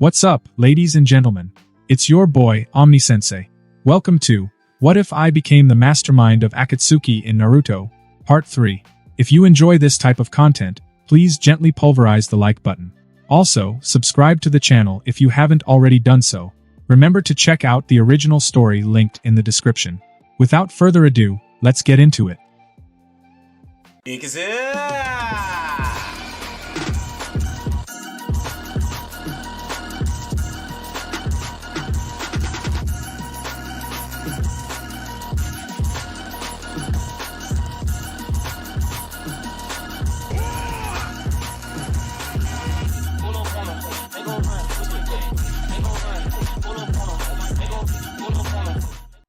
What's up, ladies and gentlemen? It's your boy, Omni-sensei. Welcome to What If I Became the Mastermind of Akatsuki in Naruto, Part 3. If you enjoy this type of content, please gently pulverize the like button. Also, subscribe to the channel if you haven't already done so. Remember to check out the original story linked in the description. Without further ado, let's get into it.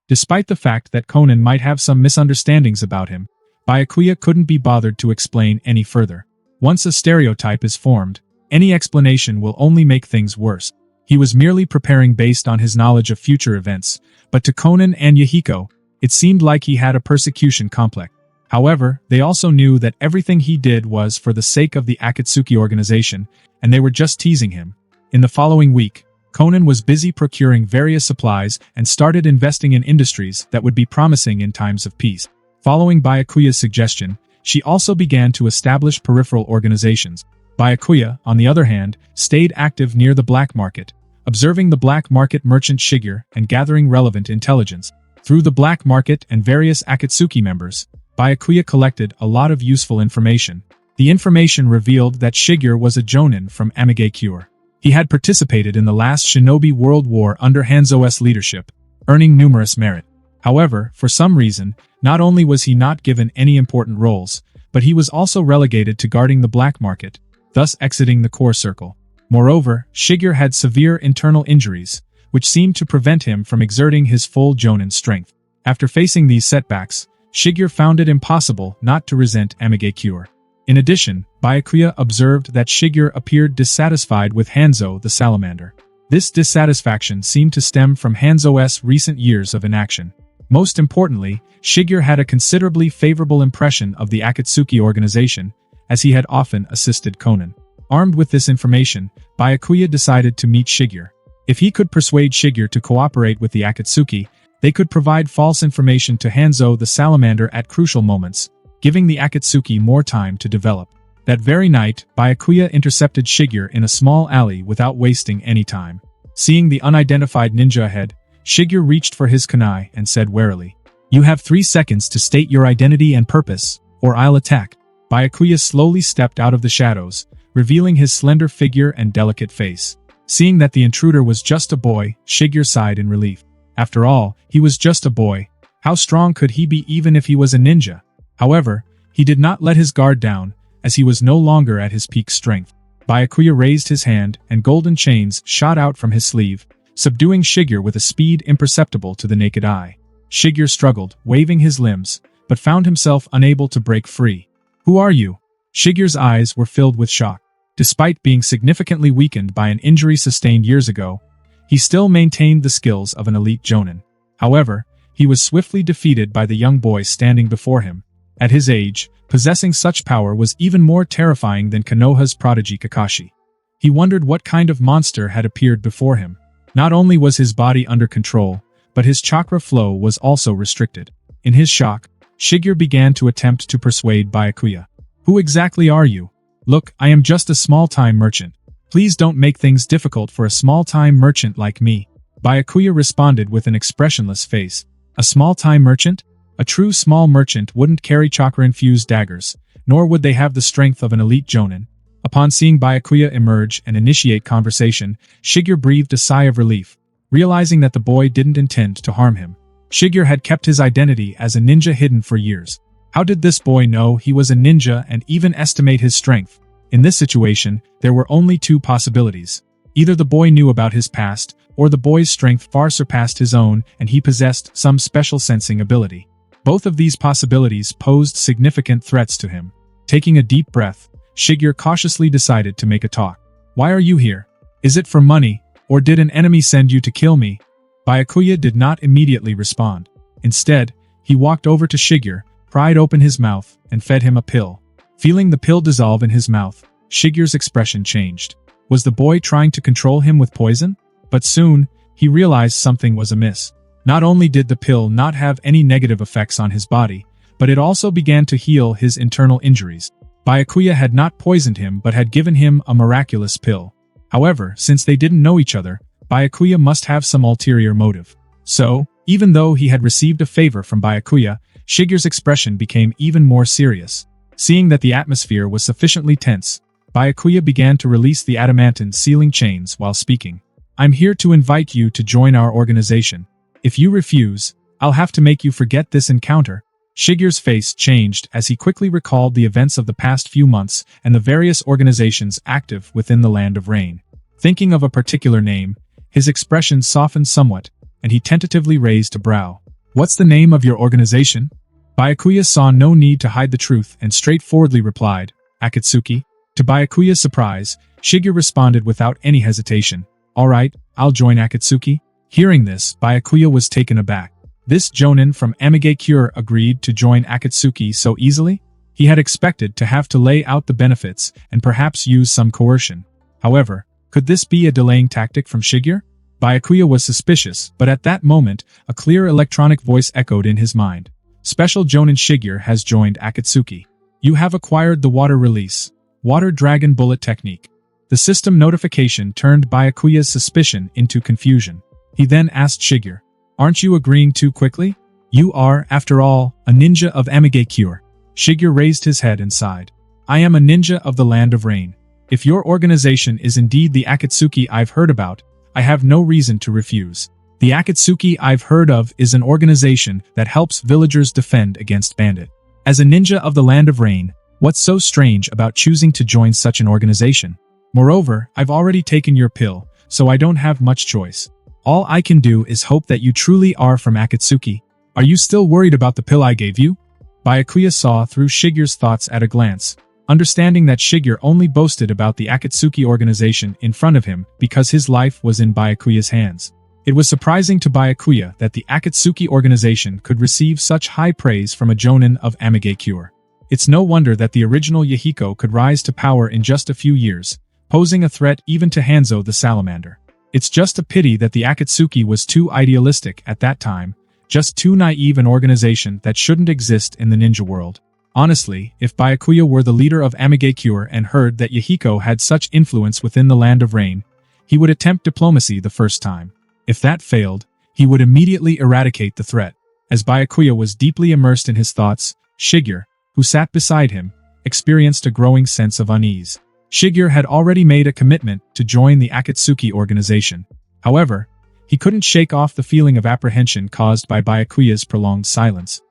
Despite the fact that Konan might have some misunderstandings about him, Byakuya couldn't be bothered to explain any further. Once a stereotype is formed, any explanation will only make things worse. He was merely preparing based on his knowledge of future events, but to Konan and Yahiko, it seemed like he had a persecution complex. However, they also knew that everything he did was for the sake of the Akatsuki organization, and they were just teasing him. In the following week, Konan was busy procuring various supplies and started investing in industries that would be promising in times of peace. Following Byakuya's suggestion, she also began to establish peripheral organizations. Byakuya, on the other hand, stayed active near the black market, observing the black market merchant Shigeru and gathering relevant intelligence. Through the black market and various Akatsuki members, Byakuya collected a lot of useful information. The information revealed that Shigeru was a jonin from Amigakure. He had participated in the last Shinobi World War under Hanzo's leadership, earning numerous merit. However, for some reason, not only was he not given any important roles, but he was also relegated to guarding the black market, thus exiting the core circle. Moreover, Shigeru had severe internal injuries, which seemed to prevent him from exerting his full jonin strength. After facing these setbacks, Shigeru found it impossible not to resent Amigakure. In addition, Byakuya observed that Shigeru appeared dissatisfied with Hanzo the Salamander. This dissatisfaction seemed to stem from Hanzo's recent years of inaction. Most importantly, Shigeru had a considerably favorable impression of the Akatsuki organization, as he had often assisted Konan. Armed with this information, Byakuya decided to meet Shigeru. If he could persuade Shigeru to cooperate with the Akatsuki, they could provide false information to Hanzo the Salamander at crucial moments, giving the Akatsuki more time to develop. That very night, Byakuya intercepted Shigeru in a small alley without wasting any time. Seeing the unidentified ninja ahead, Shigeru reached for his kunai and said warily, "You have 3 seconds to state your identity and purpose, or I'll attack." Byakuya slowly stepped out of the shadows, revealing his slender figure and delicate face. Seeing that the intruder was just a boy, Shigeru sighed in relief. After all, he was just a boy. How strong could he be even if he was a ninja? However, he did not let his guard down, as he was no longer at his peak strength. Byakuya raised his hand, and golden chains shot out from his sleeve, subduing Shigeru with a speed imperceptible to the naked eye. Shigeru struggled, waving his limbs, but found himself unable to break free. "Who are you?" Shigeru's eyes were filled with shock. Despite being significantly weakened by an injury sustained years ago, he still maintained the skills of an elite jonin. However, he was swiftly defeated by the young boy standing before him. At his age, possessing such power was even more terrifying than Konoha's prodigy Kakashi. He wondered what kind of monster had appeared before him. Not only was his body under control, but his chakra flow was also restricted. In his shock, Shigeru began to attempt to persuade Byakuya. "Who exactly are you?" "Look, I am just a small-time merchant. Please don't make things difficult for a small-time merchant like me." Byakuya responded with an expressionless face. "A small-time merchant? A true small merchant wouldn't carry chakra-infused daggers, nor would they have the strength of an elite jonin." Upon seeing Byakuya emerge and initiate conversation, Shigeru breathed a sigh of relief, realizing that the boy didn't intend to harm him. Shigeru had kept his identity as a ninja hidden for years. How did this boy know he was a ninja and even estimate his strength? In this situation, there were only 2 possibilities. Either the boy knew about his past, or the boy's strength far surpassed his own and he possessed some special sensing ability. Both of these possibilities posed significant threats to him. Taking a deep breath, Shigeru cautiously decided to make a talk. "Why are you here? Is it for money, or did an enemy send you to kill me?" Byakuya did not immediately respond. Instead, he walked over to Shigeru, pried open his mouth, and fed him a pill. Feeling the pill dissolve in his mouth, Shigeru's expression changed. Was the boy trying to control him with poison? But soon, he realized something was amiss. Not only did the pill not have any negative effects on his body, but it also began to heal his internal injuries. Byakuya had not poisoned him but had given him a miraculous pill. However, since they didn't know each other, Byakuya must have some ulterior motive. So, even though he had received a favor from Byakuya, Shigeru's expression became even more serious. Seeing that the atmosphere was sufficiently tense, Byakuya began to release the adamantine sealing chains while speaking. "I'm here to invite you to join our organization. If you refuse, I'll have to make you forget this encounter." Shigeru's face changed as he quickly recalled the events of the past few months and the various organizations active within the Land of Rain. Thinking of a particular name, his expression softened somewhat, and he tentatively raised a brow. "What's the name of your organization?" Byakuya saw no need to hide the truth and straightforwardly replied, "Akatsuki." To Byakuya's surprise, Shigeru responded without any hesitation, "Alright, I'll join Akatsuki." Hearing this, Byakuya was taken aback. This jonin from Amigakure agreed to join Akatsuki so easily? He had expected to have to lay out the benefits and perhaps use some coercion. However, could this be a delaying tactic from Shigeru? Byakuya was suspicious, but at that moment, a clear electronic voice echoed in his mind. "Special Jonin Shigeru has joined Akatsuki. You have acquired the Water Release, Water Dragon Bullet Technique." The system notification turned Byakuya's suspicion into confusion. He then asked Shigeru, "Aren't you agreeing too quickly? You are, after all, a ninja of Amigakure." Shigeru raised his head and sighed. "I am a ninja of the Land of Rain. If your organization is indeed the Akatsuki I've heard about, I have no reason to refuse. The Akatsuki I've heard of is an organization that helps villagers defend against bandit. As a ninja of the Land of Rain, what's so strange about choosing to join such an organization? Moreover, I've already taken your pill, so I don't have much choice. All I can do is hope that you truly are from Akatsuki. Are you still worried about the pill I gave you?" Byakuya saw through Shigeru's thoughts at a glance, understanding that Shigeru only boasted about the Akatsuki organization in front of him because his life was in Byakuya's hands. It was surprising to Byakuya that the Akatsuki organization could receive such high praise from a jonin of Amigakure. It's no wonder that the original Yahiko could rise to power in just a few years, posing a threat even to Hanzo the Salamander. It's just a pity that the Akatsuki was too idealistic at that time, just too naive an organization that shouldn't exist in the ninja world. Honestly, if Byakuya were the leader of Amigakure and heard that Yahiko had such influence within the Land of Rain, he would attempt diplomacy the first time. If that failed, he would immediately eradicate the threat. As Byakuya was deeply immersed in his thoughts, Shigeru, who sat beside him, experienced a growing sense of unease. Shigeru had already made a commitment to join the Akatsuki organization. However, he couldn't shake off the feeling of apprehension caused by Byakuya's prolonged silence.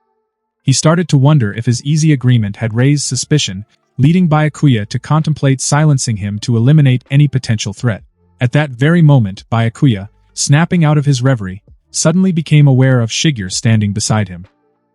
He started to wonder if his easy agreement had raised suspicion, leading Byakuya to contemplate silencing him to eliminate any potential threat. At that very moment, Byakuya, snapping out of his reverie, suddenly became aware of Shigeru standing beside him.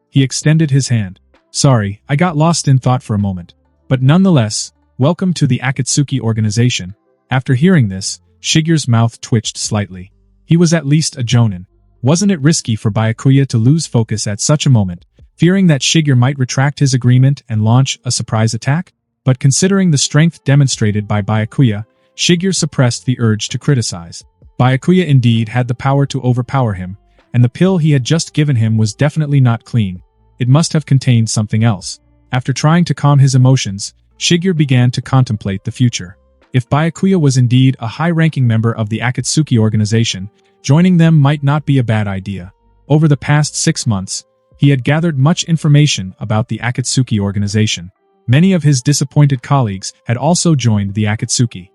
He extended his hand. "Sorry, I got lost in thought for a moment. But nonetheless, welcome to the Akatsuki organization." After hearing this, Shigeru's mouth twitched slightly. He was at least a jonin. Wasn't it risky for Byakuya to lose focus at such a moment, fearing that Shigeru might retract his agreement and launch a surprise attack? But considering the strength demonstrated by Byakuya, Shigeru suppressed the urge to criticize. Byakuya indeed had the power to overpower him, and the pill he had just given him was definitely not clean. It must have contained something else. After trying to calm his emotions, Shigeru began to contemplate the future. If Byakuya was indeed a high-ranking member of the Akatsuki organization, joining them might not be a bad idea. Over the past 6 months, he had gathered much information about the Akatsuki organization. Many of his disappointed colleagues had also joined the Akatsuki.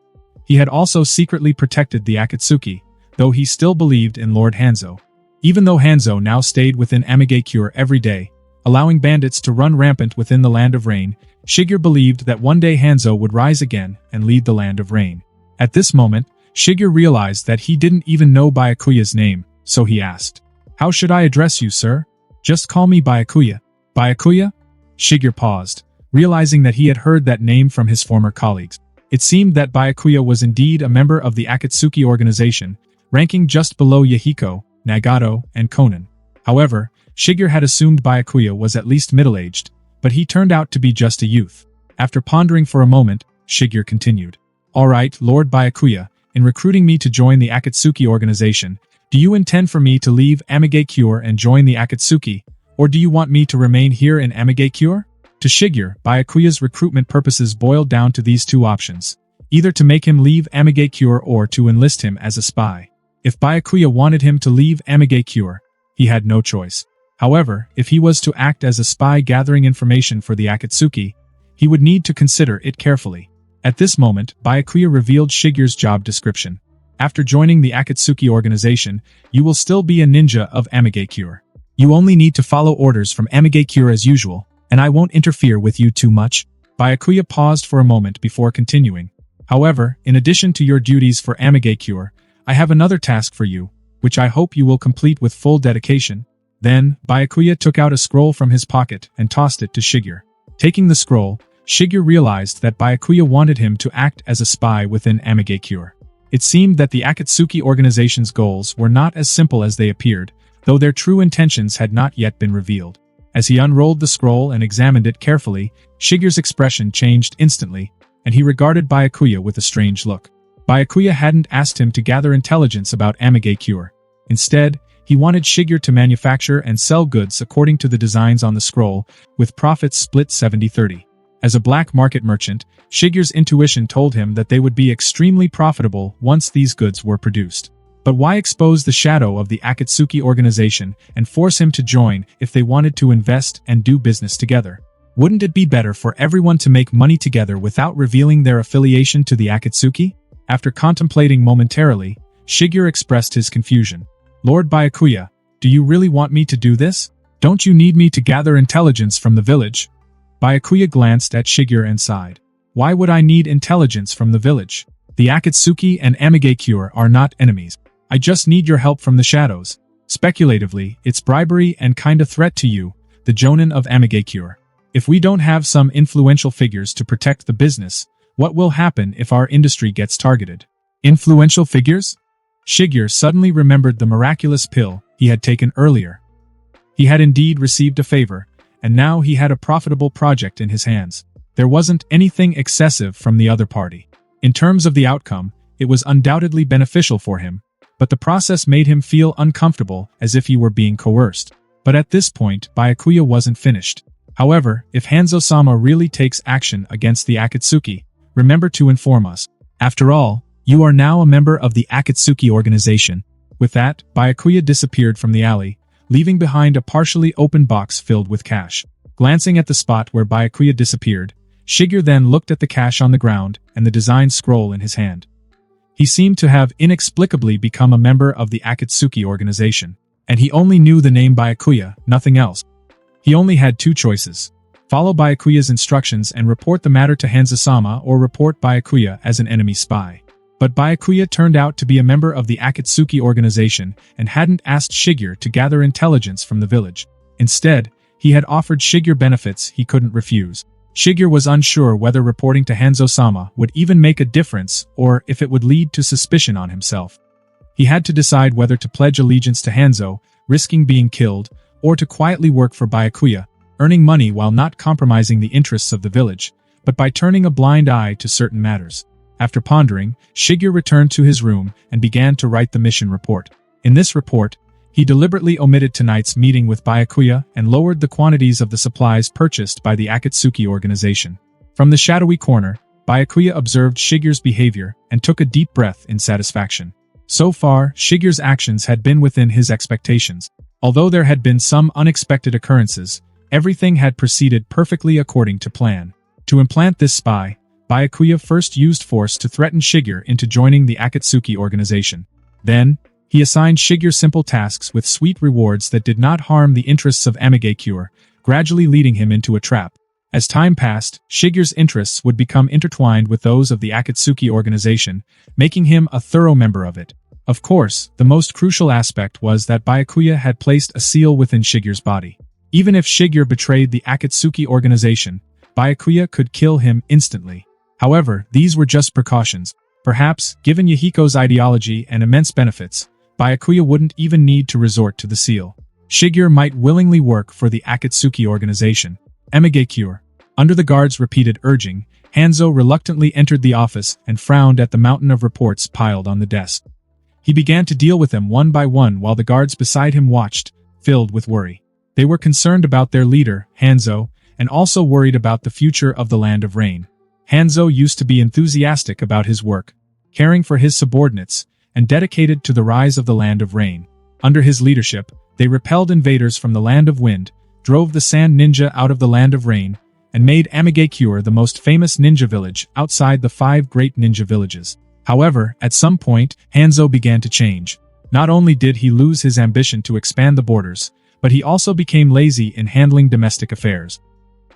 He had also secretly protected the Akatsuki, though he still believed in Lord Hanzo. Even though Hanzo now stayed within Amigakure every day, allowing bandits to run rampant within the Land of Rain, Shigeru believed that one day Hanzo would rise again and lead the Land of Rain. At this moment, Shigeru realized that he didn't even know Byakuya's name, so he asked, "How should I address you, sir?" "Just call me Byakuya." "Byakuya?" Shigeru paused, realizing that he had heard that name from his former colleagues. It seemed that Byakuya was indeed a member of the Akatsuki organization, ranking just below Yahiko, Nagato, and Konan. However, Shigeru had assumed Byakuya was at least middle-aged, but he turned out to be just a youth. After pondering for a moment, Shigeru continued. Alright, Lord Byakuya, in recruiting me to join the Akatsuki organization, do you intend for me to leave Amigakure and join the Akatsuki, or do you want me to remain here in Amigakure? To Shigeru, Byakuya's recruitment purposes boiled down to these two options, either to make him leave Amigakure or to enlist him as a spy. If Byakuya wanted him to leave Amigakure, he had no choice. However, if he was to act as a spy gathering information for the Akatsuki, he would need to consider it carefully. At this moment, Byakuya revealed Shigeru's job description. After joining the Akatsuki organization, you will still be a ninja of Amigakure. You only need to follow orders from Amigakure as usual, and I won't interfere with you too much. Byakuya paused for a moment before continuing. However, in addition to your duties for Amigakure, I have another task for you, which I hope you will complete with full dedication. Then, Byakuya took out a scroll from his pocket and tossed it to Shigeru. Taking the scroll, Shigeru realized that Byakuya wanted him to act as a spy within Amigakure. It seemed that the Akatsuki organization's goals were not as simple as they appeared, though their true intentions had not yet been revealed. As he unrolled the scroll and examined it carefully, Shigeru's expression changed instantly, and he regarded Byakuya with a strange look. Byakuya hadn't asked him to gather intelligence about Amigakure. Instead, he wanted Shigeru to manufacture and sell goods according to the designs on the scroll, with profits split 70-30. As a black market merchant, Shigeru's intuition told him that they would be extremely profitable once these goods were produced. But why expose the shadow of the Akatsuki organization and force him to join if they wanted to invest and do business together? Wouldn't it be better for everyone to make money together without revealing their affiliation to the Akatsuki? After contemplating momentarily, Shigeru expressed his confusion. Lord Byakuya, do you really want me to do this? Don't you need me to gather intelligence from the village? Byakuya glanced at Shigeru and sighed. Why would I need intelligence from the village? The Akatsuki and Amigakure are not enemies. I just need your help from the shadows. Speculatively, it's bribery and kinda threat to you, the Jonin of Amigakure. If we don't have some influential figures to protect the business, what will happen if our industry gets targeted? Influential figures? Shigeru suddenly remembered the miraculous pill he had taken earlier. He had indeed received a favor, and now he had a profitable project in his hands. There wasn't anything excessive from the other party. In terms of the outcome, it was undoubtedly beneficial for him, but the process made him feel uncomfortable as if he were being coerced. But at this point, Byakuya wasn't finished. However, if Hanzo-sama really takes action against the Akatsuki, remember to inform us. After all, you are now a member of the Akatsuki organization. With that, Byakuya disappeared from the alley, leaving behind a partially open box filled with cash. Glancing at the spot where Byakuya disappeared, Shigeru then looked at the cash on the ground and the designed scroll in his hand. He seemed to have inexplicably become a member of the Akatsuki organization, and he only knew the name Byakuya, nothing else. He only had two choices. Follow Byakuya's instructions and report the matter to Hanzo-sama or report Byakuya as an enemy spy. But Byakuya turned out to be a member of the Akatsuki organization and hadn't asked Shigeru to gather intelligence from the village. Instead, he had offered Shigeru benefits he couldn't refuse. Shigeru was unsure whether reporting to Hanzo-sama would even make a difference or if it would lead to suspicion on himself. He had to decide whether to pledge allegiance to Hanzo, risking being killed, or to quietly work for Byakuya, earning money while not compromising the interests of the village, but by turning a blind eye to certain matters. After pondering, Shigeru returned to his room and began to write the mission report. In this report, he deliberately omitted tonight's meeting with Byakuya and lowered the quantities of the supplies purchased by the Akatsuki organization. From the shadowy corner, Byakuya observed Shigeru's behavior and took a deep breath in satisfaction. So far, Shigeru's actions had been within his expectations. Although there had been some unexpected occurrences, everything had proceeded perfectly according to plan. To implant this spy, Byakuya first used force to threaten Shigeru into joining the Akatsuki organization. Then, he assigned Shigeru simple tasks with sweet rewards that did not harm the interests of Amigakure, gradually leading him into a trap. As time passed, Shigeru's interests would become intertwined with those of the Akatsuki organization, making him a thorough member of it. Of course, the most crucial aspect was that Byakuya had placed a seal within Shigeru's body. Even if Shigeru betrayed the Akatsuki organization, Byakuya could kill him instantly. However, these were just precautions. Perhaps, given Yahiko's ideology and immense benefits, Byakuya wouldn't even need to resort to the seal. Shigeru might willingly work for the Akatsuki organization. Amigakure. Under the guard's repeated urging, Hanzo reluctantly entered the office and frowned at the mountain of reports piled on the desk. He began to deal with them one by one while the guards beside him watched, filled with worry. They were concerned about their leader, Hanzo, and also worried about the future of the Land of Rain. Hanzo used to be enthusiastic about his work, caring for his subordinates, and dedicated to the rise of the Land of Rain. Under his leadership, they repelled invaders from the Land of Wind, drove the Sand Ninja out of the Land of Rain, and made Amigakure the most famous ninja village outside the 5 great ninja villages. However, at some point, Hanzo began to change. Not only did he lose his ambition to expand the borders, but he also became lazy in handling domestic affairs.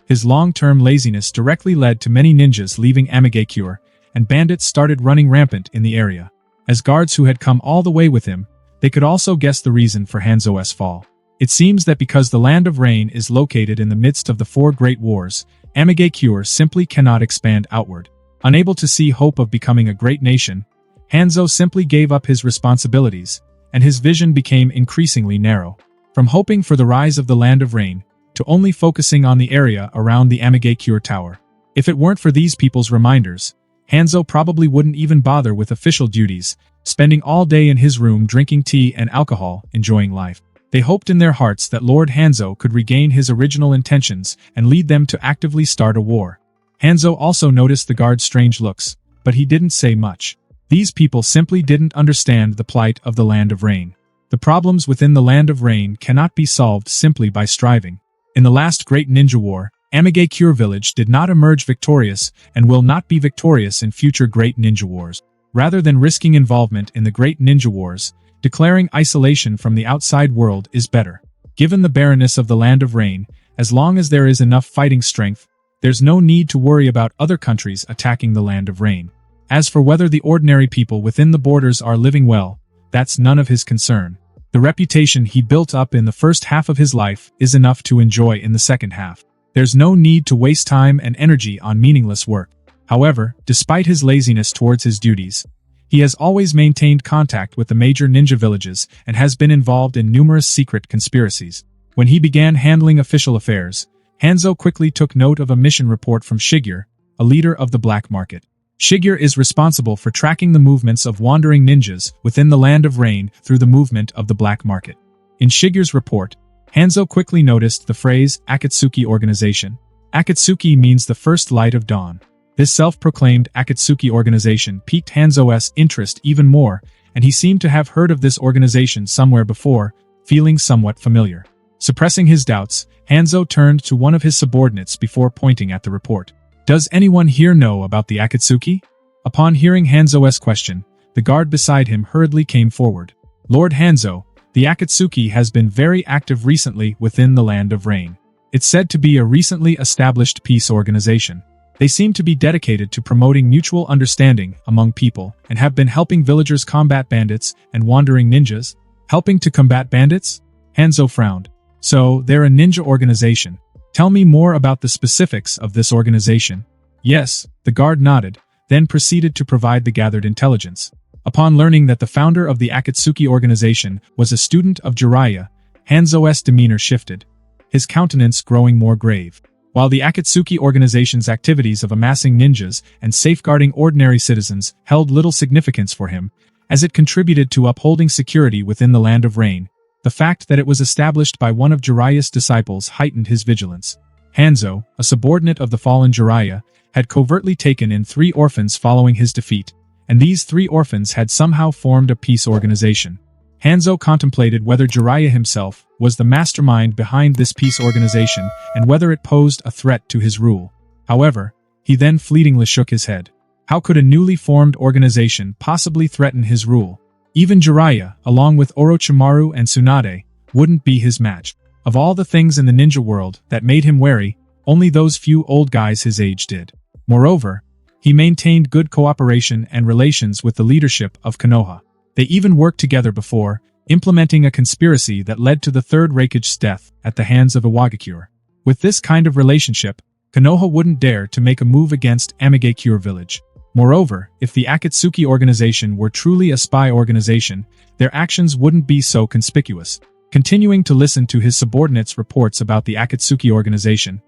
His long-term laziness directly led to many ninjas leaving Amigakure, and bandits started running rampant in the area. As guards who had come all the way with him, they could also guess the reason for Hanzo's fall. It seems that because the Land of Rain is located in the midst of the 4 great wars, Amigakure simply cannot expand outward. Unable to see hope of becoming a great nation, Hanzo simply gave up his responsibilities, and his vision became increasingly narrow. From hoping for the rise of the Land of Rain, to only focusing on the area around the Amigakure Tower. If it weren't for these people's reminders, Hanzo probably wouldn't even bother with official duties, spending all day in his room drinking tea and alcohol, enjoying life. They hoped in their hearts that Lord Hanzo could regain his original intentions and lead them to actively start a war. Hanzo also noticed the guards' strange looks, but he didn't say much. These people simply didn't understand the plight of the Land of Rain. The problems within the Land of Rain cannot be solved simply by striving. In the last great ninja war, Amigakure Village did not emerge victorious and will not be victorious in future great ninja wars. Rather than risking involvement in the great ninja wars, declaring isolation from the outside world is better. Given the barrenness of the Land of Rain, as long as there is enough fighting strength, there's no need to worry about other countries attacking the Land of Rain. As for whether the ordinary people within the borders are living well, that's none of his concern. The reputation he built up in the first half of his life is enough to enjoy in the second half. There's no need to waste time and energy on meaningless work. However, despite his laziness towards his duties, he has always maintained contact with the major ninja villages and has been involved in numerous secret conspiracies. When he began handling official affairs, Hanzo quickly took note of a mission report from Shigeru, a leader of the black market. Shigeru is responsible for tracking the movements of wandering ninjas within the Land of Rain through the movement of the black market. In Shigeru's report, Hanzo quickly noticed the phrase Akatsuki organization. Akatsuki means the first light of dawn. This self-proclaimed Akatsuki organization piqued Hanzo's interest even more, and he seemed to have heard of this organization somewhere before, feeling somewhat familiar. Suppressing his doubts, Hanzo turned to one of his subordinates before pointing at the report. "Does anyone here know about the Akatsuki?" Upon hearing Hanzo's question, the guard beside him hurriedly came forward. "Lord Hanzo, the Akatsuki has been very active recently within the Land of Rain. It's said to be a recently established peace organization. They seem to be dedicated to promoting mutual understanding among people and have been helping villagers combat bandits and wandering ninjas." "Helping to combat bandits?" Hanzo frowned. "So, they're a ninja organization. Tell me more about the specifics of this organization." "Yes," the guard nodded, then proceeded to provide the gathered intelligence. Upon learning that the founder of the Akatsuki organization was a student of Jiraiya, Hanzo's demeanor shifted, his countenance growing more grave. While the Akatsuki organization's activities of amassing ninjas and safeguarding ordinary citizens held little significance for him, as it contributed to upholding security within the Land of Rain, the fact that it was established by one of Jiraiya's disciples heightened his vigilance. Hanzo, a subordinate of the fallen Jiraiya, had covertly taken in 3 orphans following his defeat, and these 3 orphans had somehow formed a peace organization. Hanzo contemplated whether Jiraiya himself was the mastermind behind this peace organization and whether it posed a threat to his rule. However, he then fleetingly shook his head. How could a newly formed organization possibly threaten his rule? Even Jiraiya, along with Orochimaru and Tsunade, wouldn't be his match. Of all the things in the ninja world that made him wary, only those few old guys his age did. Moreover, he maintained good cooperation and relations with the leadership of Konoha. They even worked together before, implementing a conspiracy that led to the third Raikage's death at the hands of Iwagakure. With this kind of relationship, Konoha wouldn't dare to make a move against Amigakure Village. Moreover, if the Akatsuki organization were truly a spy organization, their actions wouldn't be so conspicuous. Continuing to listen to his subordinates' reports about the Akatsuki organization,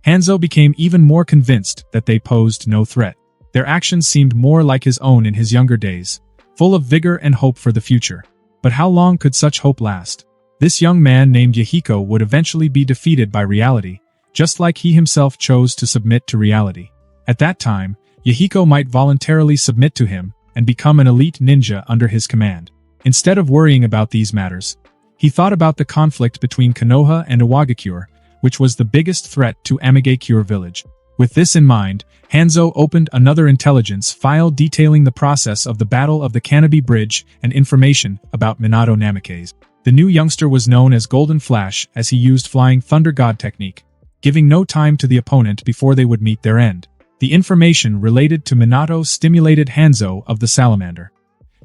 Hanzo became even more convinced that they posed no threat. Their actions seemed more like his own in his younger days, full of vigor and hope for the future. But how long could such hope last? This young man named Yahiko would eventually be defeated by reality, just like he himself chose to submit to reality. At that time, Yahiko might voluntarily submit to him and become an elite ninja under his command. Instead of worrying about these matters, he thought about the conflict between Konoha and Iwagakure, which was the biggest threat to Amigakure village. With this in mind, Hanzo opened another intelligence file detailing the process of the Battle of the Kanabi Bridge and information about Minato Namikaze. The new youngster was known as Golden Flash as he used Flying Thunder God technique, giving no time to the opponent before they would meet their end. The information related to Minato stimulated Hanzo of the Salamander.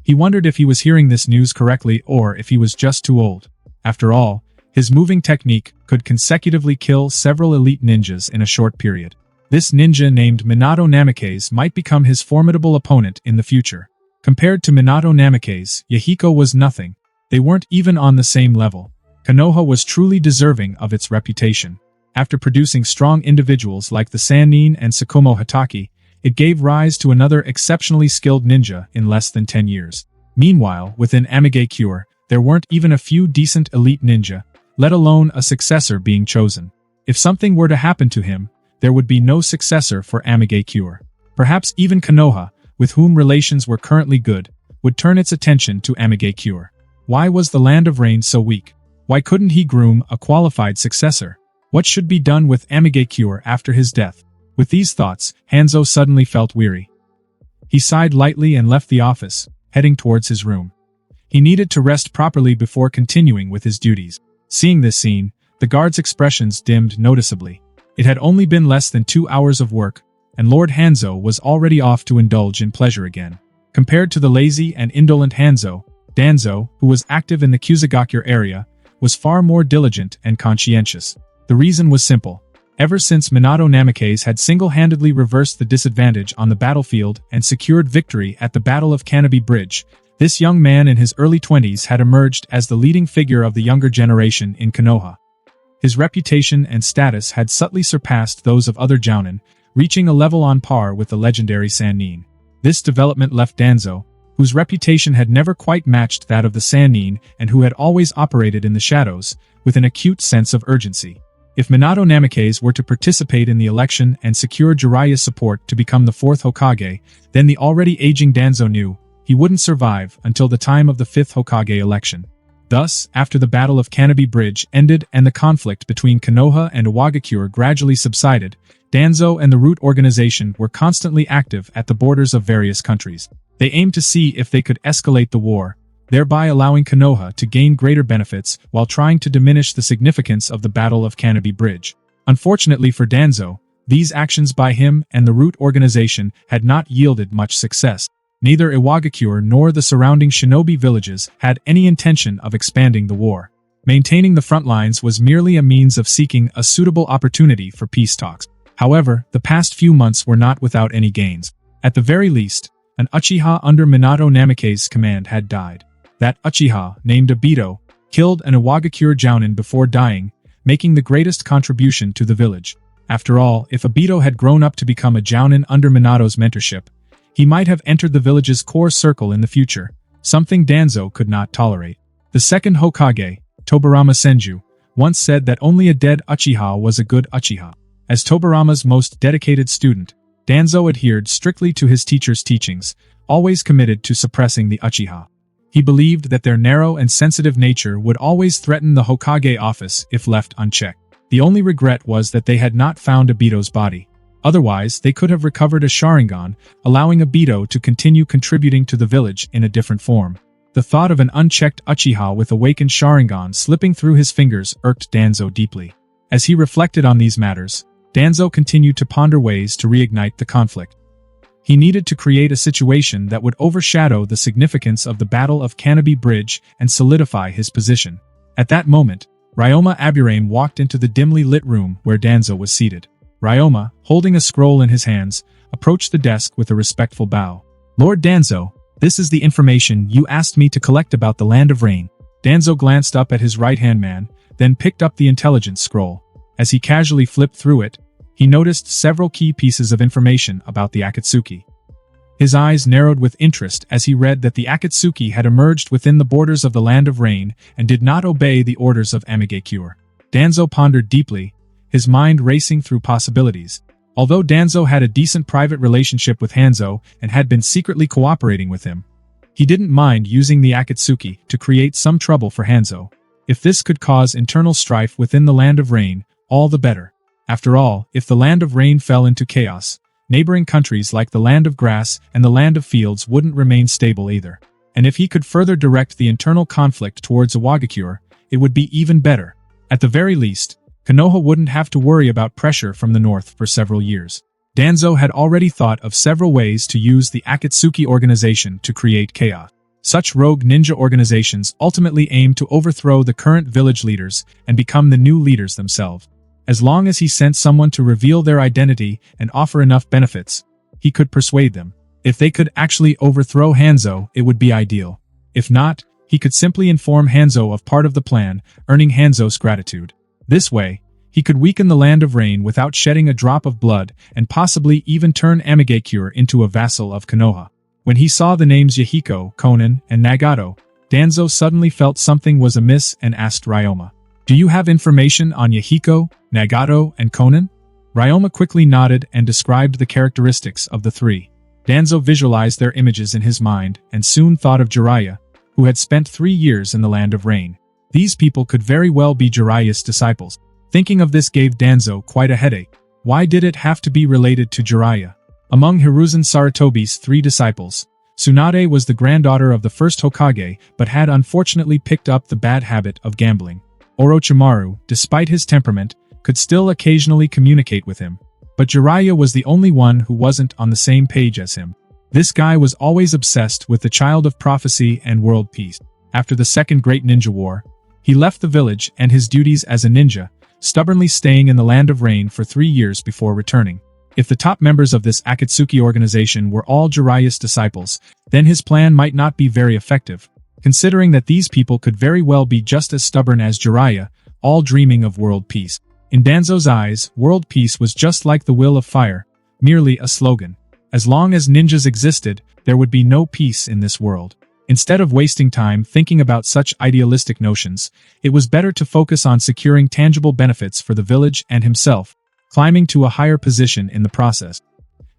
He wondered if he was hearing this news correctly or if he was just too old. After all, his moving technique could consecutively kill several elite ninjas in a short period. This ninja named Minato Namikaze might become his formidable opponent in the future. Compared to Minato Namikaze, Yahiko was nothing. They weren't even on the same level. Konoha was truly deserving of its reputation. After producing strong individuals like the Sannin and Tsukumo Hatake, it gave rise to another exceptionally skilled ninja in less than 10 years. Meanwhile, within Amigakure, there weren't even a few decent elite ninja, let alone a successor being chosen. If something were to happen to him, there would be no successor for Amigakure. Perhaps even Konoha, with whom relations were currently good, would turn its attention to Amigakure. Why was the Land of Rain so weak? Why couldn't he groom a qualified successor? What should be done with Amigakure after his death? With these thoughts, Hanzo suddenly felt weary. He sighed lightly and left the office, heading towards his room. He needed to rest properly before continuing with his duties. Seeing this scene, the guard's expressions dimmed noticeably. It had only been less than 2 hours of work, and Lord Hanzo was already off to indulge in pleasure again. Compared to the lazy and indolent Hanzo, Danzo, who was active in the Kusagakure area, was far more diligent and conscientious. The reason was simple. Ever since Minato Namikaze had single-handedly reversed the disadvantage on the battlefield and secured victory at the Battle of Kanabi Bridge, this young man in his early 20s had emerged as the leading figure of the younger generation in Konoha. His reputation and status had subtly surpassed those of other jounin, reaching a level on par with the legendary Sannin. This development left Danzo, whose reputation had never quite matched that of the Sannin and who had always operated in the shadows, with an acute sense of urgency. If Minato Namikaze were to participate in the election and secure Jiraiya's support to become the 4th Hokage, then the already aging Danzo knew he wouldn't survive until the time of the 5th Hokage election. Thus, after the Battle of Kanabi Bridge ended and the conflict between Konoha and Iwagakure gradually subsided, Danzo and the Root organization were constantly active at the borders of various countries. They aimed to see if they could escalate the war, thereby allowing Konoha to gain greater benefits while trying to diminish the significance of the Battle of Kanabi Bridge. Unfortunately for Danzo, these actions by him and the Root organization had not yielded much success. Neither Iwagakure nor the surrounding shinobi villages had any intention of expanding the war. Maintaining the front lines was merely a means of seeking a suitable opportunity for peace talks. However, the past few months were not without any gains. At the very least, an Uchiha under Minato Namikaze's command had died. That Uchiha, named Obito, killed an Iwagakure jounin before dying, making the greatest contribution to the village. After all, if Obito had grown up to become a jounin under Minato's mentorship, he might have entered the village's core circle in the future, something Danzo could not tolerate. The second Hokage, Tobirama Senju, once said that only a dead Uchiha was a good Uchiha. As Tobirama's most dedicated student, Danzo adhered strictly to his teacher's teachings, always committed to suppressing the Uchiha. He believed that their narrow and sensitive nature would always threaten the Hokage office if left unchecked. The only regret was that they had not found Obito's body. Otherwise, they could have recovered a Sharingan, allowing Obito to continue contributing to the village in a different form. The thought of an unchecked Uchiha with awakened Sharingan slipping through his fingers irked Danzo deeply. As he reflected on these matters, Danzo continued to ponder ways to reignite the conflict. He needed to create a situation that would overshadow the significance of the Battle of Kanabi Bridge and solidify his position. At that moment, Ryoma Aburame walked into the dimly lit room where Danzo was seated. Ryoma, holding a scroll in his hands, approached the desk with a respectful bow. "Lord Danzo, this is the information you asked me to collect about the Land of Rain." Danzo glanced up at his right-hand man, then picked up the intelligence scroll. As he casually flipped through it, he noticed several key pieces of information about the Akatsuki. His eyes narrowed with interest as he read that the Akatsuki had emerged within the borders of the Land of Rain and did not obey the orders of Amigakure. Danzo pondered deeply, his mind racing through possibilities. Although Danzo had a decent private relationship with Hanzo and had been secretly cooperating with him, he didn't mind using the Akatsuki to create some trouble for Hanzo. If this could cause internal strife within the Land of Rain, all the better. After all, if the Land of Rain fell into chaos, neighboring countries like the Land of Grass and the Land of Fields wouldn't remain stable either. And if he could further direct the internal conflict towards Iwagakure, it would be even better. At the very least, Konoha wouldn't have to worry about pressure from the north for several years. Danzo had already thought of several ways to use the Akatsuki organization to create chaos. Such rogue ninja organizations ultimately aim to overthrow the current village leaders and become the new leaders themselves. As long as he sent someone to reveal their identity and offer enough benefits, he could persuade them. If they could actually overthrow Hanzo, it would be ideal. If not, he could simply inform Hanzo of part of the plan, earning Hanzo's gratitude. This way, he could weaken the Land of Rain without shedding a drop of blood and possibly even turn Amigakure into a vassal of Konoha. When he saw the names Yahiko, Konan, and Nagato, Danzo suddenly felt something was amiss and asked Ryoma, "Do you have information on Yahiko, Nagato, and Konan?" Ryoma quickly nodded and described the characteristics of the three. Danzo visualized their images in his mind and soon thought of Jiraiya, who had spent 3 years in the Land of Rain. These people could very well be Jiraiya's disciples. Thinking of this gave Danzo quite a headache. Why did it have to be related to Jiraiya? Among Hiruzen Sarutobi's 3 disciples, Tsunade was the granddaughter of the first Hokage but had unfortunately picked up the bad habit of gambling. Orochimaru, despite his temperament, could still occasionally communicate with him. But Jiraiya was the only one who wasn't on the same page as him. This guy was always obsessed with the Child of Prophecy and world peace. After the Second Great Ninja War, he left the village and his duties as a ninja, stubbornly staying in the Land of Rain for 3 years before returning. If the top members of this Akatsuki organization were all Jiraiya's disciples, then his plan might not be very effective, considering that these people could very well be just as stubborn as Jiraiya, all dreaming of world peace. In Danzo's eyes, world peace was just like the will of fire, merely a slogan. As long as ninjas existed, there would be no peace in this world. Instead of wasting time thinking about such idealistic notions, it was better to focus on securing tangible benefits for the village and himself, climbing to a higher position in the process.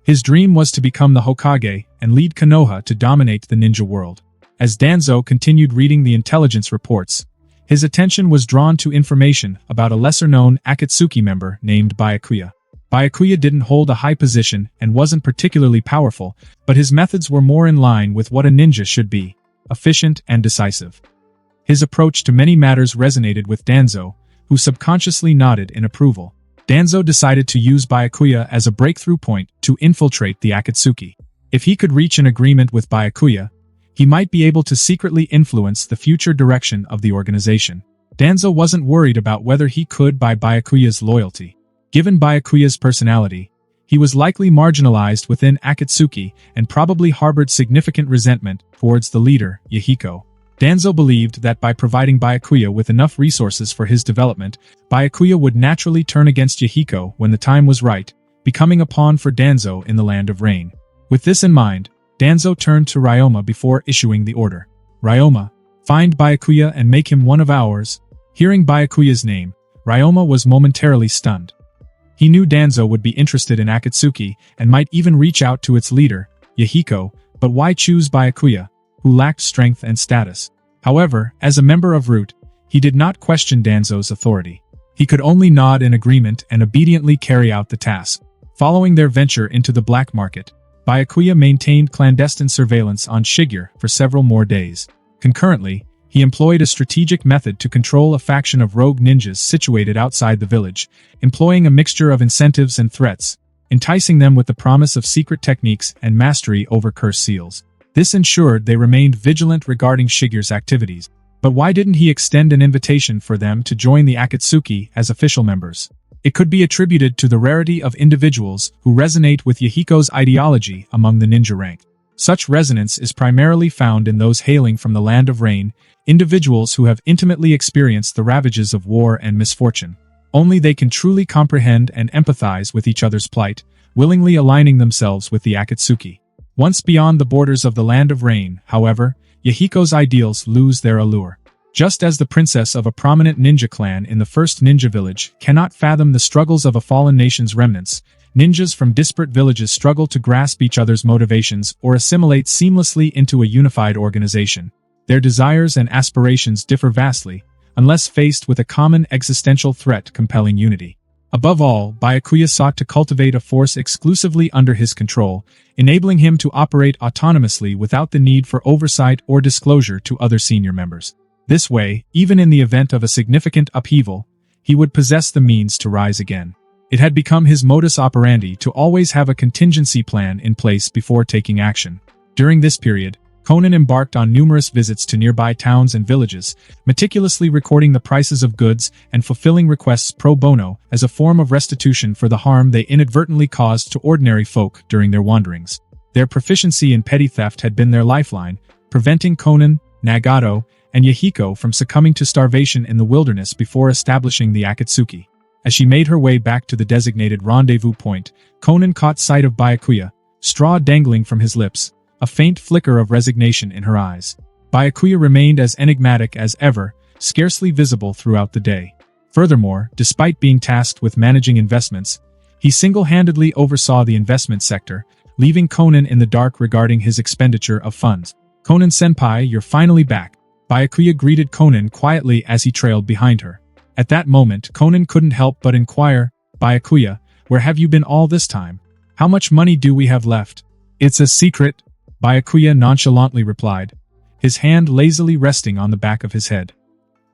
His dream was to become the Hokage and lead Konoha to dominate the ninja world. As Danzo continued reading the intelligence reports, his attention was drawn to information about a lesser-known Akatsuki member named Byakuya. Byakuya didn't hold a high position and wasn't particularly powerful, but his methods were more in line with what a ninja should be, efficient and decisive. His approach to many matters resonated with Danzo, who subconsciously nodded in approval. Danzo decided to use Byakuya as a breakthrough point to infiltrate the Akatsuki. If he could reach an agreement with Byakuya, he might be able to secretly influence the future direction of the organization. Danzo wasn't worried about whether he could buy Byakuya's loyalty. Given Byakuya's personality, he was likely marginalized within Akatsuki and probably harbored significant resentment towards the leader, Yahiko. Danzo believed that by providing Byakuya with enough resources for his development, Byakuya would naturally turn against Yahiko when the time was right, becoming a pawn for Danzo in the Land of Rain. With this in mind, Danzo turned to Ryoma before issuing the order. "Ryoma, find Byakuya and make him one of ours." Hearing Byakuya's name, Ryoma was momentarily stunned. He knew Danzo would be interested in Akatsuki and might even reach out to its leader, Yahiko, but why choose Byakuya, who lacked strength and status? However, as a member of Root, he did not question Danzo's authority. He could only nod in agreement and obediently carry out the task. Following their venture into the black market, Byakuya maintained clandestine surveillance on Shigure for several more days. Concurrently, he employed a strategic method to control a faction of rogue ninjas situated outside the village, employing a mixture of incentives and threats, enticing them with the promise of secret techniques and mastery over curse seals. This ensured they remained vigilant regarding Shigure's activities. But why didn't he extend an invitation for them to join the Akatsuki as official members? It could be attributed to the rarity of individuals who resonate with Yahiko's ideology among the ninja rank. Such resonance is primarily found in those hailing from the Land of Rain, individuals who have intimately experienced the ravages of war and misfortune. Only they can truly comprehend and empathize with each other's plight, willingly aligning themselves with the Akatsuki. Once beyond the borders of the Land of Rain, however, Yahiko's ideals lose their allure. Just as the princess of a prominent ninja clan in the first ninja village cannot fathom the struggles of a fallen nation's remnants, ninjas from disparate villages struggle to grasp each other's motivations or assimilate seamlessly into a unified organization. Their desires and aspirations differ vastly, unless faced with a common existential threat compelling unity. Above all, Byakuya sought to cultivate a force exclusively under his control, enabling him to operate autonomously without the need for oversight or disclosure to other senior members. This way, even in the event of a significant upheaval, he would possess the means to rise again. It had become his modus operandi to always have a contingency plan in place before taking action. During this period, Conan embarked on numerous visits to nearby towns and villages, meticulously recording the prices of goods and fulfilling requests pro bono as a form of restitution for the harm they inadvertently caused to ordinary folk during their wanderings. Their proficiency in petty theft had been their lifeline, preventing Conan, Nagato, and Yahiko from succumbing to starvation in the wilderness before establishing the Akatsuki. As she made her way back to the designated rendezvous point, Conan caught sight of Byakuya, straw dangling from his lips, a faint flicker of resignation in her eyes. Byakuya remained as enigmatic as ever, scarcely visible throughout the day. Furthermore, despite being tasked with managing investments, he single-handedly oversaw the investment sector, leaving Conan in the dark regarding his expenditure of funds. "Conan-senpai, you're finally back," Byakuya greeted Conan quietly as he trailed behind her. At that moment, Conan couldn't help but inquire, "Byakuya, where have you been all this time? How much money do we have left?" "It's a secret," Byakuya nonchalantly replied, his hand lazily resting on the back of his head.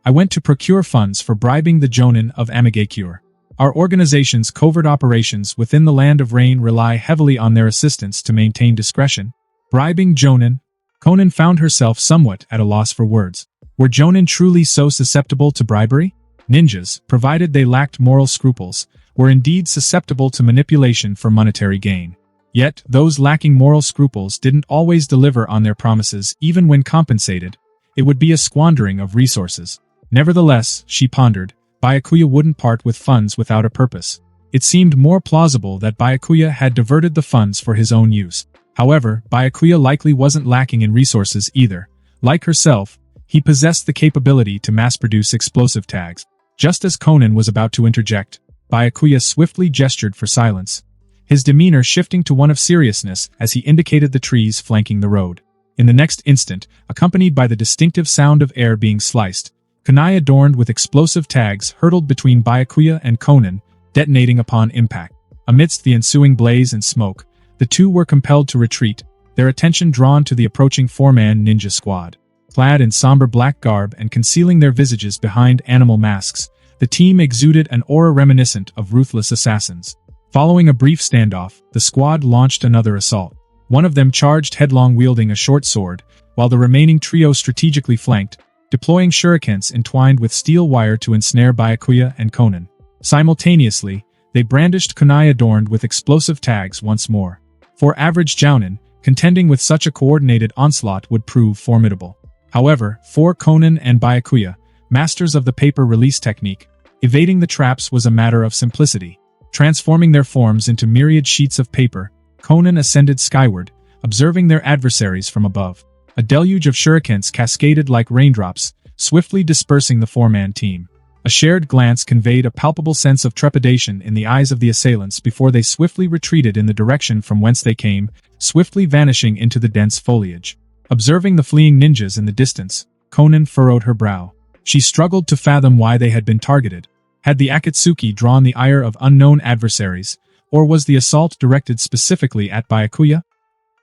"I went to procure funds for bribing the Jonin of Amigakure. Our organization's covert operations within the Land of Rain rely heavily on their assistance to maintain discretion." Bribing Jonin? Conan found herself somewhat at a loss for words. Were Jonin truly so susceptible to bribery? Ninjas, provided they lacked moral scruples, were indeed susceptible to manipulation for monetary gain. Yet, those lacking moral scruples didn't always deliver on their promises even when compensated. It would be a squandering of resources. Nevertheless, she pondered, Byakuya wouldn't part with funds without a purpose. It seemed more plausible that Byakuya had diverted the funds for his own use. However, Byakuya likely wasn't lacking in resources either. Like herself, he possessed the capability to mass-produce explosive tags. Just as Conan was about to interject, Byakuya swiftly gestured for silence, his demeanor shifting to one of seriousness as he indicated the trees flanking the road. In the next instant, accompanied by the distinctive sound of air being sliced, kunai adorned with explosive tags hurtled between Byakuya and Conan, detonating upon impact. Amidst the ensuing blaze and smoke, the two were compelled to retreat, their attention drawn to the approaching four-man ninja squad. Clad in somber black garb and concealing their visages behind animal masks, the team exuded an aura reminiscent of ruthless assassins. Following a brief standoff, the squad launched another assault. One of them charged headlong wielding a short sword, while the remaining trio strategically flanked, deploying shurikens entwined with steel wire to ensnare Byakuya and Conan. Simultaneously, they brandished kunai adorned with explosive tags once more. For average jounin, contending with such a coordinated onslaught would prove formidable. However, for Conan and Byakuya, masters of the paper release technique, evading the traps was a matter of simplicity. Transforming their forms into myriad sheets of paper, Conan ascended skyward, observing their adversaries from above. A deluge of shurikens cascaded like raindrops, swiftly dispersing the four-man team. A shared glance conveyed a palpable sense of trepidation in the eyes of the assailants before they swiftly retreated in the direction from whence they came, swiftly vanishing into the dense foliage. Observing the fleeing ninjas in the distance, Conan furrowed her brow. She struggled to fathom why they had been targeted. Had the Akatsuki drawn the ire of unknown adversaries, or was the assault directed specifically at Byakuya?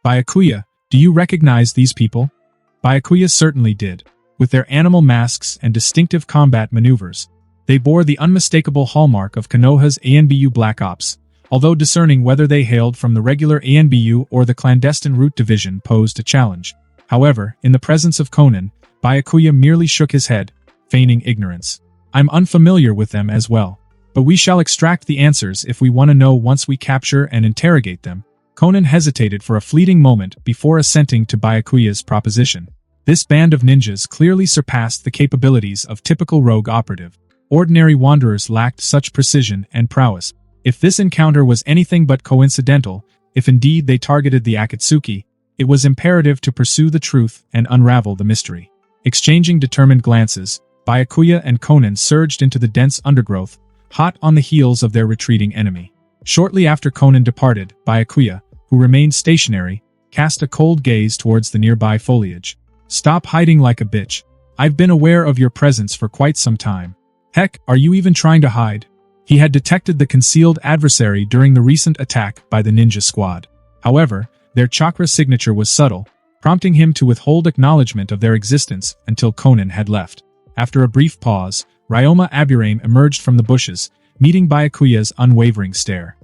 "Byakuya, do you recognize these people?" Byakuya certainly did. With their animal masks and distinctive combat maneuvers, they bore the unmistakable hallmark of Konoha's ANBU Black Ops, although discerning whether they hailed from the regular ANBU or the clandestine route division posed a challenge. However, in the presence of Conan, Byakuya merely shook his head, feigning ignorance. "I'm unfamiliar with them as well. But we shall extract the answers if we want to know once we capture and interrogate them." Conan hesitated for a fleeting moment before assenting to Byakuya's proposition. This band of ninjas clearly surpassed the capabilities of typical rogue operative. Ordinary wanderers lacked such precision and prowess. If this encounter was anything but coincidental, if indeed they targeted the Akatsuki, it was imperative to pursue the truth and unravel the mystery. Exchanging determined glances, Byakuya and Conan surged into the dense undergrowth, hot on the heels of their retreating enemy. Shortly after Conan departed, Byakuya, who remained stationary, cast a cold gaze towards the nearby foliage. "Stop hiding like a bitch. I've been aware of your presence for quite some time. Heck, are you even trying to hide?" He had detected the concealed adversary during the recent attack by the ninja squad. However, their chakra signature was subtle, prompting him to withhold acknowledgement of their existence until Conan had left. After a brief pause, Ryoma Aburame emerged from the bushes, meeting Byakuya's unwavering stare.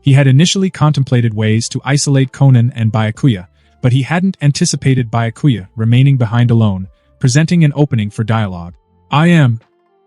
He had initially contemplated ways to isolate Conan and Byakuya, but he hadn't anticipated Byakuya remaining behind alone, presenting an opening for dialogue. "I am,"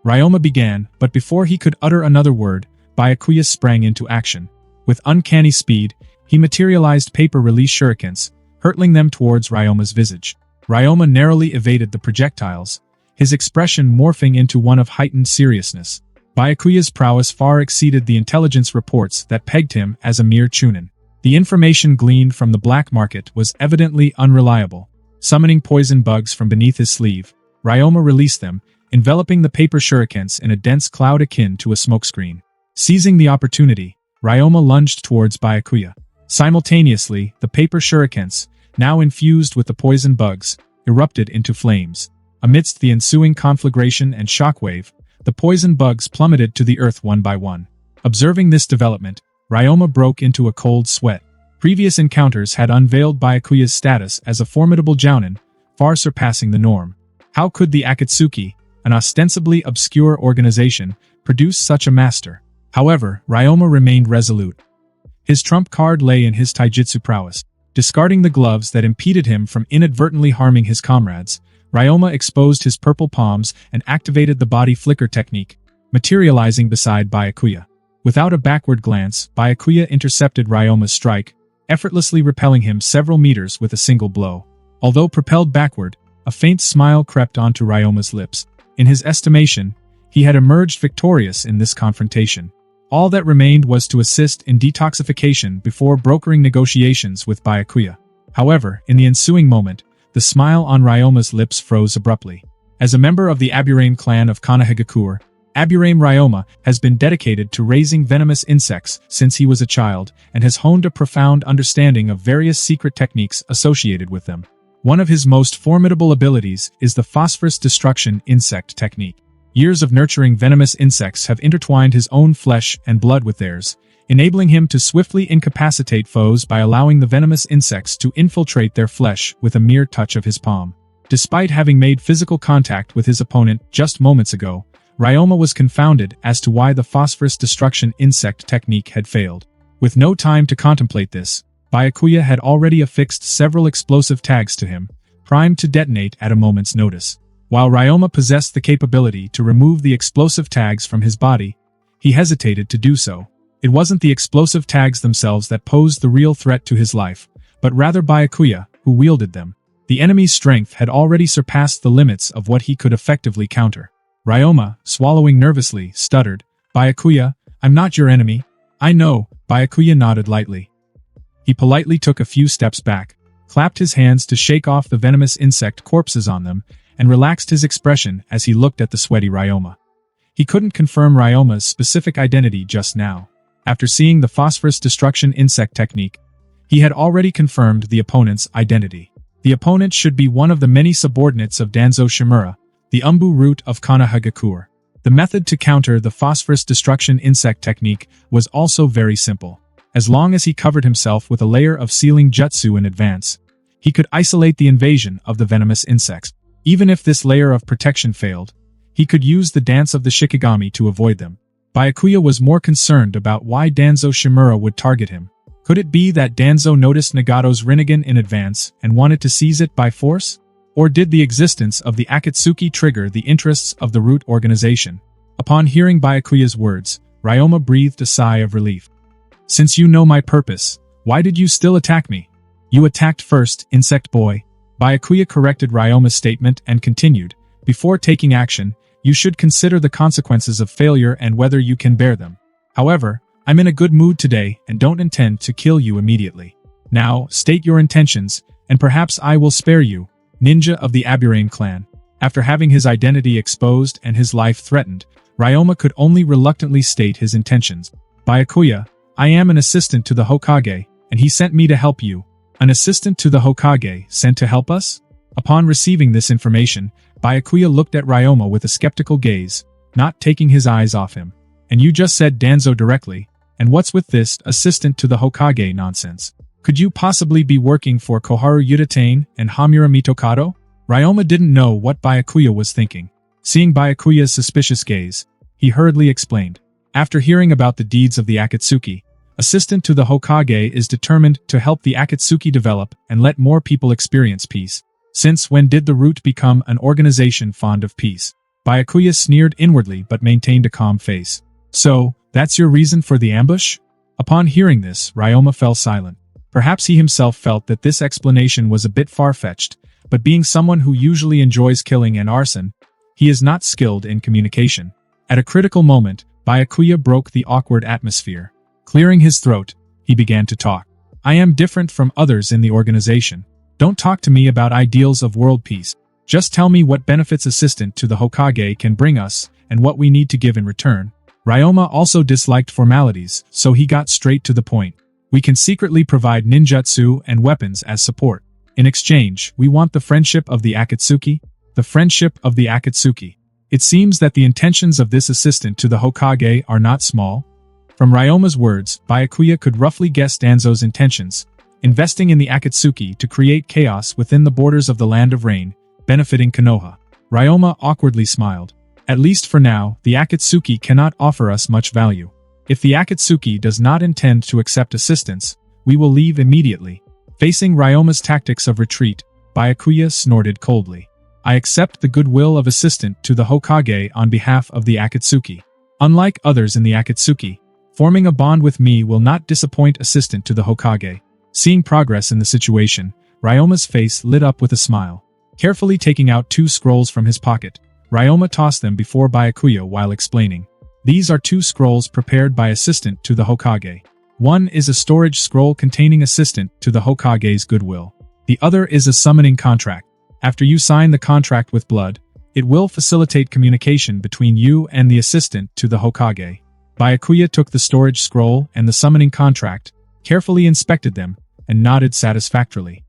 Ryoma began, but before he could utter another word, Byakuya sprang into action. With uncanny speed, he materialized paper-release shurikens, hurtling them towards Ryoma's visage. Ryoma narrowly evaded the projectiles, his expression morphing into one of heightened seriousness. Byakuya's prowess far exceeded the intelligence reports that pegged him as a mere chunin. The information gleaned from the black market was evidently unreliable. Summoning poison bugs from beneath his sleeve, Ryoma released them, enveloping the paper shurikens in a dense cloud akin to a smokescreen. Seizing the opportunity, Ryoma lunged towards Byakuya. Simultaneously, the paper shurikens, now infused with the poison bugs, erupted into flames. Amidst the ensuing conflagration and shockwave, the poison bugs plummeted to the earth one by one. Observing this development, Ryoma broke into a cold sweat. Previous encounters had unveiled Byakuya's status as a formidable jounin, far surpassing the norm. How could the Akatsuki, an ostensibly obscure organization, produce such a master? However, Ryoma remained resolute. His trump card lay in his taijutsu prowess. Discarding the gloves that impeded him from inadvertently harming his comrades, Ryoma exposed his purple palms and activated the body flicker technique, materializing beside Byakuya. Without a backward glance, Byakuya intercepted Ryoma's strike, effortlessly repelling him several meters with a single blow. Although propelled backward, a faint smile crept onto Ryoma's lips. In his estimation, he had emerged victorious in this confrontation. All that remained was to assist in detoxification before brokering negotiations with Byakuya. However, in the ensuing moment, the smile on Ryoma's lips froze abruptly. As a member of the Aburame clan of Konohagakure, Aburame Ryoma has been dedicated to raising venomous insects since he was a child and has honed a profound understanding of various secret techniques associated with them. One of his most formidable abilities is the phosphorus destruction insect technique. Years of nurturing venomous insects have intertwined his own flesh and blood with theirs, enabling him to swiftly incapacitate foes by allowing the venomous insects to infiltrate their flesh with a mere touch of his palm. Despite having made physical contact with his opponent just moments ago, Ryoma was confounded as to why the phosphorus destruction insect technique had failed. With no time to contemplate this, Byakuya had already affixed several explosive tags to him, primed to detonate at a moment's notice. While Ryoma possessed the capability to remove the explosive tags from his body, he hesitated to do so. It wasn't the explosive tags themselves that posed the real threat to his life, but rather Byakuya, who wielded them. The enemy's strength had already surpassed the limits of what he could effectively counter. Ryoma, swallowing nervously, stuttered, "Byakuya, I'm not your enemy." "I know," Byakuya nodded lightly. He politely took a few steps back, clapped his hands to shake off the venomous insect corpses on them, and relaxed his expression as he looked at the sweaty Ryoma. He couldn't confirm Ryoma's specific identity just now. After seeing the phosphorus destruction insect technique, he had already confirmed the opponent's identity. The opponent should be one of the many subordinates of Danzo Shimura, the Umbu root of Konohagakure. The method to counter the phosphorus destruction insect technique was also very simple. As long as he covered himself with a layer of sealing jutsu in advance, he could isolate the invasion of the venomous insects. Even if this layer of protection failed, he could use the dance of the Shikigami to avoid them. Byakuya was more concerned about why Danzo Shimura would target him. Could it be that Danzo noticed Nagato's Rinnegan in advance and wanted to seize it by force? Or did the existence of the Akatsuki trigger the interests of the root organization? Upon hearing Byakuya's words, Ryoma breathed a sigh of relief. "Since you know my purpose, why did you still attack me?" "You attacked first, insect boy." Byakuya corrected Ryoma's statement and continued, "Before taking action, You should consider the consequences of failure and whether you can bear them. However, I'm in a good mood today and don't intend to kill you immediately. Now, state your intentions, and perhaps I will spare you, ninja of the Aburame clan. After having his identity exposed and his life threatened, Ryoma could only reluctantly state his intentions. Byakuya, I am an assistant to the Hokage, and he sent me to help you. An assistant to the Hokage sent to help us? Upon receiving this information, Byakuya looked at Ryoma with a skeptical gaze, not taking his eyes off him. And you just said Danzo directly, and what's with this assistant to the Hokage nonsense? Could you possibly be working for Koharu Udatane and Hamura Mitokado? Ryoma didn't know what Byakuya was thinking. Seeing Byakuya's suspicious gaze, he hurriedly explained. After hearing about the deeds of the Akatsuki, assistant to the Hokage is determined to help the Akatsuki develop and let more people experience peace. Since when did the root become an organization fond of peace? Byakuya sneered inwardly but maintained a calm face. So, that's your reason for the ambush? Upon hearing this, Ryoma fell silent. Perhaps he himself felt that this explanation was a bit far-fetched, but being someone who usually enjoys killing and arson, he is not skilled in communication. At a critical moment, Byakuya broke the awkward atmosphere. Clearing his throat, he began to talk. I am different from others in the organization. Don't talk to me about ideals of world peace. Just tell me what benefits assistant to the Hokage can bring us, and what we need to give in return. Ryoma also disliked formalities, so he got straight to the point. We can secretly provide ninjutsu and weapons as support. In exchange, we want the friendship of the Akatsuki. The friendship of the Akatsuki. It seems that the intentions of this assistant to the Hokage are not small. From Ryoma's words, Byakuya could roughly guess Danzo's intentions, investing in the Akatsuki to create chaos within the borders of the Land of Rain, benefiting Konoha. Ryoma awkwardly smiled. At least for now, the Akatsuki cannot offer us much value. If the Akatsuki does not intend to accept assistance, we will leave immediately. Facing Ryoma's tactics of retreat, Byakuya snorted coldly. I accept the goodwill of assistant to the Hokage on behalf of the Akatsuki. Unlike others in the Akatsuki, forming a bond with me will not disappoint assistant to the Hokage. Seeing progress in the situation, Ryoma's face lit up with a smile. Carefully taking out 2 scrolls from his pocket, Ryoma tossed them before Byakuya while explaining. These are 2 scrolls prepared by assistant to the Hokage. One is a storage scroll containing assistant to the Hokage's goodwill. The other is a summoning contract. After you sign the contract with blood, it will facilitate communication between you and the assistant to the Hokage. Byakuya took the storage scroll and the summoning contract, carefully inspected them, and nodded satisfactorily.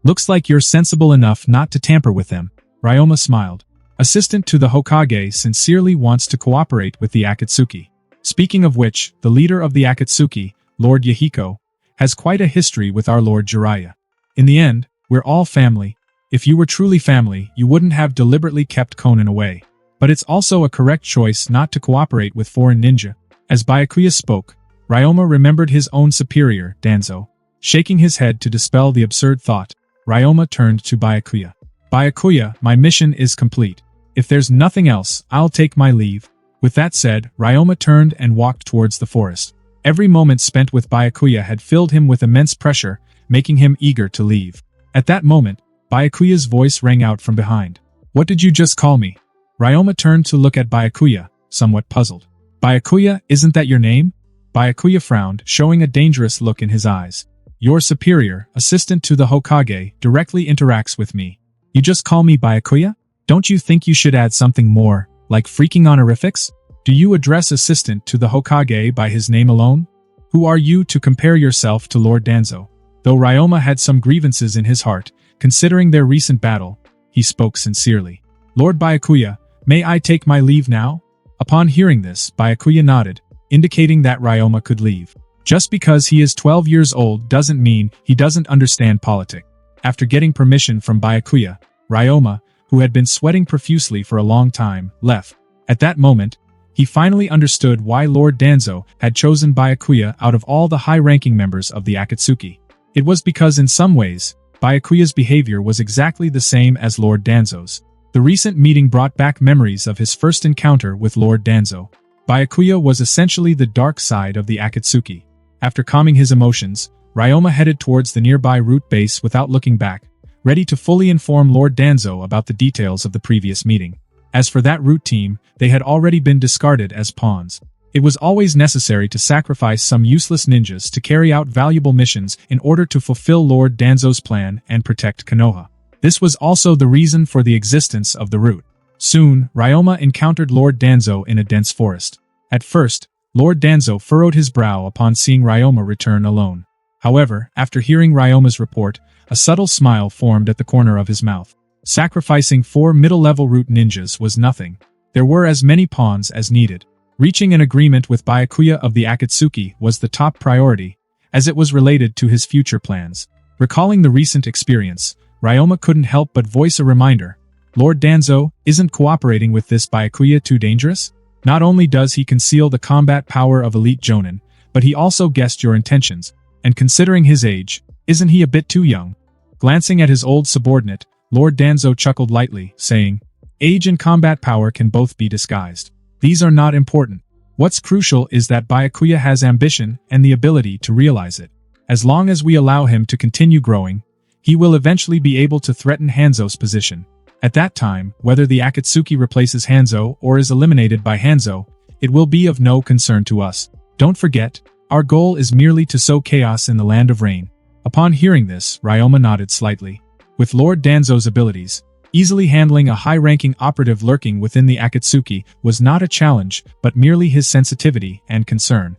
Looks like you're sensible enough not to tamper with them. Ryoma smiled. Assistant to the Hokage sincerely wants to cooperate with the Akatsuki. Speaking of which, the leader of the Akatsuki, Lord Yahiko, has quite a history with our Lord Jiraiya. In the end, we're all family. If you were truly family, you wouldn't have deliberately kept Conan away. But it's also a correct choice not to cooperate with foreign ninja. As Byakuya spoke, Ryoma remembered his own superior, Danzo. Shaking his head to dispel the absurd thought, Ryoma turned to Byakuya. Byakuya, my mission is complete. If there's nothing else, I'll take my leave. With that said, Ryoma turned and walked towards the forest. Every moment spent with Byakuya had filled him with immense pressure, making him eager to leave. At that moment, Byakuya's voice rang out from behind. What did you just call me? Ryoma turned to look at Byakuya, somewhat puzzled. Byakuya, isn't that your name? Byakuya frowned, showing a dangerous look in his eyes. Your superior, assistant to the Hokage, directly interacts with me. You just call me Byakuya? Don't you think you should add something more, like freaking honorifics? Do you address assistant to the Hokage by his name alone? Who are you to compare yourself to Lord Danzo? Though Ryoma had some grievances in his heart, considering their recent battle, he spoke sincerely. Lord Byakuya, may I take my leave now? Upon hearing this, Byakuya nodded, indicating that Ryoma could leave. Just because he is 12 years old doesn't mean he doesn't understand politics. After getting permission from Byakuya, Ryoma, who had been sweating profusely for a long time, left. At that moment, he finally understood why Lord Danzo had chosen Byakuya out of all the high-ranking members of the Akatsuki. It was because in some ways, Byakuya's behavior was exactly the same as Lord Danzo's. The recent meeting brought back memories of his first encounter with Lord Danzo. Byakuya was essentially the dark side of the Akatsuki. After calming his emotions, Ryoma headed towards the nearby root base without looking back, ready to fully inform Lord Danzo about the details of the previous meeting. As for that root team, they had already been discarded as pawns. It was always necessary to sacrifice some useless ninjas to carry out valuable missions in order to fulfill Lord Danzo's plan and protect Konoha. This was also the reason for the existence of the root. Soon, Ryoma encountered Lord Danzo in a dense forest. At first, Lord Danzo furrowed his brow upon seeing Ryoma return alone. However, after hearing Ryoma's report, a subtle smile formed at the corner of his mouth. Sacrificing 4 middle-level root ninjas was nothing. There were as many pawns as needed. Reaching an agreement with Byakuya of the Akatsuki was the top priority, as it was related to his future plans. Recalling the recent experience, Ryoma couldn't help but voice a reminder. Lord Danzo, isn't cooperating with this Byakuya too dangerous? Not only does he conceal the combat power of elite Jonin, but he also guessed your intentions, and considering his age, isn't he a bit too young? Glancing at his old subordinate, Lord Danzo chuckled lightly, saying, age and combat power can both be disguised. These are not important. What's crucial is that Byakuya has ambition and the ability to realize it. As long as we allow him to continue growing, he will eventually be able to threaten Hanzo's position. At that time, whether the Akatsuki replaces Hanzo or is eliminated by Hanzo, it will be of no concern to us. Don't forget, our goal is merely to sow chaos in the land of rain. Upon hearing this, Ryoma nodded slightly. With Lord Danzo's abilities, easily handling a high-ranking operative lurking within the Akatsuki was not a challenge, but merely his sensitivity and concern.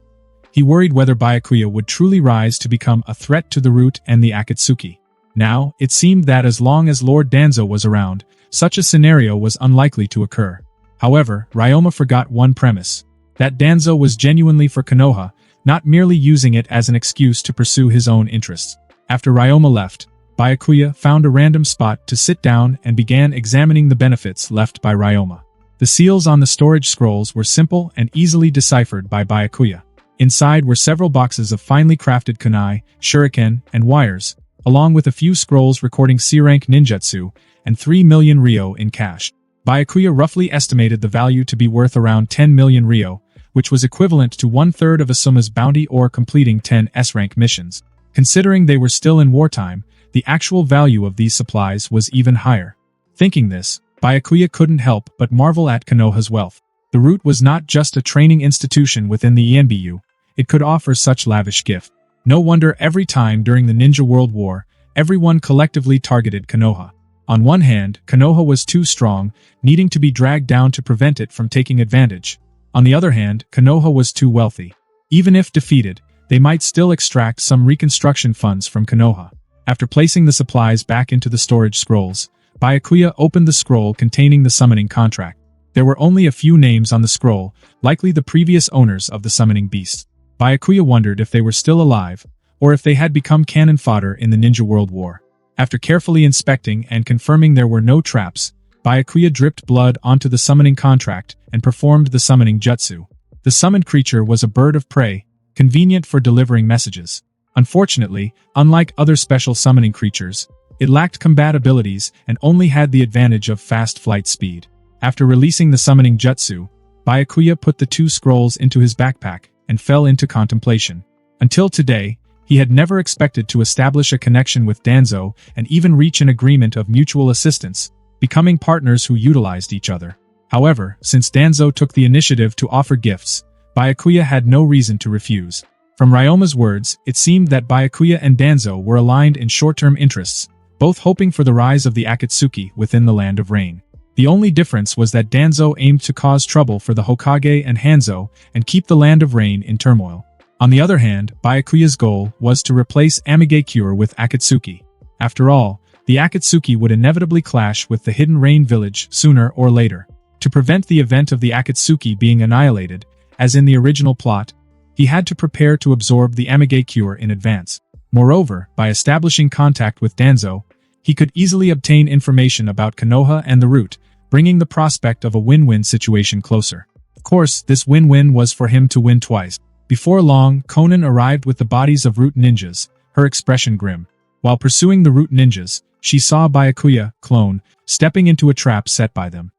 He worried whether Byakuya would truly rise to become a threat to the root and the Akatsuki. Now, it seemed that as long as Lord Danzo was around, such a scenario was unlikely to occur. However, Ryoma forgot one premise. That Danzo was genuinely for Konoha, not merely using it as an excuse to pursue his own interests. After Ryoma left, Byakuya found a random spot to sit down and began examining the benefits left by Ryoma. The seals on the storage scrolls were simple and easily deciphered by Byakuya. Inside were several boxes of finely crafted kunai, shuriken, and wires, along with a few scrolls recording C-rank ninjutsu, and 3 million ryo in cash. Byakuya roughly estimated the value to be worth around 10 million ryo, which was equivalent to 1/3 of Asuma's bounty or completing 10 S-rank missions. Considering they were still in wartime, the actual value of these supplies was even higher. Thinking this, Byakuya couldn't help but marvel at Konoha's wealth. The root was not just a training institution within the ENBU, it could offer such lavish gift. No wonder every time during the Ninja World War, everyone collectively targeted Konoha. On one hand, Konoha was too strong, needing to be dragged down to prevent it from taking advantage. On the other hand, Konoha was too wealthy. Even if defeated, they might still extract some reconstruction funds from Konoha. After placing the supplies back into the storage scrolls, Byakuya opened the scroll containing the summoning contract. There were only a few names on the scroll, likely the previous owners of the summoning beast. Byakuya wondered if they were still alive, or if they had become cannon fodder in the Ninja World War. After carefully inspecting and confirming there were no traps, Byakuya dripped blood onto the summoning contract and performed the summoning jutsu. The summoned creature was a bird of prey, convenient for delivering messages. Unfortunately, unlike other special summoning creatures, it lacked combat abilities and only had the advantage of fast flight speed. After releasing the summoning jutsu, Byakuya put the 2 scrolls into his backpack and fell into contemplation. Until today, he had never expected to establish a connection with Danzo and even reach an agreement of mutual assistance, becoming partners who utilized each other. However, since Danzo took the initiative to offer gifts, Byakuya had no reason to refuse. From Ryoma's words, it seemed that Byakuya and Danzo were aligned in short-term interests, both hoping for the rise of the Akatsuki within the Land of Rain. The only difference was that Danzo aimed to cause trouble for the Hokage and Hanzo and keep the Land of Rain in turmoil. On the other hand, Byakuya's goal was to replace Amigakure with Akatsuki. After all, the Akatsuki would inevitably clash with the Hidden Rain village sooner or later. To prevent the event of the Akatsuki being annihilated, as in the original plot, he had to prepare to absorb the Amigakure in advance. Moreover, by establishing contact with Danzo, he could easily obtain information about Konoha and the root, bringing the prospect of a win-win situation closer. Of course, this win-win was for him to win twice. Before long, Konan arrived with the bodies of root ninjas, her expression grim. While pursuing the root ninjas, she saw Byakuya, clone, stepping into a trap set by them.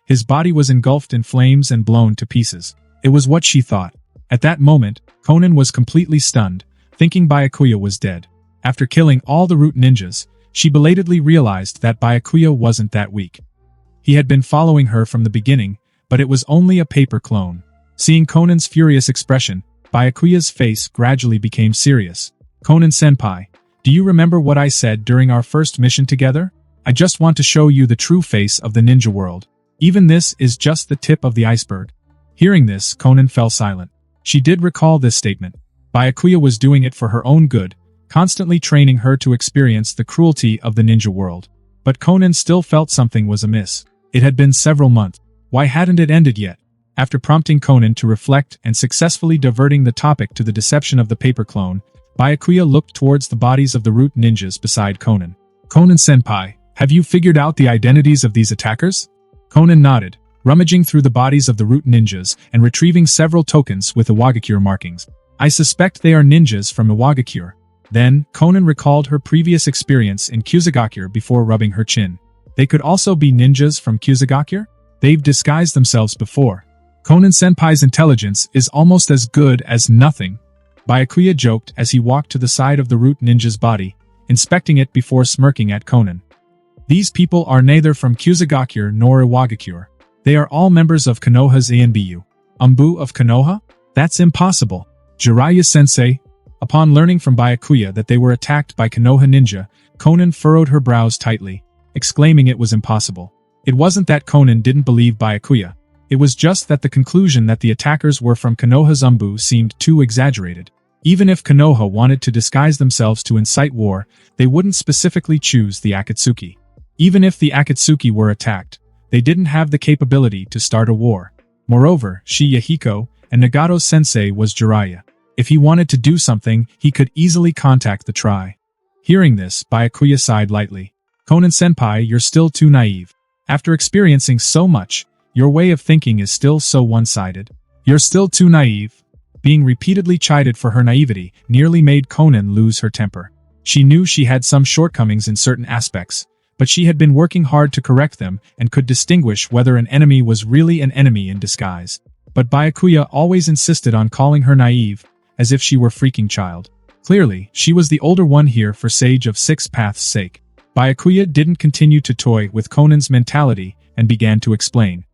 His body was engulfed in flames and blown to pieces. It was what she thought. At that moment, Konan was completely stunned, thinking Byakuya was dead. After killing all the root ninjas, she belatedly realized that Byakuya wasn't that weak. He had been following her from the beginning, but it was only a paper clone. Seeing Conan's furious expression, Byakuya's face gradually became serious. Conan-senpai, do you remember what I said during our first mission together? I just want to show you the true face of the ninja world. Even this is just the tip of the iceberg. Hearing this, Conan fell silent. She did recall this statement. Byakuya was doing it for her own good, constantly training her to experience the cruelty of the ninja world. But Conan still felt something was amiss. It had been several months. Why hadn't it ended yet? After prompting Conan to reflect and successfully diverting the topic to the deception of the paper clone, Byakuya looked towards the bodies of the root ninjas beside Conan. Conan-senpai, have you figured out the identities of these attackers? Conan nodded, rummaging through the bodies of the root ninjas and retrieving several tokens with Iwagakure markings. I suspect they are ninjas from Iwagakure. Then, Conan recalled her previous experience in Kusagakure before rubbing her chin. They could also be ninjas from Kusagakure? They've disguised themselves before. Conan-senpai's intelligence is almost as good as nothing. Byakuya joked as he walked to the side of the root ninja's body, inspecting it before smirking at Conan. These people are neither from Kusagakure nor Iwagakure. They are all members of Konoha's ANBU. Umbu of Konoha? That's impossible. Jiraiya-sensei. Upon learning from Byakuya that they were attacked by Konoha ninja, Conan furrowed her brows tightly, exclaiming it was impossible. It wasn't that Conan didn't believe Byakuya. It was just that the conclusion that the attackers were from Konoha's Umbu seemed too exaggerated. Even if Konoha wanted to disguise themselves to incite war, they wouldn't specifically choose the Akatsuki. Even if the Akatsuki were attacked, they didn't have the capability to start a war. Moreover, Shi Yahiko and Nagato's sensei was Jiraiya. If he wanted to do something, he could easily contact the Tri. Hearing this, Byakuya sighed lightly. Conan-senpai, you're still too naive. After experiencing so much, your way of thinking is still so one-sided. You're still too naive. Being repeatedly chided for her naivety nearly made Conan lose her temper. She knew she had some shortcomings in certain aspects, but she had been working hard to correct them and could distinguish whether an enemy was really an enemy in disguise. But Byakuya always insisted on calling her naive, as if she were freaking child. Clearly, she was the older one here for Sage of Six Paths' sake. Byakuya didn't continue to toy with Conan's mentality and began to explain.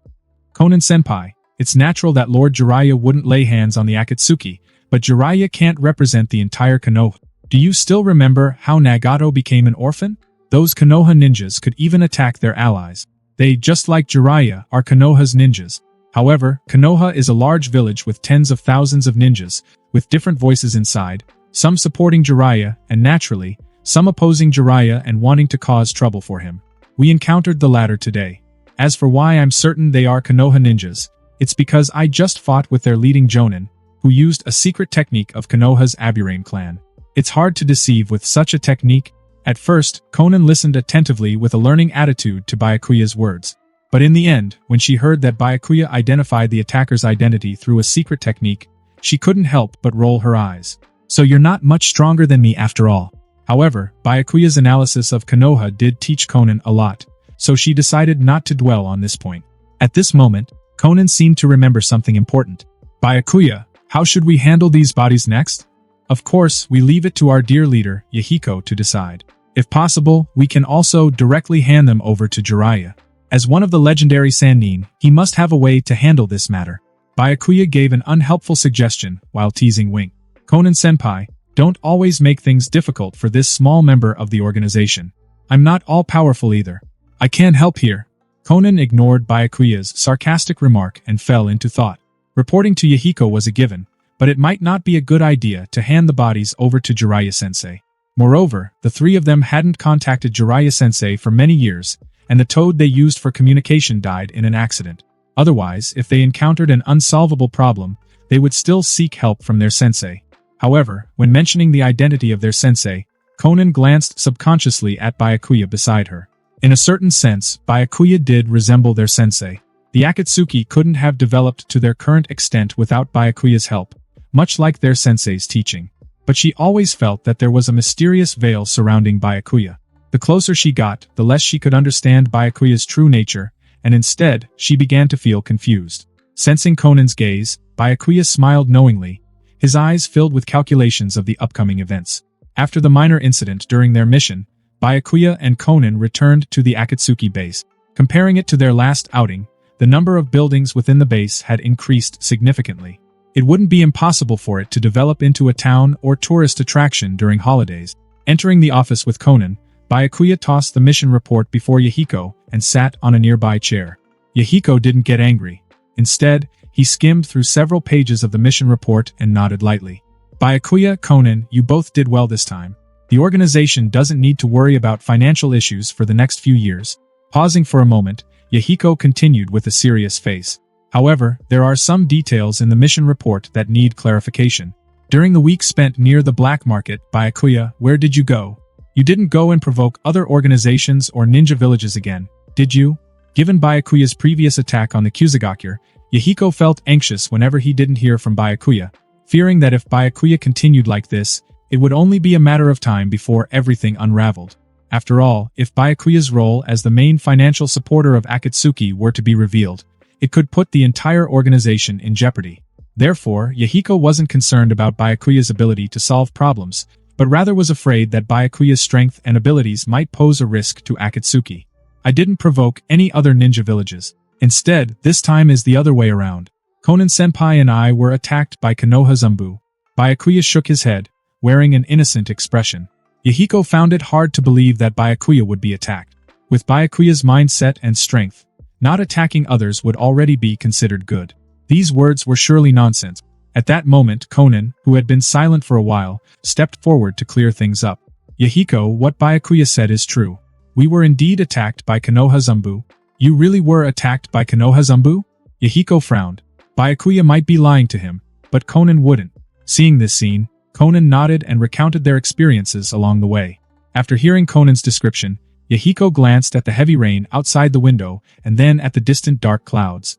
Conan-senpai, it's natural that Lord Jiraiya wouldn't lay hands on the Akatsuki, but Jiraiya can't represent the entire Konoha. Do you still remember how Nagato became an orphan? Those Konoha ninjas could even attack their allies. They, just like Jiraiya, are Konoha's ninjas. However, Konoha is a large village with tens of thousands of ninjas, with different voices inside, some supporting Jiraiya, and naturally, some opposing Jiraiya and wanting to cause trouble for him. We encountered the latter today. As for why I'm certain they are Konoha ninjas, it's because I just fought with their leading Jonin, who used a secret technique of Konoha's Aburame clan. It's hard to deceive with such a technique. At first, Conan listened attentively with a learning attitude to Byakuya's words. But in the end, when she heard that Byakuya identified the attacker's identity through a secret technique, she couldn't help but roll her eyes. So you're not much stronger than me after all. However, Byakuya's analysis of Konoha did teach Conan a lot, so she decided not to dwell on this point. At this moment, Conan seemed to remember something important. Byakuya, how should we handle these bodies next? Of course, we leave it to our dear leader, Yahiko, to decide. If possible, we can also directly hand them over to Jiraiya. As one of the legendary Sannin, he must have a way to handle this matter. Byakuya gave an unhelpful suggestion while teasing Wink. Conan-senpai, don't always make things difficult for this small member of the organization. I'm not all-powerful either. I can't help here. Conan ignored Byakuya's sarcastic remark and fell into thought. Reporting to Yahiko was a given, but it might not be a good idea to hand the bodies over to Jiraiya-sensei. Moreover, the three of them hadn't contacted Jiraiya-sensei for many years, and the toad they used for communication died in an accident. Otherwise, if they encountered an unsolvable problem, they would still seek help from their sensei. However, when mentioning the identity of their sensei, Conan glanced subconsciously at Byakuya beside her. In a certain sense, Byakuya did resemble their sensei. The Akatsuki couldn't have developed to their current extent without Byakuya's help, much like their sensei's teaching. But she always felt that there was a mysterious veil surrounding Byakuya. The closer she got, the less she could understand Byakuya's true nature, and instead, she began to feel confused. Sensing Conan's gaze, Byakuya smiled knowingly, his eyes filled with calculations of the upcoming events. After the minor incident during their mission, Byakuya and Conan returned to the Akatsuki base. Comparing it to their last outing, the number of buildings within the base had increased significantly. It wouldn't be impossible for it to develop into a town or tourist attraction during holidays. Entering the office with Conan, Byakuya tossed the mission report before Yahiko and sat on a nearby chair. Yahiko didn't get angry. Instead, he skimmed through several pages of the mission report and nodded lightly. Byakuya, Conan, you both did well this time. The organization doesn't need to worry about financial issues for the next few years. Pausing for a moment, Yahiko continued with a serious face. However, there are some details in the mission report that need clarification. During the week spent near the black market, Byakuya, where did you go? You didn't go and provoke other organizations or ninja villages again, did you? Given Byakuya's previous attack on the Kusagakure, Yahiko felt anxious whenever he didn't hear from Byakuya, fearing that if Byakuya continued like this, it would only be a matter of time before everything unraveled. After all, if Byakuya's role as the main financial supporter of Akatsuki were to be revealed, it could put the entire organization in jeopardy. Therefore, Yahiko wasn't concerned about Byakuya's ability to solve problems, but rather was afraid that Byakuya's strength and abilities might pose a risk to Akatsuki. I didn't provoke any other ninja villages. Instead, this time is the other way around. Konan-senpai and I were attacked by Konoha Zumbu. Byakuya shook his head, wearing an innocent expression. Yahiko found it hard to believe that Byakuya would be attacked. With Byakuya's mindset and strength, not attacking others would already be considered good. These words were surely nonsense. At that moment, Conan, who had been silent for a while, stepped forward to clear things up. Yahiko, what Byakuya said is true. We were indeed attacked by Konoha Zumbu. You really were attacked by Konoha Zumbu? Yahiko frowned. Byakuya might be lying to him, but Conan wouldn't. Seeing this scene, Conan nodded and recounted their experiences along the way. After hearing Conan's description, Yahiko glanced at the heavy rain outside the window and then at the distant dark clouds.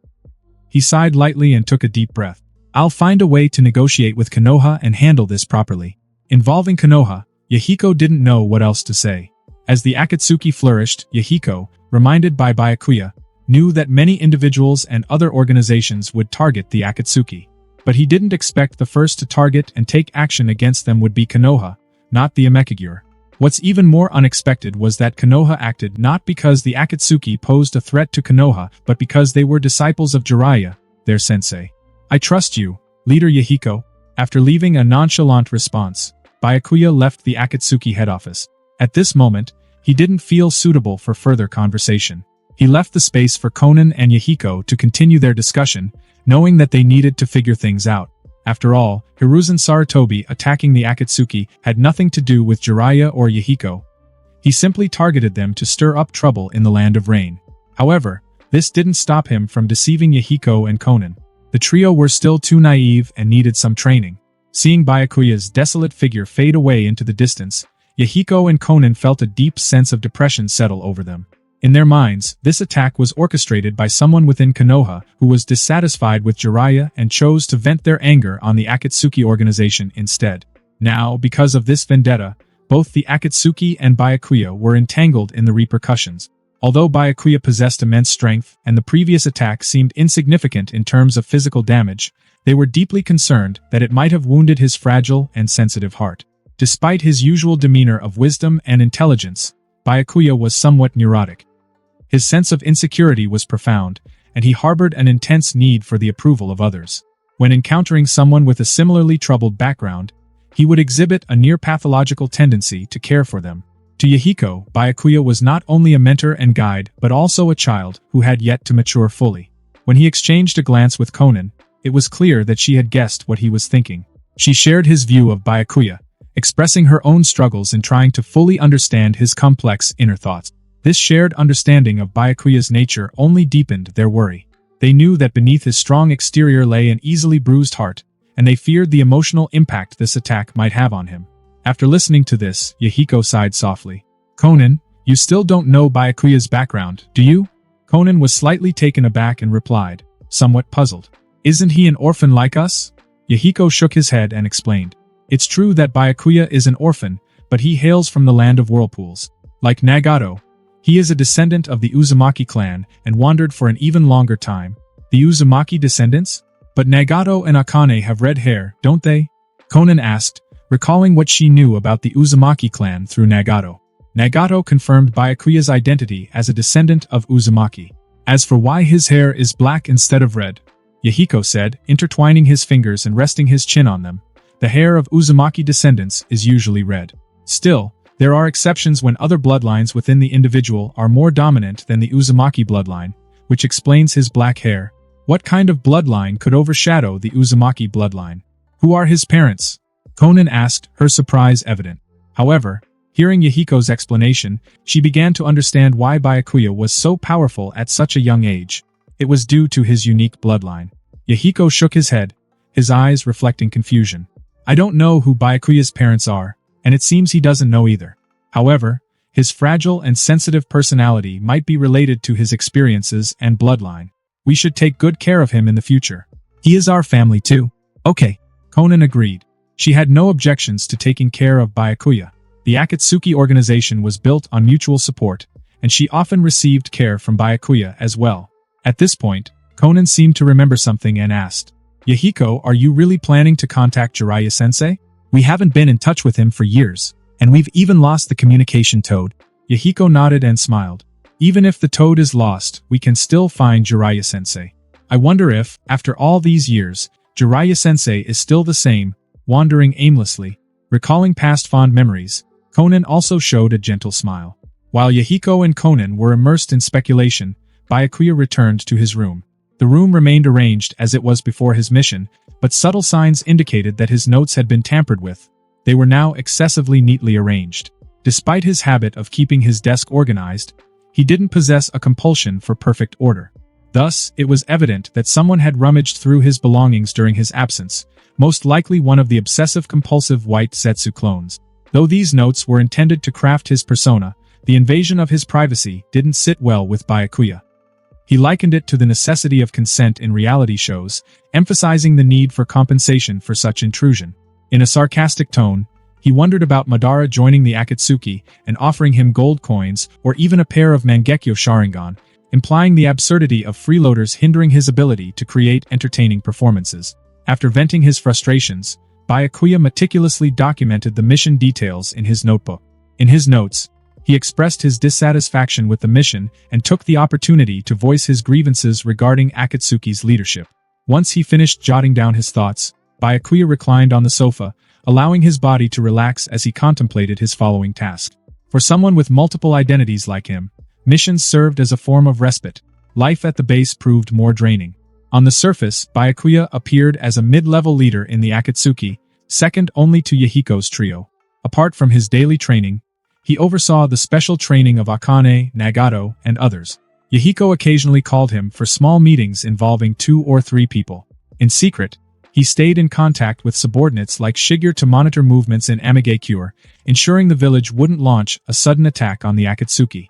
He sighed lightly and took a deep breath. I'll find a way to negotiate with Konoha and handle this properly. Involving Konoha, Yahiko didn't know what else to say. As the Akatsuki flourished, Yahiko, reminded by Byakuya, knew that many individuals and other organizations would target the Akatsuki. But he didn't expect the first to target and take action against them would be Konoha, not the Amekagure. What's even more unexpected was that Konoha acted not because the Akatsuki posed a threat to Konoha, but because they were disciples of Jiraiya, their sensei. I trust you, Leader Yahiko. After leaving a nonchalant response, Byakuya left the Akatsuki head office. At this moment, he didn't feel suitable for further conversation. He left the space for Conan and Yahiko to continue their discussion, knowing that they needed to figure things out. After all, Hiruzen Sarutobi attacking the Akatsuki had nothing to do with Jiraiya or Yahiko. He simply targeted them to stir up trouble in the Land of Rain. However, this didn't stop him from deceiving Yahiko and Conan. The trio were still too naive and needed some training. Seeing Byakuya's desolate figure fade away into the distance, Yahiko and Conan felt a deep sense of depression settle over them. In their minds, this attack was orchestrated by someone within Konoha who was dissatisfied with Jiraiya and chose to vent their anger on the Akatsuki organization instead. Now, because of this vendetta, both the Akatsuki and Byakuya were entangled in the repercussions. Although Byakuya possessed immense strength and the previous attack seemed insignificant in terms of physical damage, they were deeply concerned that it might have wounded his fragile and sensitive heart. Despite his usual demeanor of wisdom and intelligence, Byakuya was somewhat neurotic. His sense of insecurity was profound, and he harbored an intense need for the approval of others. When encountering someone with a similarly troubled background, he would exhibit a near-pathological tendency to care for them. To Yahiko, Byakuya was not only a mentor and guide but also a child who had yet to mature fully. When he exchanged a glance with Conan, it was clear that she had guessed what he was thinking. She shared his view of Byakuya, expressing her own struggles in trying to fully understand his complex inner thoughts. This shared understanding of Byakuya's nature only deepened their worry. They knew that beneath his strong exterior lay an easily bruised heart, and they feared the emotional impact this attack might have on him. After listening to this, Yahiko sighed softly. Conan, you still don't know Byakuya's background, do you? Conan was slightly taken aback and replied, somewhat puzzled. Isn't he an orphan like us? Yahiko shook his head and explained. It's true that Byakuya is an orphan, but he hails from the land of whirlpools. Like Nagato, he is a descendant of the Uzumaki clan and wandered for an even longer time. The Uzumaki descendants? But Nagato and Akane have red hair, don't they? Conan asked, recalling what she knew about the Uzumaki clan through Nagato. Nagato confirmed Byakuya's identity as a descendant of Uzumaki. As for why his hair is black instead of red, Yahiko said, intertwining his fingers and resting his chin on them, the hair of Uzumaki descendants is usually red. Still, there are exceptions when other bloodlines within the individual are more dominant than the Uzumaki bloodline, which explains his black hair. What kind of bloodline could overshadow the Uzumaki bloodline? Who are his parents? Konan asked, her surprise evident. However, hearing Yahiko's explanation, she began to understand why Byakuya was so powerful at such a young age. It was due to his unique bloodline. Yahiko shook his head, his eyes reflecting confusion. I don't know who Byakuya's parents are, and it seems he doesn't know either. However, his fragile and sensitive personality might be related to his experiences and bloodline. We should take good care of him in the future. He is our family too. Okay, Konan agreed. She had no objections to taking care of Byakuya. The Akatsuki organization was built on mutual support, and she often received care from Byakuya as well. At this point, Konan seemed to remember something and asked, Yahiko, are you really planning to contact Jiraiya-sensei? We haven't been in touch with him for years, and we've even lost the communication toad. Yahiko nodded and smiled. Even if the toad is lost, we can still find Jiraiya-sensei. I wonder if, after all these years, Jiraiya-sensei is still the same, wandering aimlessly. Recalling past fond memories, Konan also showed a gentle smile. While Yahiko and Konan were immersed in speculation, Byakuya returned to his room. The room remained arranged as it was before his mission, but subtle signs indicated that his notes had been tampered with. They were now excessively neatly arranged. Despite his habit of keeping his desk organized, he didn't possess a compulsion for perfect order. Thus, it was evident that someone had rummaged through his belongings during his absence, most likely one of the obsessive-compulsive white Setsu clones. Though these notes were intended to craft his persona, the invasion of his privacy didn't sit well with Byakuya. He likened it to the necessity of consent in reality shows, emphasizing the need for compensation for such intrusion. In a sarcastic tone, he wondered about Madara joining the Akatsuki and offering him gold coins or even a pair of Mangekyo Sharingan, implying the absurdity of freeloaders hindering his ability to create entertaining performances. After venting his frustrations, Byakuya meticulously documented the mission details in his notebook. In his notes, he expressed his dissatisfaction with the mission and took the opportunity to voice his grievances regarding Akatsuki's leadership. Once he finished jotting down his thoughts, Byakuya reclined on the sofa, allowing his body to relax as he contemplated his following task. For someone with multiple identities like him, missions served as a form of respite. Life at the base proved more draining. On the surface, Byakuya appeared as a mid-level leader in the Akatsuki, second only to Yahiko's trio. Apart from his daily training, he oversaw the special training of Akane, Nagato, and others. Yahiko occasionally called him for small meetings involving 2 or 3 people. In secret, he stayed in contact with subordinates like Shigeru to monitor movements in Amigakure, ensuring the village wouldn't launch a sudden attack on the Akatsuki.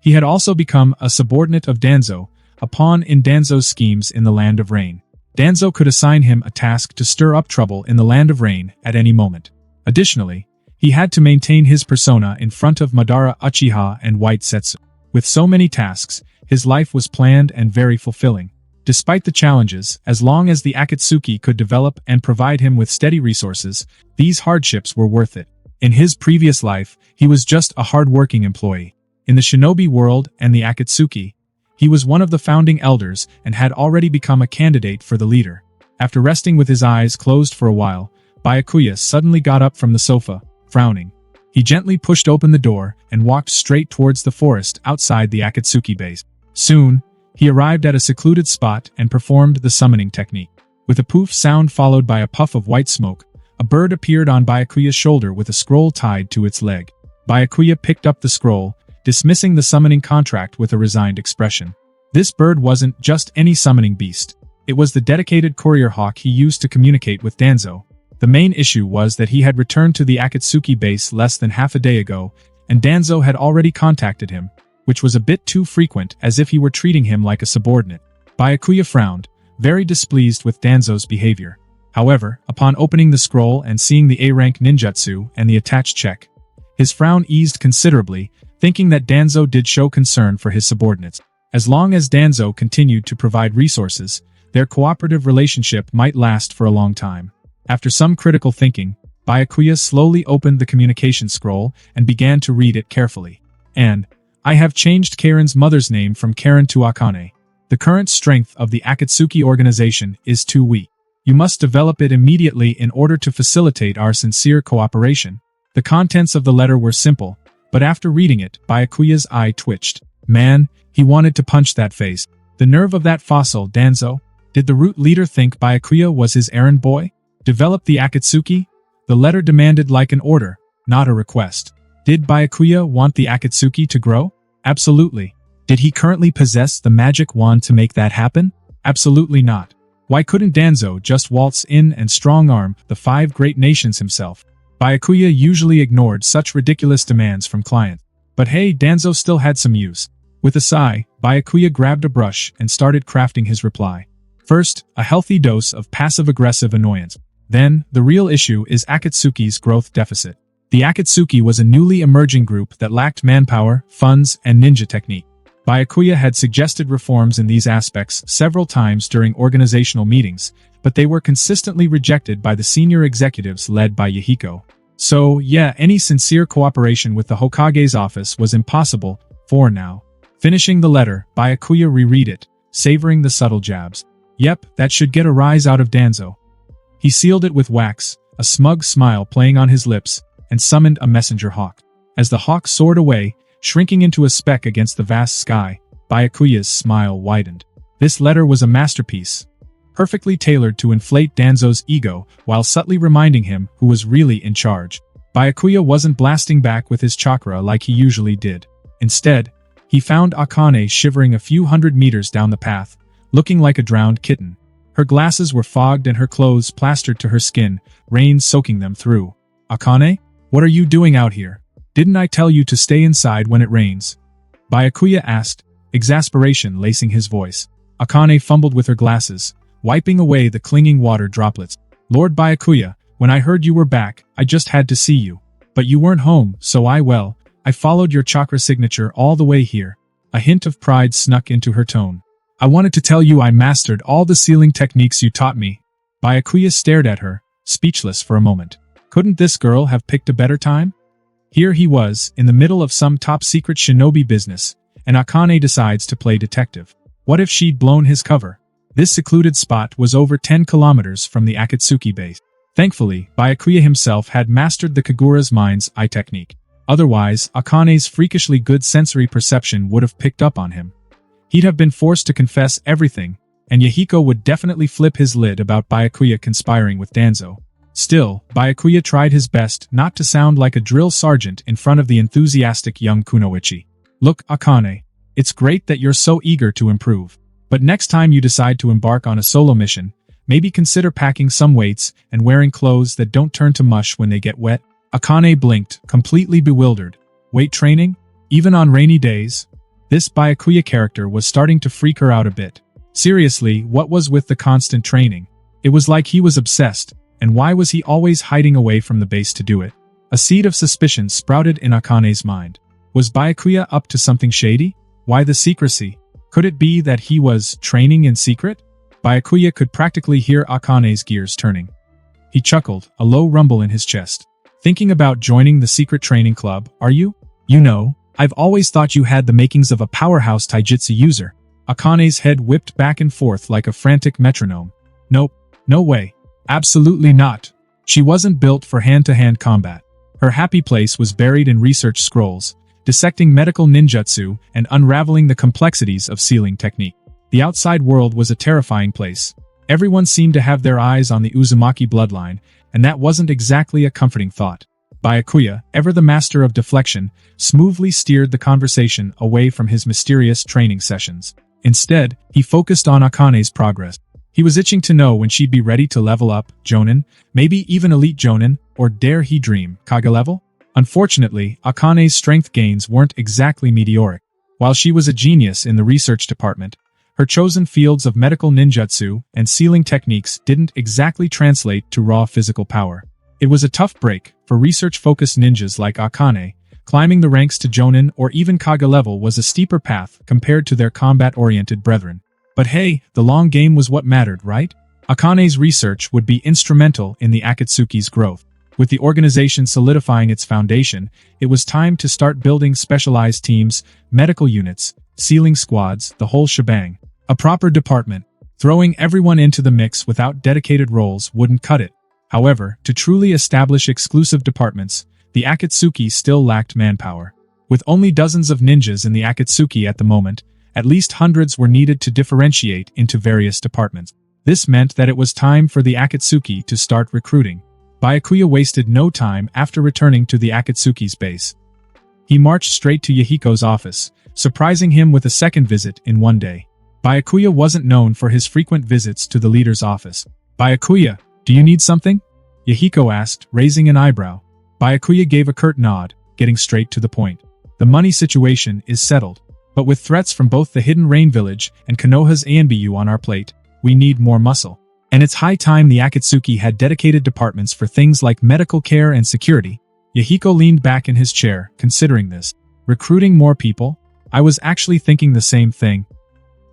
He had also become a subordinate of Danzo, a pawn in Danzo's schemes in the Land of Rain. Danzo could assign him a task to stir up trouble in the Land of Rain at any moment. Additionally, he had to maintain his persona in front of Madara Uchiha and White Setsu. With so many tasks, his life was planned and very fulfilling. Despite the challenges, as long as the Akatsuki could develop and provide him with steady resources, these hardships were worth it. In his previous life, he was just a hard-working employee. In the shinobi world and the Akatsuki, he was one of the founding elders and had already become a candidate for the leader. After resting with his eyes closed for a while, Byakuya suddenly got up from the sofa, frowning. He gently pushed open the door and walked straight towards the forest outside the Akatsuki base. Soon, he arrived at a secluded spot and performed the summoning technique. With a poof sound followed by a puff of white smoke, a bird appeared on Byakuya's shoulder with a scroll tied to its leg. Byakuya picked up the scroll, dismissing the summoning contract with a resigned expression. This bird wasn't just any summoning beast. It was the dedicated courier hawk he used to communicate with Danzo. The main issue was that he had returned to the Akatsuki base less than half a day ago, and Danzo had already contacted him, which was a bit too frequent, as if he were treating him like a subordinate. Byakuya frowned, very displeased with Danzo's behavior. However, upon opening the scroll and seeing the A-rank ninjutsu and the attached check, his frown eased considerably, thinking that Danzo did show concern for his subordinates. As long as Danzo continued to provide resources, their cooperative relationship might last for a long time. After some critical thinking, Byakuya slowly opened the communication scroll and began to read it carefully. And, I have changed Karen's mother's name from Karen to Akane. The current strength of the Akatsuki organization is too weak. You must develop it immediately in order to facilitate our sincere cooperation. The contents of the letter were simple, but after reading it, Byakuya's eye twitched. Man, he wanted to punch that face. The nerve of that fossil, Danzo. Did the root leader think Byakuya was his errand boy? Develop the Akatsuki? The letter demanded like an order, not a request. Did Byakuya want the Akatsuki to grow? Absolutely. Did he currently possess the magic wand to make that happen? Absolutely not. Why couldn't Danzo just waltz in and strong-arm the 5 great nations himself? Byakuya usually ignored such ridiculous demands from clients. But hey, Danzo still had some use. With a sigh, Byakuya grabbed a brush and started crafting his reply. First, a healthy dose of passive-aggressive annoyance. Then, the real issue is Akatsuki's growth deficit. The Akatsuki was a newly emerging group that lacked manpower, funds, and ninja technique. Byakuya had suggested reforms in these aspects several times during organizational meetings, but they were consistently rejected by the senior executives led by Yahiko. So, yeah, any sincere cooperation with the Hokage's office was impossible, for now. Finishing the letter, Byakuya reread it, savoring the subtle jabs. Yep, that should get a rise out of Danzo. He sealed it with wax, a smug smile playing on his lips, and summoned a messenger hawk. As the hawk soared away, shrinking into a speck against the vast sky, Byakuya's smile widened. This letter was a masterpiece, perfectly tailored to inflate Danzo's ego while subtly reminding him who was really in charge. Byakuya wasn't blasting back with his chakra like he usually did. Instead, he found Akane shivering a few hundred meters down the path, looking like a drowned kitten. Her glasses were fogged and her clothes plastered to her skin, rain soaking them through. Akane? What are you doing out here? Didn't I tell you to stay inside when it rains? Byakuya asked, exasperation lacing his voice. Akane fumbled with her glasses, wiping away the clinging water droplets. Lord Byakuya, when I heard you were back, I just had to see you. But you weren't home, so I followed your chakra signature all the way here. A hint of pride snuck into her tone. I wanted to tell you I mastered all the sealing techniques you taught me. Byakuya stared at her, speechless for a moment. Couldn't this girl have picked a better time? Here he was, in the middle of some top-secret shinobi business, and Akane decides to play detective. What if she'd blown his cover? This secluded spot was over 10 kilometers from the Akatsuki base. Thankfully, Byakuya himself had mastered the Kagura's mind's eye technique. Otherwise, Akane's freakishly good sensory perception would have picked up on him. He'd have been forced to confess everything, and Yahiko would definitely flip his lid about Byakuya conspiring with Danzo. Still, Byakuya tried his best not to sound like a drill sergeant in front of the enthusiastic young Kunoichi. Look, Akane, it's great that you're so eager to improve. But next time you decide to embark on a solo mission, maybe consider packing some weights and wearing clothes that don't turn to mush when they get wet. Akane blinked, completely bewildered. Weight training? Even on rainy days? This Byakuya character was starting to freak her out a bit. Seriously, what was with the constant training? It was like he was obsessed, and why was he always hiding away from the base to do it? A seed of suspicion sprouted in Akane's mind. Was Byakuya up to something shady? Why the secrecy? Could it be that he was training in secret? Byakuya could practically hear Akane's gears turning. He chuckled, a low rumble in his chest. Thinking about joining the secret training club, are you? You know, I've always thought you had the makings of a powerhouse taijutsu user. Akane's head whipped back and forth like a frantic metronome. Nope, no way. Absolutely not. She wasn't built for hand-to-hand combat. Her happy place was buried in research scrolls, dissecting medical ninjutsu and unraveling the complexities of sealing technique. The outside world was a terrifying place. Everyone seemed to have their eyes on the Uzumaki bloodline, and that wasn't exactly a comforting thought. Byakuya, ever the master of deflection, smoothly steered the conversation away from his mysterious training sessions. Instead, he focused on Akane's progress. He was itching to know when she'd be ready to level up, Jonin, maybe even Elite Jonin, or dare he dream, Kage level? Unfortunately, Akane's strength gains weren't exactly meteoric. While she was a genius in the research department, her chosen fields of medical ninjutsu and sealing techniques didn't exactly translate to raw physical power. It was a tough break for research-focused ninjas like Akane. Climbing the ranks to Jonin or even Kage level was a steeper path compared to their combat-oriented brethren. But hey, the long game was what mattered, right? Akane's research would be instrumental in the Akatsuki's growth. With the organization solidifying its foundation, it was time to start building specialized teams, medical units, sealing squads, the whole shebang. A proper department. Throwing everyone into the mix without dedicated roles wouldn't cut it. However, to truly establish exclusive departments, the Akatsuki still lacked manpower. With only dozens of ninjas in the Akatsuki at the moment, at least hundreds were needed to differentiate into various departments. This meant that it was time for the Akatsuki to start recruiting. Byakuya wasted no time after returning to the Akatsuki's base. He marched straight to Yahiko's office, surprising him with a second visit in one day. Byakuya wasn't known for his frequent visits to the leader's office. "Byakuya, do you need something?" Yahiko asked, raising an eyebrow. Byakuya gave a curt nod, getting straight to the point. "The money situation is settled. But with threats from both the Hidden Rain Village and Konoha's ANBU on our plate, we need more muscle. And it's high time the Akatsuki had dedicated departments for things like medical care and security." Yahiko leaned back in his chair, considering this. "Recruiting more people? I was actually thinking the same thing."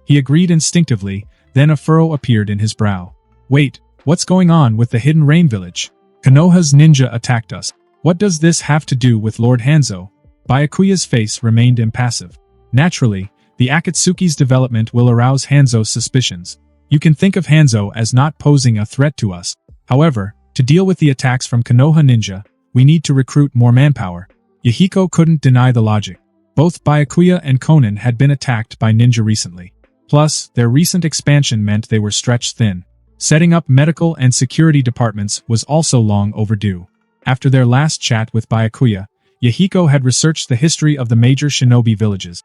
He agreed instinctively, then a furrow appeared in his brow. "Wait, what's going on with the Hidden Rain Village? Konoha's ninja attacked us. What does this have to do with Lord Hanzo?" Byakuya's face remained impassive. Naturally, the Akatsuki's development will arouse Hanzo's suspicions. You can think of Hanzo as not posing a threat to us. However, to deal with the attacks from Konoha ninja, we need to recruit more manpower. Yahiko couldn't deny the logic. Both Byakuya and Konan had been attacked by ninja recently. Plus, their recent expansion meant they were stretched thin. Setting up medical and security departments was also long overdue. After their last chat with Byakuya, Yahiko had researched the history of the major shinobi villages.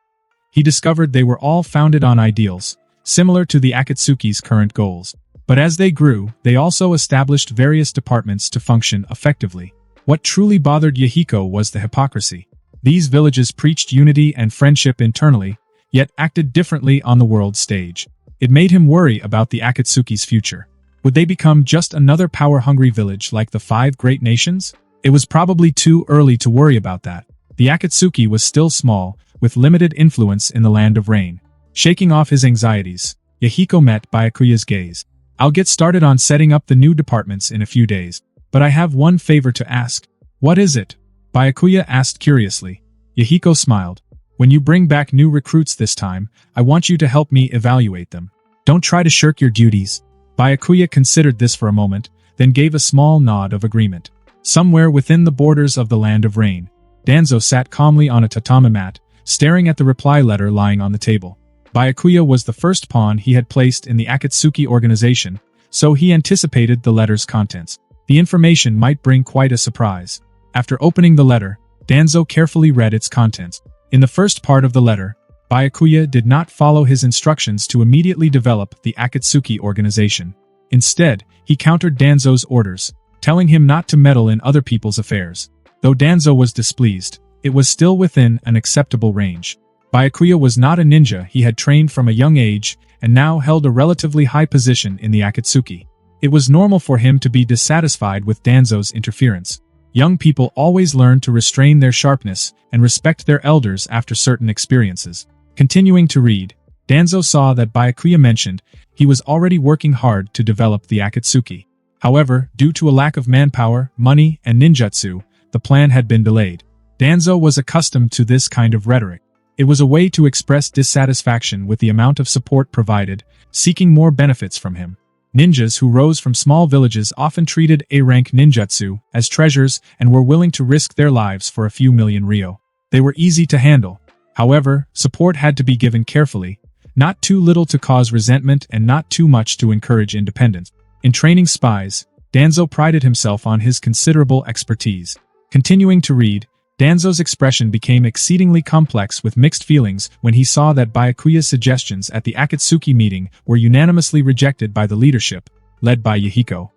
He discovered they were all founded on ideals, similar to the Akatsuki's current goals. But as they grew, they also established various departments to function effectively. What truly bothered Yahiko was the hypocrisy. These villages preached unity and friendship internally, yet acted differently on the world stage. It made him worry about the Akatsuki's future. Would they become just another power-hungry village like the 5 great nations? It was probably too early to worry about that. The Akatsuki was still small, with limited influence in the Land of Rain. Shaking off his anxieties, Yahiko met Byakuya's gaze. "I'll get started on setting up the new departments in a few days. But I have one favor to ask." "What is it?" Byakuya asked curiously. Yahiko smiled. "When you bring back new recruits this time, I want you to help me evaluate them. Don't try to shirk your duties." Byakuya considered this for a moment, then gave a small nod of agreement. Somewhere within the borders of the Land of Rain, Danzo sat calmly on a tatami mat, staring at the reply letter lying on the table. Byakuya was the first pawn he had placed in the Akatsuki organization, so he anticipated the letter's contents. The information might bring quite a surprise. After opening the letter, Danzo carefully read its contents. In the first part of the letter, Byakuya did not follow his instructions to immediately develop the Akatsuki organization. Instead, he countered Danzo's orders, telling him not to meddle in other people's affairs. Though Danzo was displeased, it was still within an acceptable range. Byakuya was not a ninja he had trained from a young age, and now held a relatively high position in the Akatsuki. It was normal for him to be dissatisfied with Danzo's interference. Young people always learn to restrain their sharpness and respect their elders after certain experiences. Continuing to read, Danzo saw that Byakuya mentioned he was already working hard to develop the Akatsuki. However, due to a lack of manpower, money, and ninjutsu, the plan had been delayed. Danzo was accustomed to this kind of rhetoric. It was a way to express dissatisfaction with the amount of support provided, seeking more benefits from him. Ninjas who rose from small villages often treated A-rank ninjutsu as treasures and were willing to risk their lives for a few million ryo. They were easy to handle. However, support had to be given carefully, not too little to cause resentment and not too much to encourage independence. In training spies, Danzo prided himself on his considerable expertise. Continuing to read, Danzo's expression became exceedingly complex with mixed feelings when he saw that Byakuya's suggestions at the Akatsuki meeting were unanimously rejected by the leadership, led by Yahiko.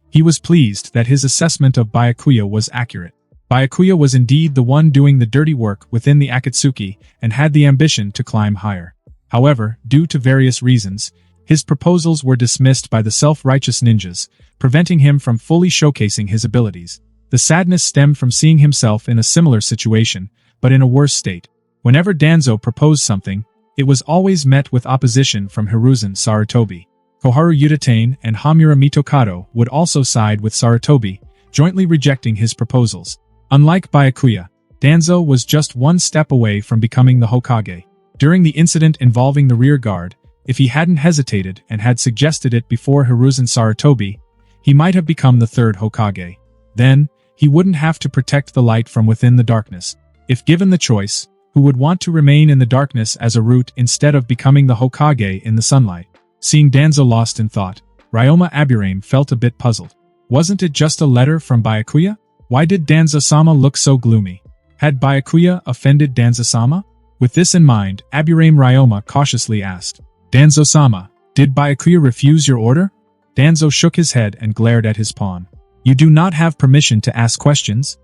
He was pleased that his assessment of Byakuya was accurate. Byakuya was indeed the one doing the dirty work within the Akatsuki and had the ambition to climb higher. However, due to various reasons, his proposals were dismissed by the self-righteous ninjas, preventing him from fully showcasing his abilities. The sadness stemmed from seeing himself in a similar situation, but in a worse state. Whenever Danzo proposed something, it was always met with opposition from Hiruzen Sarutobi. Koharu Udatane and Hamura Mitokado would also side with Sarutobi, jointly rejecting his proposals. Unlike Byakuya, Danzo was just one step away from becoming the Hokage. During the incident involving the rear guard, if he hadn't hesitated and had suggested it before Hiruzen Sarutobi, he might have become the third Hokage. Then, he wouldn't have to protect the light from within the darkness. If given the choice, who would want to remain in the darkness as a root instead of becoming the Hokage in the sunlight? Seeing Danzo lost in thought, Ryoma Aburame felt a bit puzzled. Wasn't it just a letter from Byakuya? Why did Danzo-sama look so gloomy? Had Byakuya offended Danzo-sama? With this in mind, Aburame Ryoma cautiously asked, "Danzo-sama, did Byakuya refuse your order?" Danzo shook his head and glared at his pawn. "You do not have permission to ask questions?"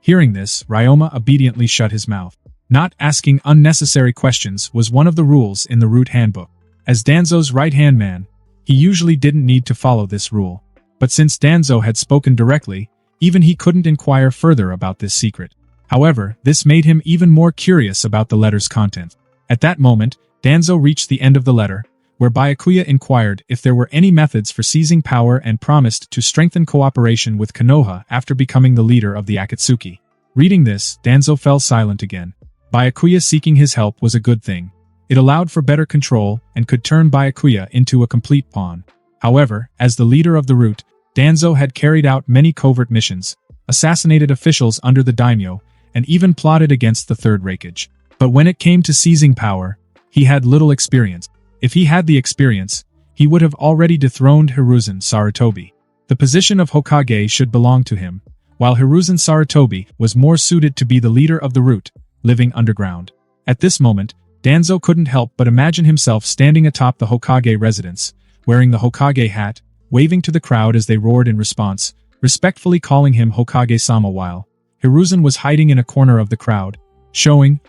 Hearing this, Ryoma obediently shut his mouth. Not asking unnecessary questions was one of the rules in the Root Handbook. As Danzo's right-hand man, he usually didn't need to follow this rule. But since Danzo had spoken directly, even he couldn't inquire further about this secret. However, this made him even more curious about the letter's content. At that moment, Danzo reached the end of the letter, where Byakuya inquired if there were any methods for seizing power and promised to strengthen cooperation with Konoha after becoming the leader of the Akatsuki. Reading this, Danzo fell silent again. Byakuya seeking his help was a good thing. It allowed for better control and could turn Byakuya into a complete pawn. However, as the leader of the Root, Danzo had carried out many covert missions, assassinated officials under the daimyo, and even plotted against the Third Raikage. But when it came to seizing power, he had little experience. If he had the experience, he would have already dethroned Hiruzen Sarutobi. The position of Hokage should belong to him, while Hiruzen Sarutobi was more suited to be the leader of the Root, living underground. At this moment, Danzo couldn't help but imagine himself standing atop the Hokage residence, wearing the Hokage hat, waving to the crowd as they roared in response, respectfully calling him Hokage-sama while Hiruzen was hiding in a corner of the crowd,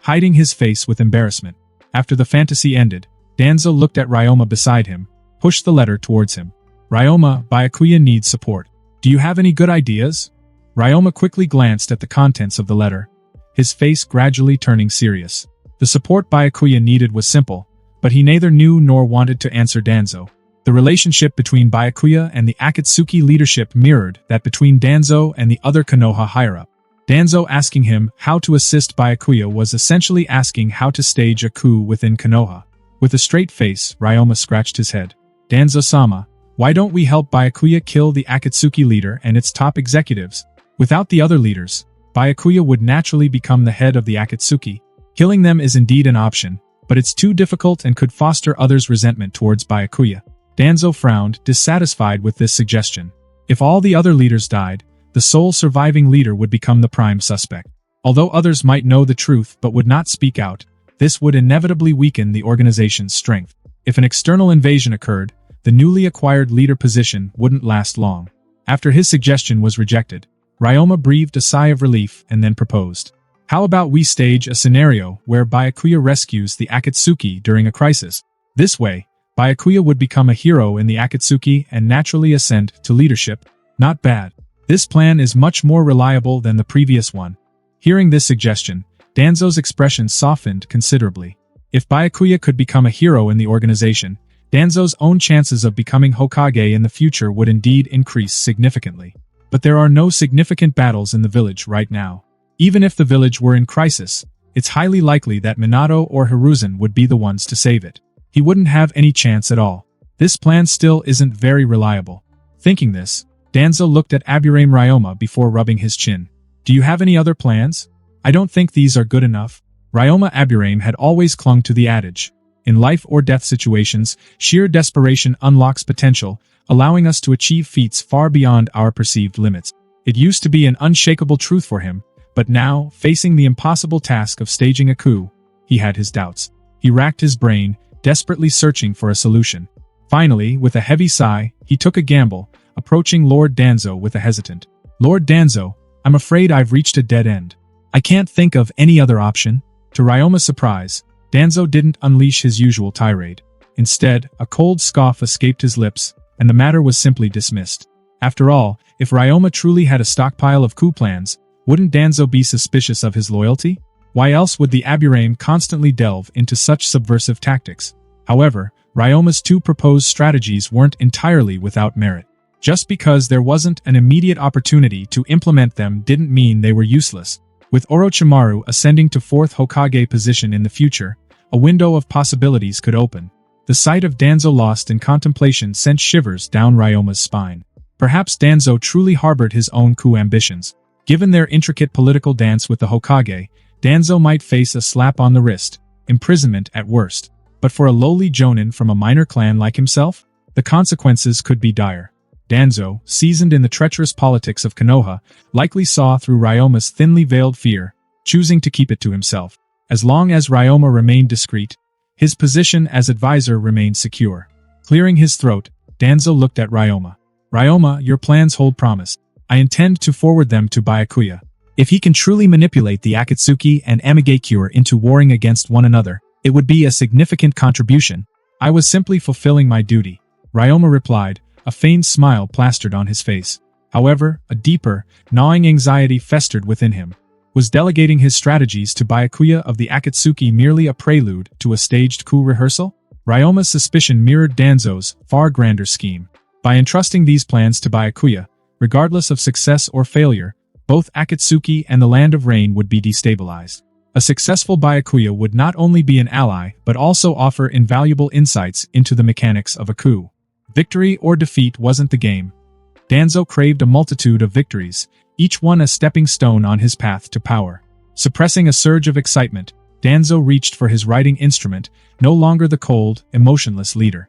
hiding his face with embarrassment. After the fantasy ended, Danzo looked at Ryoma beside him, pushed the letter towards him. "Ryoma, Byakuya needs support. Do you have any good ideas?" Ryoma quickly glanced at the contents of the letter, his face gradually turning serious. The support Byakuya needed was simple, but he neither knew nor wanted to answer Danzo. The relationship between Byakuya and the Akatsuki leadership mirrored that between Danzo and the other Konoha higher-up. Danzo asking him how to assist Byakuya was essentially asking how to stage a coup within Konoha. With a straight face, Ryoma scratched his head. "Danzo-sama, why don't we help Byakuya kill the Akatsuki leader and its top executives? Without the other leaders, Byakuya would naturally become the head of the Akatsuki. Killing them is indeed an option, but it's too difficult and could foster others' resentment towards Byakuya." Danzo frowned, dissatisfied with this suggestion. If all the other leaders died, the sole surviving leader would become the prime suspect. Although others might know the truth but would not speak out, this would inevitably weaken the organization's strength. If an external invasion occurred, the newly acquired leader position wouldn't last long. After his suggestion was rejected, Ryoma breathed a sigh of relief and then proposed, "How about we stage a scenario where Byakuya rescues the Akatsuki during a crisis? This way, Byakuya would become a hero in the Akatsuki and naturally ascend to leadership." Not bad. This plan is much more reliable than the previous one. Hearing this suggestion, Danzo's expression softened considerably. If Byakuya could become a hero in the organization, Danzo's own chances of becoming Hokage in the future would indeed increase significantly. But there are no significant battles in the village right now. Even if the village were in crisis, it's highly likely that Minato or Hiruzen would be the ones to save it. He wouldn't have any chance at all. This plan still isn't very reliable. Thinking this, Danzo looked at Aburame Ryoma before rubbing his chin. "Do you have any other plans? I don't think these are good enough." Ryoma Aburame had always clung to the adage, "In life or death situations, sheer desperation unlocks potential, allowing us to achieve feats far beyond our perceived limits." It used to be an unshakable truth for him, but now, facing the impossible task of staging a coup, he had his doubts. He racked his brain, desperately searching for a solution. Finally, with a heavy sigh, he took a gamble, approaching Lord Danzo with a hesitant, "Lord Danzo, I'm afraid I've reached a dead end. I can't think of any other option." To Ryoma's surprise, Danzo didn't unleash his usual tirade. Instead, a cold scoff escaped his lips, and the matter was simply dismissed. After all, if Ryoma truly had a stockpile of coup plans, wouldn't Danzo be suspicious of his loyalty? Why else would the Aburame constantly delve into such subversive tactics? However, Ryoma's two proposed strategies weren't entirely without merit. Just because there wasn't an immediate opportunity to implement them didn't mean they were useless. With Orochimaru ascending to 4th Hokage position in the future, a window of possibilities could open. The sight of Danzo lost in contemplation sent shivers down Ryoma's spine. Perhaps Danzo truly harbored his own coup ambitions. Given their intricate political dance with the Hokage, Danzo might face a slap on the wrist, imprisonment at worst. But for a lowly jonin from a minor clan like himself, the consequences could be dire. Danzo, seasoned in the treacherous politics of Konoha, likely saw through Ryoma's thinly veiled fear, choosing to keep it to himself. As long as Ryoma remained discreet, his position as advisor remained secure. Clearing his throat, Danzo looked at Ryoma. Ryoma, your plans hold promise. I intend to forward them to Byakuya. If he can truly manipulate the Akatsuki and Amigakure into warring against one another, it would be a significant contribution. I was simply fulfilling my duty. Ryoma replied, a feigned smile plastered on his face. However, a deeper, gnawing anxiety festered within him. Was delegating his strategies to Byakuya of the Akatsuki merely a prelude to a staged coup rehearsal? Ryoma's suspicion mirrored Danzo's far grander scheme. By entrusting these plans to Byakuya, regardless of success or failure, both Akatsuki and the Land of Rain would be destabilized. A successful Byakuya would not only be an ally but also offer invaluable insights into the mechanics of a coup. Victory or defeat wasn't the game. Danzo craved a multitude of victories, each one a stepping stone on his path to power. Suppressing a surge of excitement, Danzo reached for his writing instrument, no longer the cold, emotionless leader.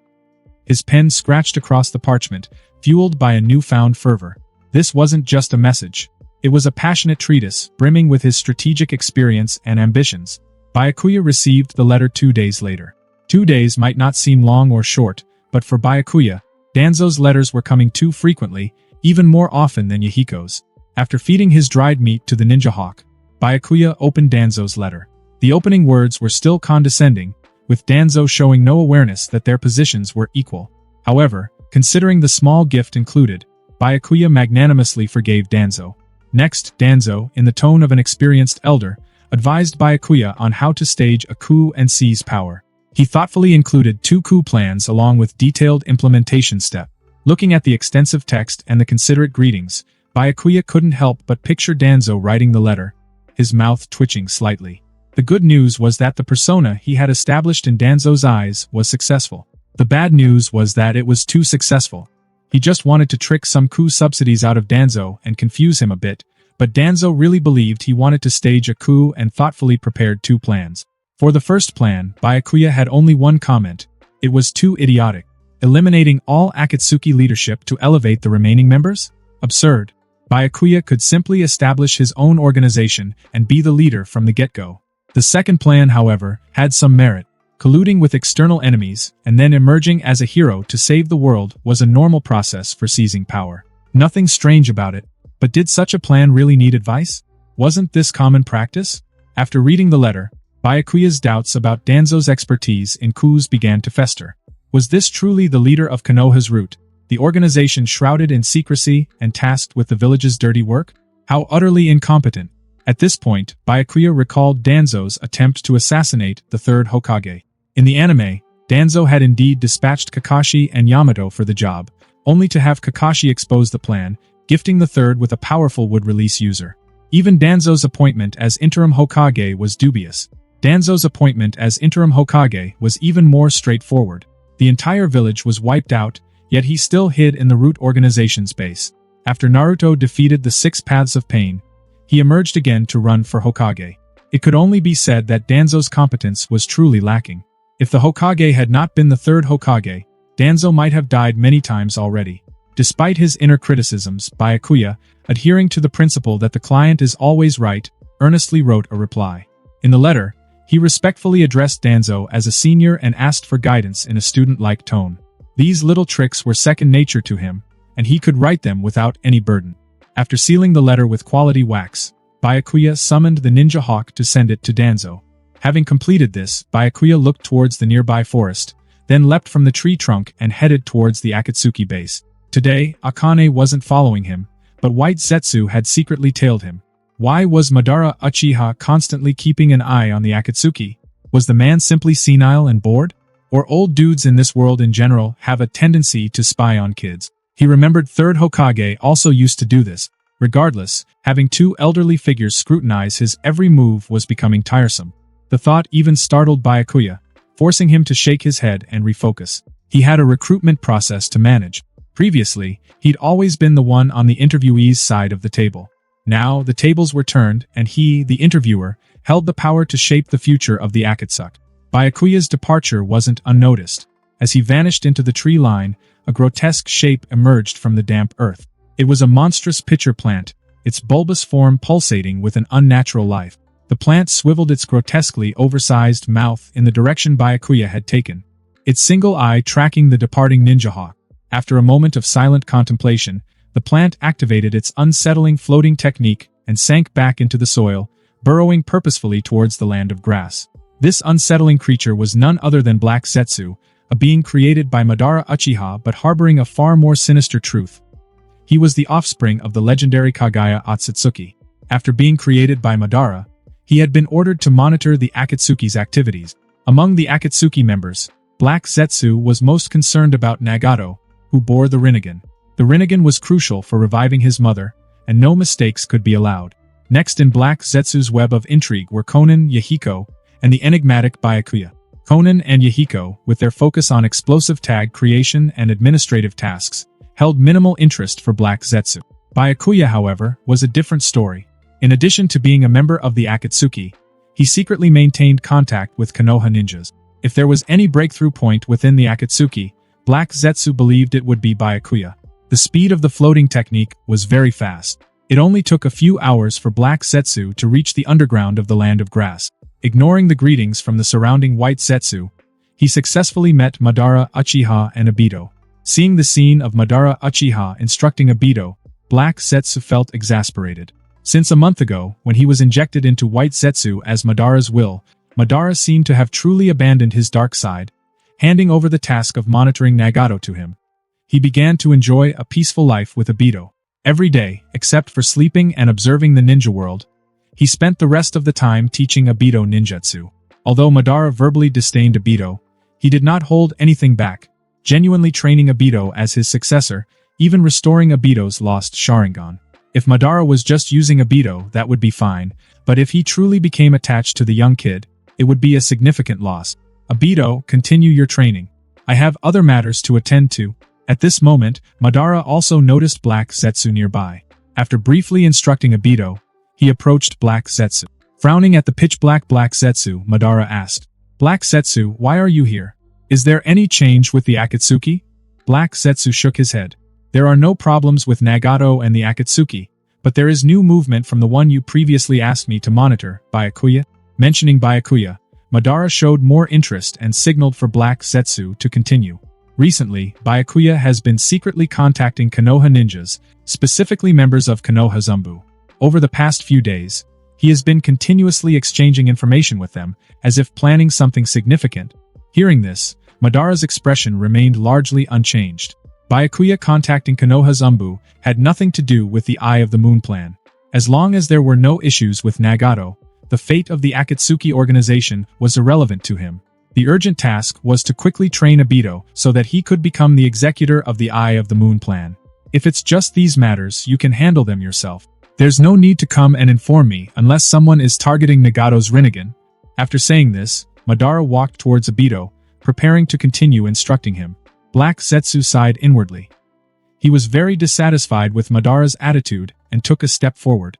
His pen scratched across the parchment, fueled by a newfound fervor. This wasn't just a message. It was a passionate treatise, brimming with his strategic experience and ambitions. Byakuya received the letter 2 days later. 2 days might not seem long or short, but for Byakuya, Danzo's letters were coming too frequently, even more often than Yahiko's. After feeding his dried meat to the ninja hawk, Byakuya opened Danzo's letter. The opening words were still condescending, with Danzo showing no awareness that their positions were equal. However, considering the small gift included, Byakuya magnanimously forgave Danzo. Next, Danzo, in the tone of an experienced elder, advised Byakuya on how to stage a coup and seize power. He thoughtfully included 2 coup plans along with detailed implementation steps. Looking at the extensive text and the considerate greetings, Byakuya couldn't help but picture Danzo writing the letter, his mouth twitching slightly. The good news was that the persona he had established in Danzo's eyes was successful. The bad news was that it was too successful. He just wanted to trick some coup subsidies out of Danzo and confuse him a bit, but Danzo really believed he wanted to stage a coup and thoughtfully prepared 2 plans. For the first plan, Byakuya had only one comment. It was too idiotic. Eliminating all Akatsuki leadership to elevate the remaining members? Absurd. Byakuya could simply establish his own organization and be the leader from the get-go. The second plan, however, had some merit. Colluding with external enemies and then emerging as a hero to save the world was a normal process for seizing power. Nothing strange about it, but did such a plan really need advice? Wasn't this common practice? After reading the letter, Byakuya's doubts about Danzo's expertise in coups began to fester. Was this truly the leader of Konoha's route, the organization shrouded in secrecy and tasked with the village's dirty work? How utterly incompetent. At this point, Byakuya recalled Danzo's attempt to assassinate the 3rd Hokage. In the anime, Danzo had indeed dispatched Kakashi and Yamato for the job, only to have Kakashi expose the plan, gifting the 3rd with a powerful wood-release user. Even Danzo's appointment as interim Hokage was dubious. Danzo's appointment as interim Hokage was even more straightforward. The entire village was wiped out, yet he still hid in the root organization's base. After Naruto defeated the 6 Paths of Pain, he emerged again to run for Hokage. It could only be said that Danzo's competence was truly lacking. If the Hokage had not been the 3rd Hokage, Danzo might have died many times already. Despite his inner criticisms, Byakuya, adhering to the principle that the client is always right, earnestly wrote a reply. In the letter, he respectfully addressed Danzo as a senior and asked for guidance in a student-like tone. These little tricks were second nature to him, and he could write them without any burden. After sealing the letter with quality wax, Byakuya summoned the ninja hawk to send it to Danzo. Having completed this, Byakuya looked towards the nearby forest, then leapt from the tree trunk and headed towards the Akatsuki base. Today, Akane wasn't following him, but White Zetsu had secretly tailed him. Why was Madara Uchiha constantly keeping an eye on the Akatsuki? Was the man simply senile and bored? Or old dudes in this world in general have a tendency to spy on kids? He remembered third Hokage also used to do this. Regardless, having two elderly figures scrutinize his every move was becoming tiresome. The thought even startled Byakuya, forcing him to shake his head and refocus. He had a recruitment process to manage. Previously, he'd always been the one on the interviewee's side of the table. Now, the tables were turned, and he, the interviewer, held the power to shape the future of the Akatsuki. Byakuya's departure wasn't unnoticed. As he vanished into the tree line, a grotesque shape emerged from the damp earth. It was a monstrous pitcher plant, its bulbous form pulsating with an unnatural life. The plant swiveled its grotesquely oversized mouth in the direction Byakuya had taken, its single eye tracking the departing ninja hawk. After a moment of silent contemplation, the plant activated its unsettling floating technique and sank back into the soil, burrowing purposefully towards the land of grass. This unsettling creature was none other than Black Zetsu, a being created by Madara Uchiha but harboring a far more sinister truth. He was the offspring of the legendary Kagaya Otsutsuki. After being created by Madara, he had been ordered to monitor the Akatsuki's activities. Among the Akatsuki members, Black Zetsu was most concerned about Nagato, who bore the Rinnegan. The Rinnegan was crucial for reviving his mother, and no mistakes could be allowed. Next in Black Zetsu's web of intrigue were Konan, Yahiko, and the enigmatic Byakuya. Konan and Yahiko, with their focus on explosive tag creation and administrative tasks, held minimal interest for Black Zetsu. Byakuya, however, was a different story. In addition to being a member of the Akatsuki, he secretly maintained contact with Konoha ninjas. If there was any breakthrough point within the Akatsuki, Black Zetsu believed it would be Byakuya. The speed of the floating technique was very fast. It only took a few hours for Black Zetsu to reach the underground of the land of grass. Ignoring the greetings from the surrounding white Zetsu, he successfully met Madara Uchiha and Obito. Seeing the scene of Madara Uchiha instructing Obito, Black Zetsu felt exasperated. Since a month ago, when he was injected into white Zetsu as Madara's will, Madara seemed to have truly abandoned his dark side, handing over the task of monitoring Nagato to him. He began to enjoy a peaceful life with Obito. Every day, except for sleeping and observing the ninja world, he spent the rest of the time teaching Obito ninjutsu. Although Madara verbally disdained Obito, he did not hold anything back, genuinely training Obito as his successor, even restoring Obito's lost Sharingan. If Madara was just using Obito, that would be fine, but if he truly became attached to the young kid, it would be a significant loss. Obito, continue your training. I have other matters to attend to. At this moment, Madara also noticed Black Zetsu nearby. After briefly instructing Obito, he approached Black Zetsu. Frowning at the pitch-black Black Zetsu, Madara asked, "Black Zetsu, why are you here? Is there any change with the Akatsuki?" Black Zetsu shook his head. "There are no problems with Nagato and the Akatsuki, but there is new movement from the one you previously asked me to monitor, Byakuya." Mentioning Byakuya, Madara showed more interest and signaled for Black Zetsu to continue. Recently, Byakuya has been secretly contacting Konoha ninjas, specifically members of Konoha Zumbu. Over the past few days, he has been continuously exchanging information with them, as if planning something significant. Hearing this, Madara's expression remained largely unchanged. Byakuya contacting Konoha Zumbu had nothing to do with the Eye of the Moon plan. As long as there were no issues with Nagato, the fate of the Akatsuki organization was irrelevant to him. The urgent task was to quickly train Obito so that he could become the executor of the Eye of the Moon plan. If it's just these matters, you can handle them yourself. There's no need to come and inform me unless someone is targeting Nagato's Rinnegan. After saying this, Madara walked towards Obito, preparing to continue instructing him. Black Zetsu sighed inwardly. He was very dissatisfied with Madara's attitude and took a step forward.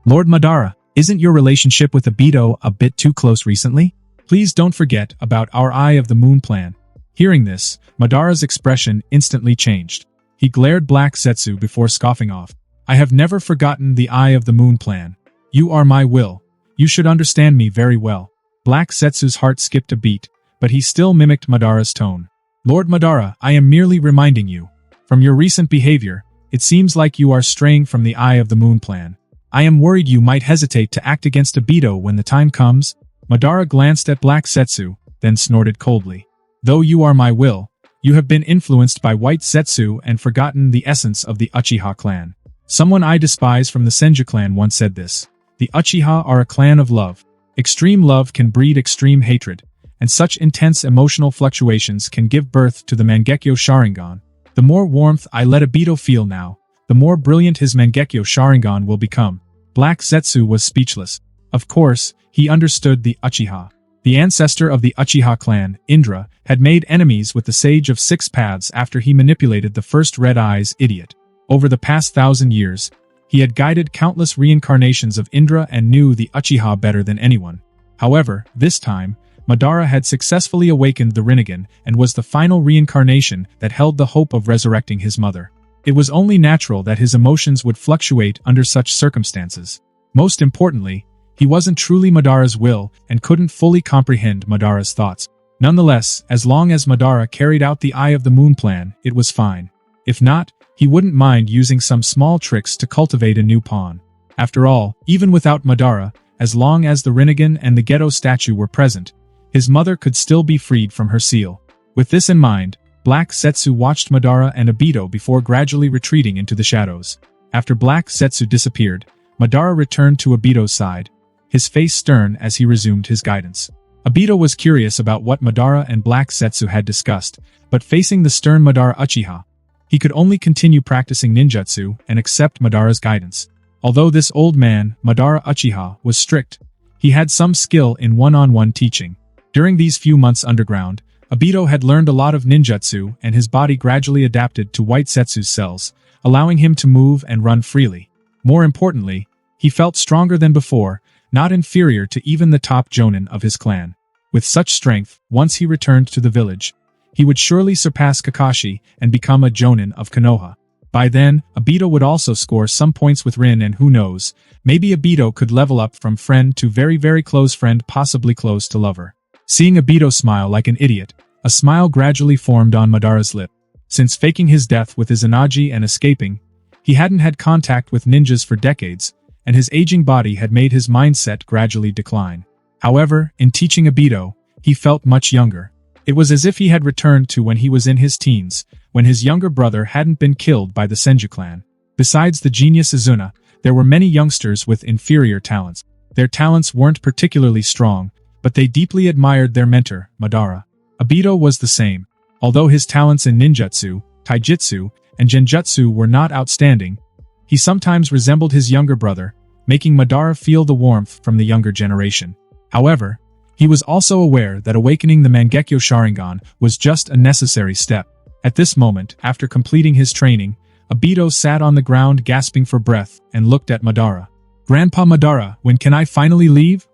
"Lord Madara, isn't your relationship with Obito a bit too close recently? Please don't forget about our Eye of the Moon plan." Hearing this, Madara's expression instantly changed. He glared Black Zetsu before scoffing off. "I have never forgotten the Eye of the Moon plan. You are my will. You should understand me very well." Black Zetsu's heart skipped a beat, but he still mimicked Madara's tone. "Lord Madara, I am merely reminding you. From your recent behavior, it seems like you are straying from the Eye of the Moon plan. I am worried you might hesitate to act against Obito when the time comes." Madara glanced at Black Zetsu, then snorted coldly. "Though you are my will, you have been influenced by White Zetsu and forgotten the essence of the Uchiha clan. Someone I despise from the Senju clan once said this. The Uchiha are a clan of love. Extreme love can breed extreme hatred, and such intense emotional fluctuations can give birth to the Mangekyo Sharingan. The more warmth I let Obito feel now, the more brilliant his Mangekyo Sharingan will become. Black Zetsu was speechless. Of course, he understood the Uchiha. The ancestor of the Uchiha clan, Indra, had made enemies with the Sage of Six Paths after he manipulated the first Red Eyes idiot. Over the past 1,000 years, he had guided countless reincarnations of Indra and knew the Uchiha better than anyone. However, this time, Madara had successfully awakened the Rinnegan and was the final reincarnation that held the hope of resurrecting his mother. It was only natural that his emotions would fluctuate under such circumstances. Most importantly, he wasn't truly Madara's will and couldn't fully comprehend Madara's thoughts. Nonetheless, as long as Madara carried out the Eye of the Moon plan, it was fine. If not, he wouldn't mind using some small tricks to cultivate a new pawn. After all, even without Madara, as long as the Rinnegan and the Geto statue were present, his mother could still be freed from her seal. With this in mind, Black Zetsu watched Madara and Obito before gradually retreating into the shadows. After Black Zetsu disappeared, Madara returned to Obito's side, his face stern as he resumed his guidance. Obito was curious about what Madara and Black Zetsu had discussed, but facing the stern Madara Uchiha, he could only continue practicing ninjutsu and accept Madara's guidance. Although this old man, Madara Uchiha, was strict, he had some skill in one-on-one teaching. During these few months underground, Obito had learned a lot of ninjutsu and his body gradually adapted to White Zetsu's cells, allowing him to move and run freely. More importantly, he felt stronger than before, not inferior to even the top jonin of his clan. With such strength, once he returned to the village, he would surely surpass Kakashi and become a jonin of Konoha. By then, Obito would also score some points with Rin, and who knows, maybe Obito could level up from friend to very close friend, possibly close to lover. Seeing Obito smile like an idiot, a smile gradually formed on Madara's lip. Since faking his death with his Izanagi and escaping, he hadn't had contact with ninjas for decades, and his aging body had made his mindset gradually decline. However, in teaching Obito, he felt much younger. It was as if he had returned to when he was in his teens, when his younger brother hadn't been killed by the Senju clan. Besides the genius Izuna, there were many youngsters with inferior talents. Their talents weren't particularly strong, but they deeply admired their mentor, Madara. Obito was the same. Although his talents in ninjutsu, taijutsu, and genjutsu were not outstanding, he sometimes resembled his younger brother, making Madara feel the warmth from the younger generation. However, he was also aware that awakening the Mangekyo Sharingan was just a necessary step. At this moment, after completing his training, Obito sat on the ground gasping for breath and looked at Madara. "Grandpa Madara, when can I finally leave?"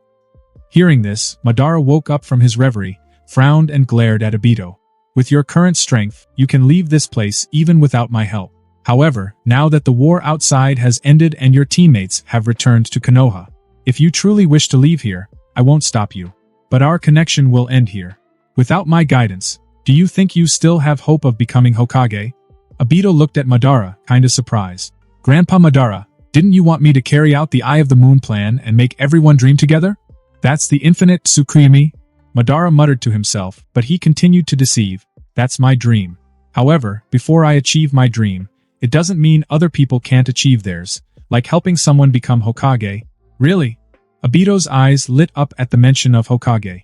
Hearing this, Madara woke up from his reverie, frowned and glared at Obito. "With your current strength, you can leave this place even without my help. However, now that the war outside has ended and your teammates have returned to Konoha, if you truly wish to leave here, I won't stop you. But our connection will end here. Without my guidance, do you think you still have hope of becoming Hokage?" Obito looked at Madara, kinda surprised. "Grandpa Madara, didn't you want me to carry out the Eye of the Moon plan and make everyone dream together? That's the infinite Tsukuyomi?" Madara muttered to himself, but he continued to deceive. "That's my dream. However, before I achieve my dream, it doesn't mean other people can't achieve theirs, like helping someone become Hokage." "Really?" Obito's eyes lit up at the mention of Hokage.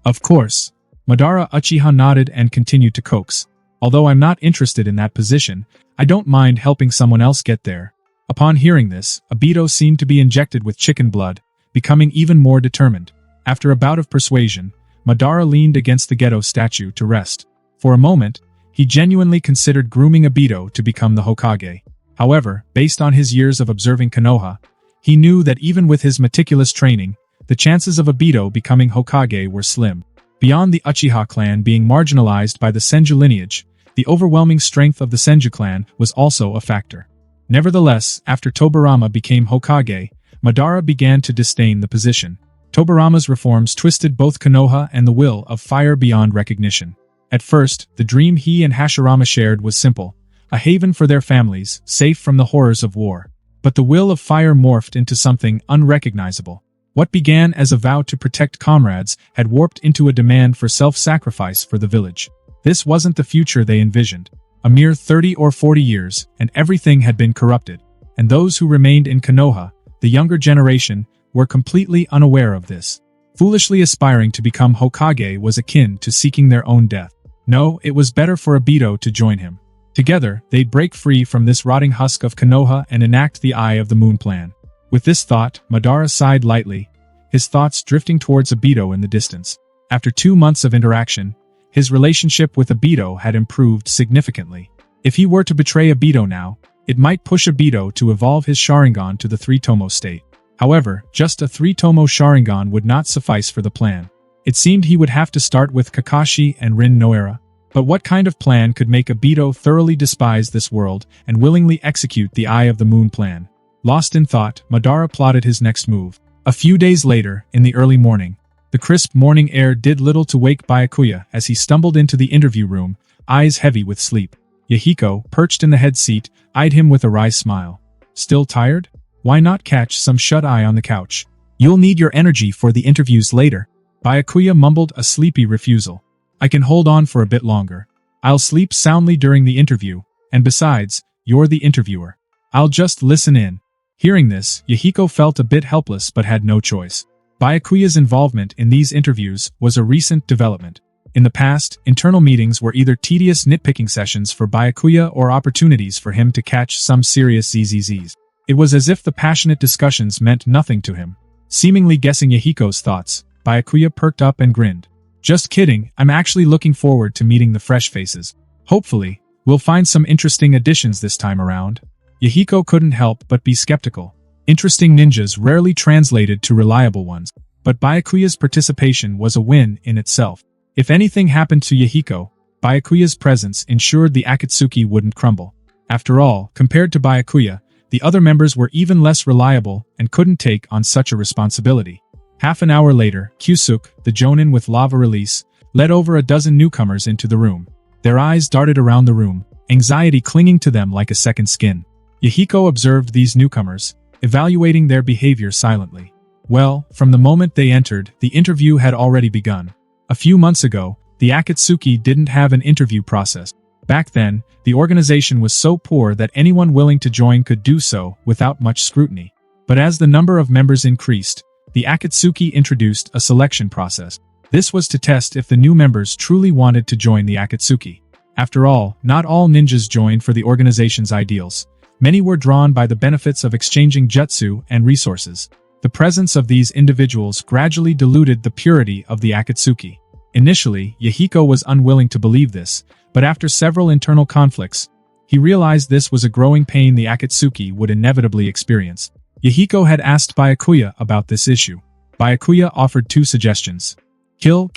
"Of course." Madara Uchiha nodded and continued to coax. "Although I'm not interested in that position, I don't mind helping someone else get there." Upon hearing this, Obito seemed to be injected with chicken blood, becoming even more determined. After a bout of persuasion, Madara leaned against the Geto statue to rest. For a moment, he genuinely considered grooming Obito to become the Hokage. However, based on his years of observing Konoha, he knew that even with his meticulous training, the chances of Obito becoming Hokage were slim. Beyond the Uchiha clan being marginalized by the Senju lineage, the overwhelming strength of the Senju clan was also a factor. Nevertheless, after Tobirama became Hokage, Madara began to disdain the position. Tobirama's reforms twisted both Konoha and the will of fire beyond recognition. At first, the dream he and Hashirama shared was simple, a haven for their families, safe from the horrors of war. But the will of fire morphed into something unrecognizable. What began as a vow to protect comrades had warped into a demand for self-sacrifice for the village. This wasn't the future they envisioned. A mere 30 or 40 years, and everything had been corrupted. And those who remained in Konoha, the younger generation, were completely unaware of this. Foolishly aspiring to become Hokage was akin to seeking their own death. No, it was better for Obito to join him. Together, they'd break free from this rotting husk of Konoha and enact the Eye of the Moon plan. With this thought, Madara sighed lightly, his thoughts drifting towards Obito in the distance. After 2 months of interaction, his relationship with Obito had improved significantly. If he were to betray Obito now, it might push Obito to evolve his Sharingan to the 3-Tomo state. However, just a 3-Tomo Sharingan would not suffice for the plan. It seemed he would have to start with Kakashi and Rin Noara. But what kind of plan could make Obito thoroughly despise this world and willingly execute the Eye of the Moon plan? Lost in thought, Madara plotted his next move. A few days later, in the early morning, the crisp morning air did little to wake Byakuya as he stumbled into the interview room, eyes heavy with sleep. Yahiko, perched in the head seat, eyed him with a wry smile. Still tired? Why not catch some shut-eye on the couch? You'll need your energy for the interviews later. Byakuya mumbled a sleepy refusal. I can hold on for a bit longer. I'll sleep soundly during the interview, and besides, you're the interviewer. I'll just listen in. Hearing this, Yahiko felt a bit helpless but had no choice. Byakuya's involvement in these interviews was a recent development. In the past, internal meetings were either tedious nitpicking sessions for Byakuya or opportunities for him to catch some serious ZZZs. It was as if the passionate discussions meant nothing to him. Seemingly guessing Yahiko's thoughts, Byakuya perked up and grinned. Just kidding, I'm actually looking forward to meeting the fresh faces. Hopefully, we'll find some interesting additions this time around. Yahiko couldn't help but be skeptical. Interesting ninjas rarely translated to reliable ones, but Byakuya's participation was a win in itself. If anything happened to Yahiko, Byakuya's presence ensured the Akatsuki wouldn't crumble. After all, compared to Byakuya, the other members were even less reliable and couldn't take on such a responsibility. Half an hour later, Kyusuke, the Jonin with lava release, led over a dozen newcomers into the room. Their eyes darted around the room, anxiety clinging to them like a second skin. Yahiko observed these newcomers, evaluating their behavior silently. Well, from the moment they entered, the interview had already begun. A few months ago, the Akatsuki didn't have an interview process. Back then, the organization was so poor that anyone willing to join could do so without much scrutiny. But as the number of members increased, the Akatsuki introduced a selection process. This was to test if the new members truly wanted to join the Akatsuki. After all, not all ninjas joined for the organization's ideals. Many were drawn by the benefits of exchanging jutsu and resources. The presence of these individuals gradually diluted the purity of the Akatsuki. Initially, Yahiko was unwilling to believe this, but after several internal conflicts, he realized this was a growing pain the Akatsuki would inevitably experience. Yahiko had asked Byakuya about this issue. Byakuya offered 2 suggestions. Kill,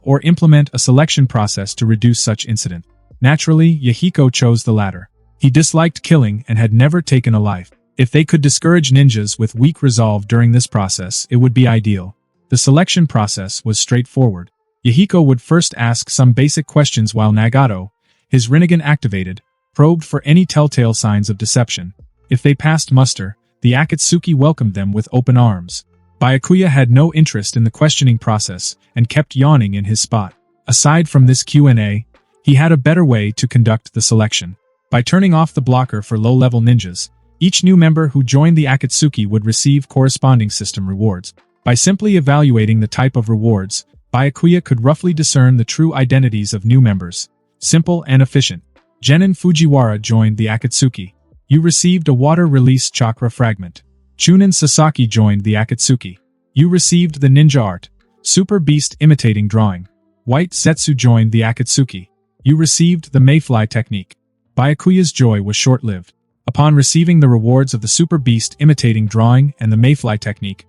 or implement a selection process to reduce such incident. Naturally, Yahiko chose the latter. He disliked killing and had never taken a life. If they could discourage ninjas with weak resolve during this process, it would be ideal. The selection process was straightforward. Yahiko would first ask some basic questions while Nagato, his Rinnegan activated, probed for any telltale signs of deception. If they passed muster, the Akatsuki welcomed them with open arms. Byakuya had no interest in the questioning process and kept yawning in his spot. Aside from this Q&A, he had a better way to conduct the selection. By turning off the blocker for low-level ninjas, each new member who joined the Akatsuki would receive corresponding system rewards. By simply evaluating the type of rewards, Byakuya could roughly discern the true identities of new members. Simple and efficient. Genin Fujiwara joined the Akatsuki. You received a water-release chakra fragment. Chunin Sasaki joined the Akatsuki. You received the ninja art, Super Beast imitating drawing. White Zetsu joined the Akatsuki. You received the Mayfly technique. Byakuya's joy was short-lived. Upon receiving the rewards of the Super Beast imitating drawing and the Mayfly technique,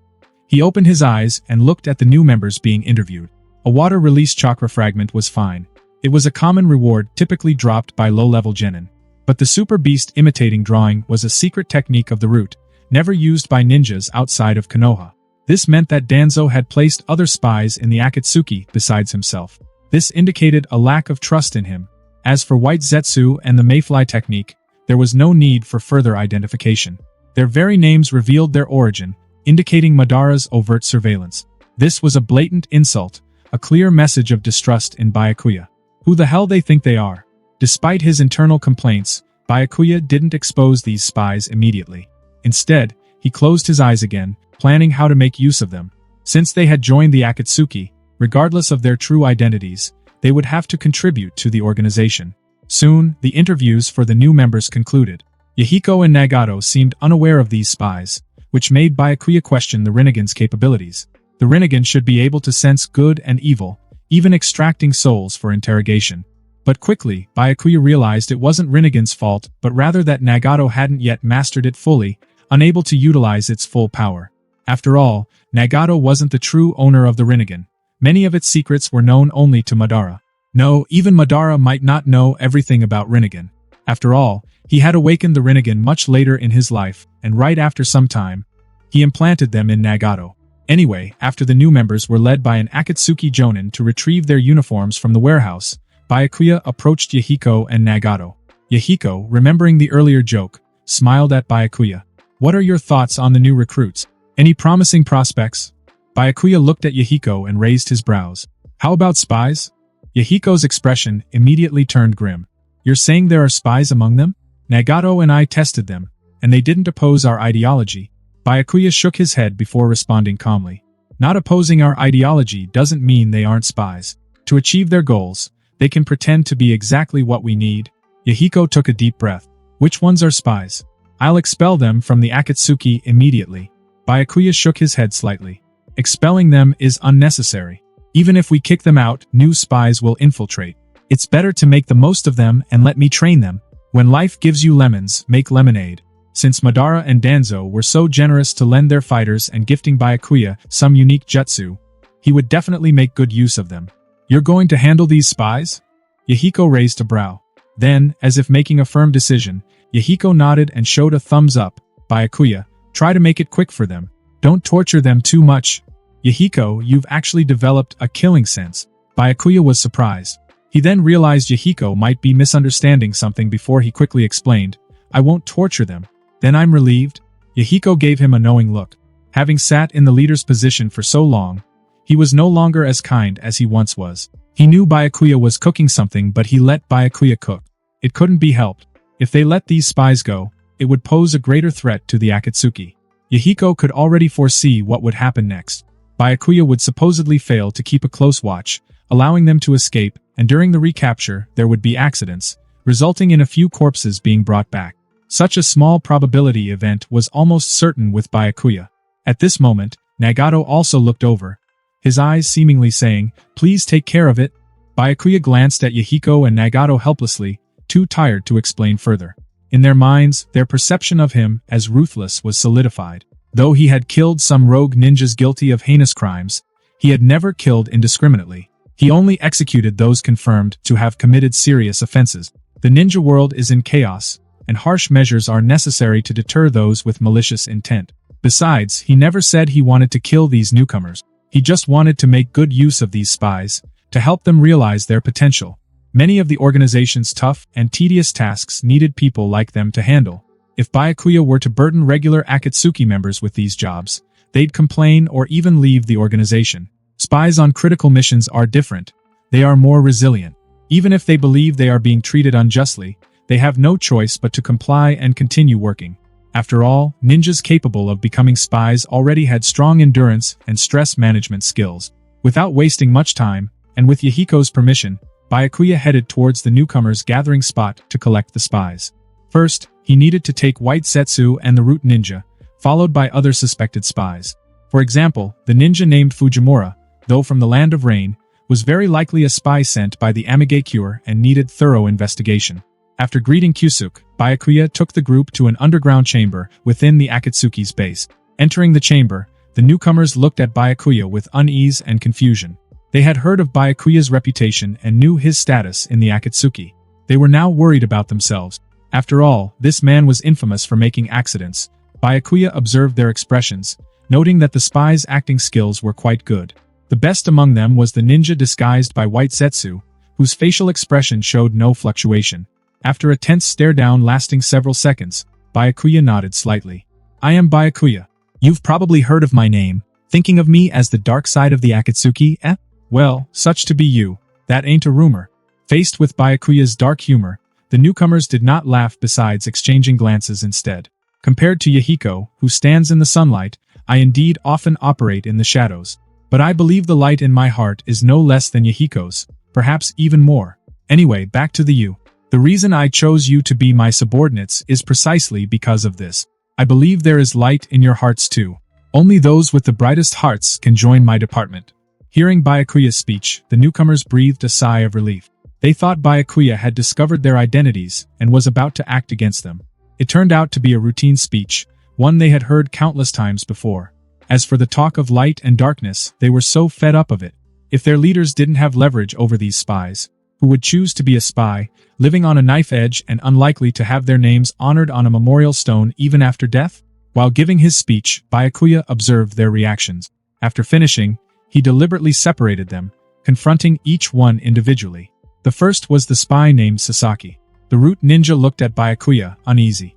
he opened his eyes and looked at the new members being interviewed. A water-release chakra fragment was fine. It was a common reward typically dropped by low-level genin. But the Super Beast imitating drawing was a secret technique of the root, never used by ninjas outside of Konoha. This meant that Danzo had placed other spies in the Akatsuki besides himself. This indicated a lack of trust in him. As for White Zetsu and the Mayfly technique, there was no need for further identification. Their very names revealed their origin, indicating Madara's overt surveillance. This was a blatant insult, a clear message of distrust in Byakuya. Who the hell they think they are? Despite his internal complaints, Byakuya didn't expose these spies immediately. Instead, he closed his eyes again, planning how to make use of them. Since they had joined the Akatsuki, regardless of their true identities, they would have to contribute to the organization. Soon, the interviews for the new members concluded. Yahiko and Nagato seemed unaware of these spies, which made Byakuya question the Rinnegan's capabilities. The Rinnegan should be able to sense good and evil, even extracting souls for interrogation. But quickly, Byakuya realized it wasn't Rinnegan's fault, but rather that Nagato hadn't yet mastered it fully, unable to utilize its full power. After all, Nagato wasn't the true owner of the Rinnegan. Many of its secrets were known only to Madara. No, even Madara might not know everything about Rinnegan. After all, he had awakened the Rinnegan much later in his life, and right after some time, he implanted them in Nagato. Anyway, after the new members were led by an Akatsuki Jonin to retrieve their uniforms from the warehouse, Byakuya approached Yahiko and Nagato. Yahiko, remembering the earlier joke, smiled at Byakuya. "What are your thoughts on the new recruits? Any promising prospects?" Byakuya looked at Yahiko and raised his brows. "How about spies?" Yahiko's expression immediately turned grim. "You're saying there are spies among them? Nagato and I tested them, and they didn't oppose our ideology." Byakuya shook his head before responding calmly. "Not opposing our ideology doesn't mean they aren't spies. To achieve their goals, they can pretend to be exactly what we need." Yahiko took a deep breath. "Which ones are spies? I'll expel them from the Akatsuki immediately." Byakuya shook his head slightly. "Expelling them is unnecessary. Even if we kick them out, new spies will infiltrate. It's better to make the most of them and let me train them. When life gives you lemons, make lemonade." Since Madara and Danzo were so generous to lend their fighters and gifting Byakuya some unique jutsu, he would definitely make good use of them. "You're going to handle these spies?" Yahiko raised a brow. Then, as if making a firm decision, Yahiko nodded and showed a thumbs up. "Byakuya, try to make it quick for them. Don't torture them too much." "Yahiko, you've actually developed a killing sense." Byakuya was surprised. He then realized Yahiko might be misunderstanding something before he quickly explained, "I won't torture them." "Then I'm relieved." Yahiko gave him a knowing look. Having sat in the leader's position for so long, he was no longer as kind as he once was. He knew Byakuya was cooking something, but he let Byakuya cook. It couldn't be helped. If they let these spies go, it would pose a greater threat to the Akatsuki. Yahiko could already foresee what would happen next. Byakuya would supposedly fail to keep a close watch, allowing them to escape, and during the recapture, there would be accidents, resulting in a few corpses being brought back. Such a small probability event was almost certain with Byakuya. At this moment, Nagato also looked over, his eyes seemingly saying, "Please take care of it." Byakuya glanced at Yahiko and Nagato helplessly, too tired to explain further. In their minds, their perception of him as ruthless was solidified. Though he had killed some rogue ninjas guilty of heinous crimes, he had never killed indiscriminately. He only executed those confirmed to have committed serious offenses. The ninja world is in chaos, and harsh measures are necessary to deter those with malicious intent. Besides, he never said he wanted to kill these newcomers. He just wanted to make good use of these spies, to help them realize their potential. Many of the organization's tough and tedious tasks needed people like them to handle. If Byakuya were to burden regular Akatsuki members with these jobs, they'd complain or even leave the organization. Spies on critical missions are different. They are more resilient. Even if they believe they are being treated unjustly, they have no choice but to comply and continue working. After all, ninjas capable of becoming spies already had strong endurance and stress management skills. Without wasting much time, and with Yahiko's permission, Byakuya headed towards the newcomers' gathering spot to collect the spies. First, he needed to take White Setsu and the Root Ninja, followed by other suspected spies. For example, the ninja named Fujimura, though from the Land of Rain, was very likely a spy sent by the Amigakure and needed thorough investigation. After greeting Kyusuk, Byakuya took the group to an underground chamber within the Akatsuki's base. Entering the chamber, the newcomers looked at Byakuya with unease and confusion. They had heard of Byakuya's reputation and knew his status in the Akatsuki. They were now worried about themselves. After all, this man was infamous for making accidents. Byakuya observed their expressions, noting that the spies' acting skills were quite good. The best among them was the ninja disguised by White Setsu, whose facial expression showed no fluctuation. After a tense stare-down lasting several seconds, Byakuya nodded slightly. "I am Byakuya. You've probably heard of my name, thinking of me as the dark side of the Akatsuki, eh? Well, such to be you. That ain't a rumor." Faced with Byakuya's dark humor, the newcomers did not laugh besides exchanging glances instead. Compared to Yahiko, who stands in the sunlight, I indeed often operate in the shadows. But I believe the light in my heart is no less than Yahiko's, perhaps even more. Anyway, back to the you. The The reason I chose you to be my subordinates is precisely because of this. I believe there is light in your hearts too. Only those with the brightest hearts can join my department. Hearing Byakuya's speech, the newcomers breathed a sigh of relief. They thought Byakuya had discovered their identities and was about to act against them. It turned out to be a routine speech, one they had heard countless times before. As for the talk of light and darkness, they were so fed up of it. If their leaders didn't have leverage over these spies, who would choose to be a spy, living on a knife edge and unlikely to have their names honored on a memorial stone even after death? While giving his speech, Byakuya observed their reactions. After finishing, he deliberately separated them, confronting each one individually. The first was the spy named Sasaki. The root ninja looked at Byakuya, uneasy.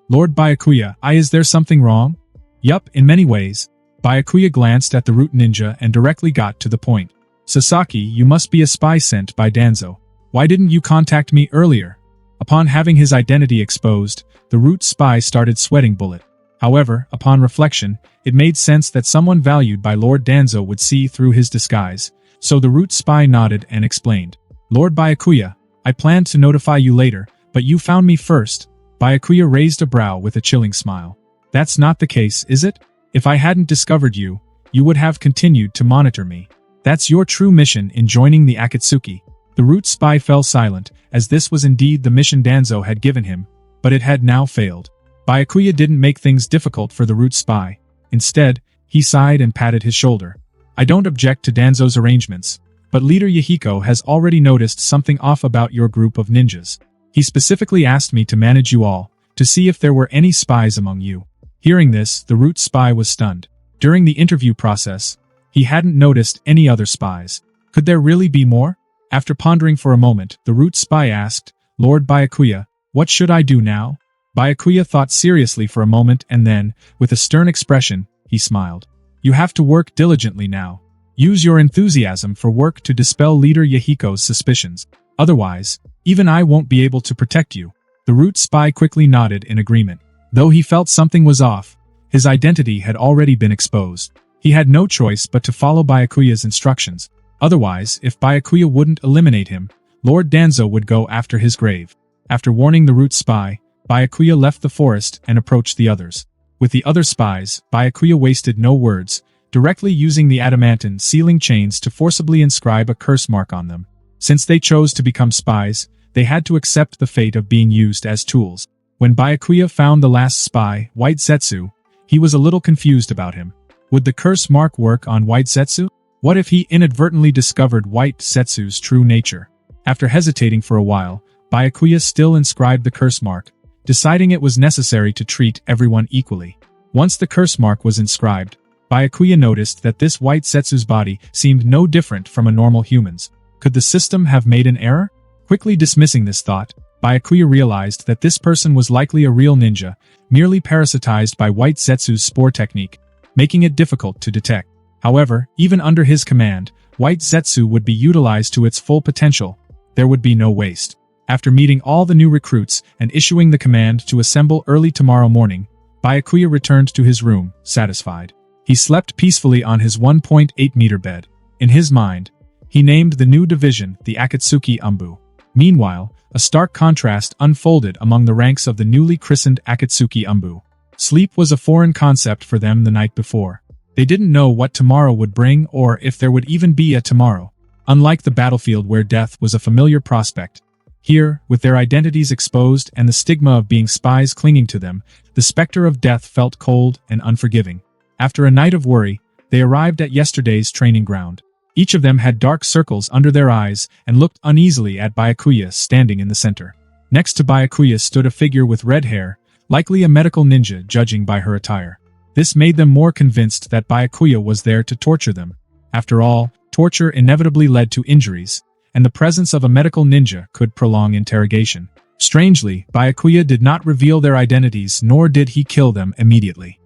Lord Byakuya, is there something wrong? Yup, in many ways. Byakuya glanced at the root ninja and directly got to the point. Sasaki, you must be a spy sent by Danzo. Why didn't you contact me earlier? Upon having his identity exposed, the root spy started sweating bullet. However, upon reflection, it made sense that someone valued by Lord Danzo would see through his disguise, so the root spy nodded and explained. Lord Byakuya, I planned to notify you later, but you found me first. Byakuya raised a brow with a chilling smile. That's not the case, is it? If I hadn't discovered you, you would have continued to monitor me. That's your true mission in joining the Akatsuki. The root spy fell silent, as this was indeed the mission Danzo had given him, but it had now failed. Byakuya didn't make things difficult for the root spy. Instead, he sighed and patted his shoulder. I don't object to Danzo's arrangements, but Leader Yahiko has already noticed something off about your group of ninjas. He specifically asked me to manage you all, to see if there were any spies among you. Hearing this, the root spy was stunned. During the interview process, he hadn't noticed any other spies. Could there really be more? After pondering for a moment, the root spy asked, Lord Byakuya, what should I do now? Byakuya thought seriously for a moment and then, with a stern expression, he smiled. You have to work diligently now. Use your enthusiasm for work to dispel Leader Yahiko's suspicions. Otherwise, even I won't be able to protect you. The root spy quickly nodded in agreement. Though he felt something was off, his identity had already been exposed. He had no choice but to follow Byakuya's instructions. Otherwise, if Byakuya wouldn't eliminate him, Lord Danzo would go after his grave. After warning the root spy, Byakuya left the forest and approached the others. With the other spies, Byakuya wasted no words, directly using the adamantine sealing chains to forcibly inscribe a curse mark on them. Since they chose to become spies, they had to accept the fate of being used as tools. When Byakuya found the last spy, White Setsu, he was a little confused about him. Would the curse mark work on White Setsu? What if he inadvertently discovered White Setsu's true nature? After hesitating for a while, Byakuya still inscribed the curse mark, deciding it was necessary to treat everyone equally. Once the curse mark was inscribed, Byakuya noticed that this White Setsu's body seemed no different from a normal human's. Could the system have made an error? Quickly dismissing this thought, Byakuya realized that this person was likely a real ninja, merely parasitized by White Setsu's spore technique, making it difficult to detect. However, even under his command, White Setsu would be utilized to its full potential. There would be no waste. After meeting all the new recruits and issuing the command to assemble early tomorrow morning, Byakuya returned to his room, satisfied. He slept peacefully on his 1.8-meter bed. In his mind, he named the new division the Akatsuki Umbu. Meanwhile, a stark contrast unfolded among the ranks of the newly christened Akatsuki Umbu. Sleep was a foreign concept for them the night before. They didn't know what tomorrow would bring or if there would even be a tomorrow. Unlike the battlefield where death was a familiar prospect, here, with their identities exposed and the stigma of being spies clinging to them, the specter of death felt cold and unforgiving. After a night of worry, they arrived at yesterday's training ground. Each of them had dark circles under their eyes and looked uneasily at Byakuya standing in the center. Next to Byakuya stood a figure with red hair, likely a medical ninja judging by her attire. This made them more convinced that Byakuya was there to torture them. After all, torture inevitably led to injuries, and the presence of a medical ninja could prolong interrogation. Strangely, Byakuya did not reveal their identities nor did he kill them immediately.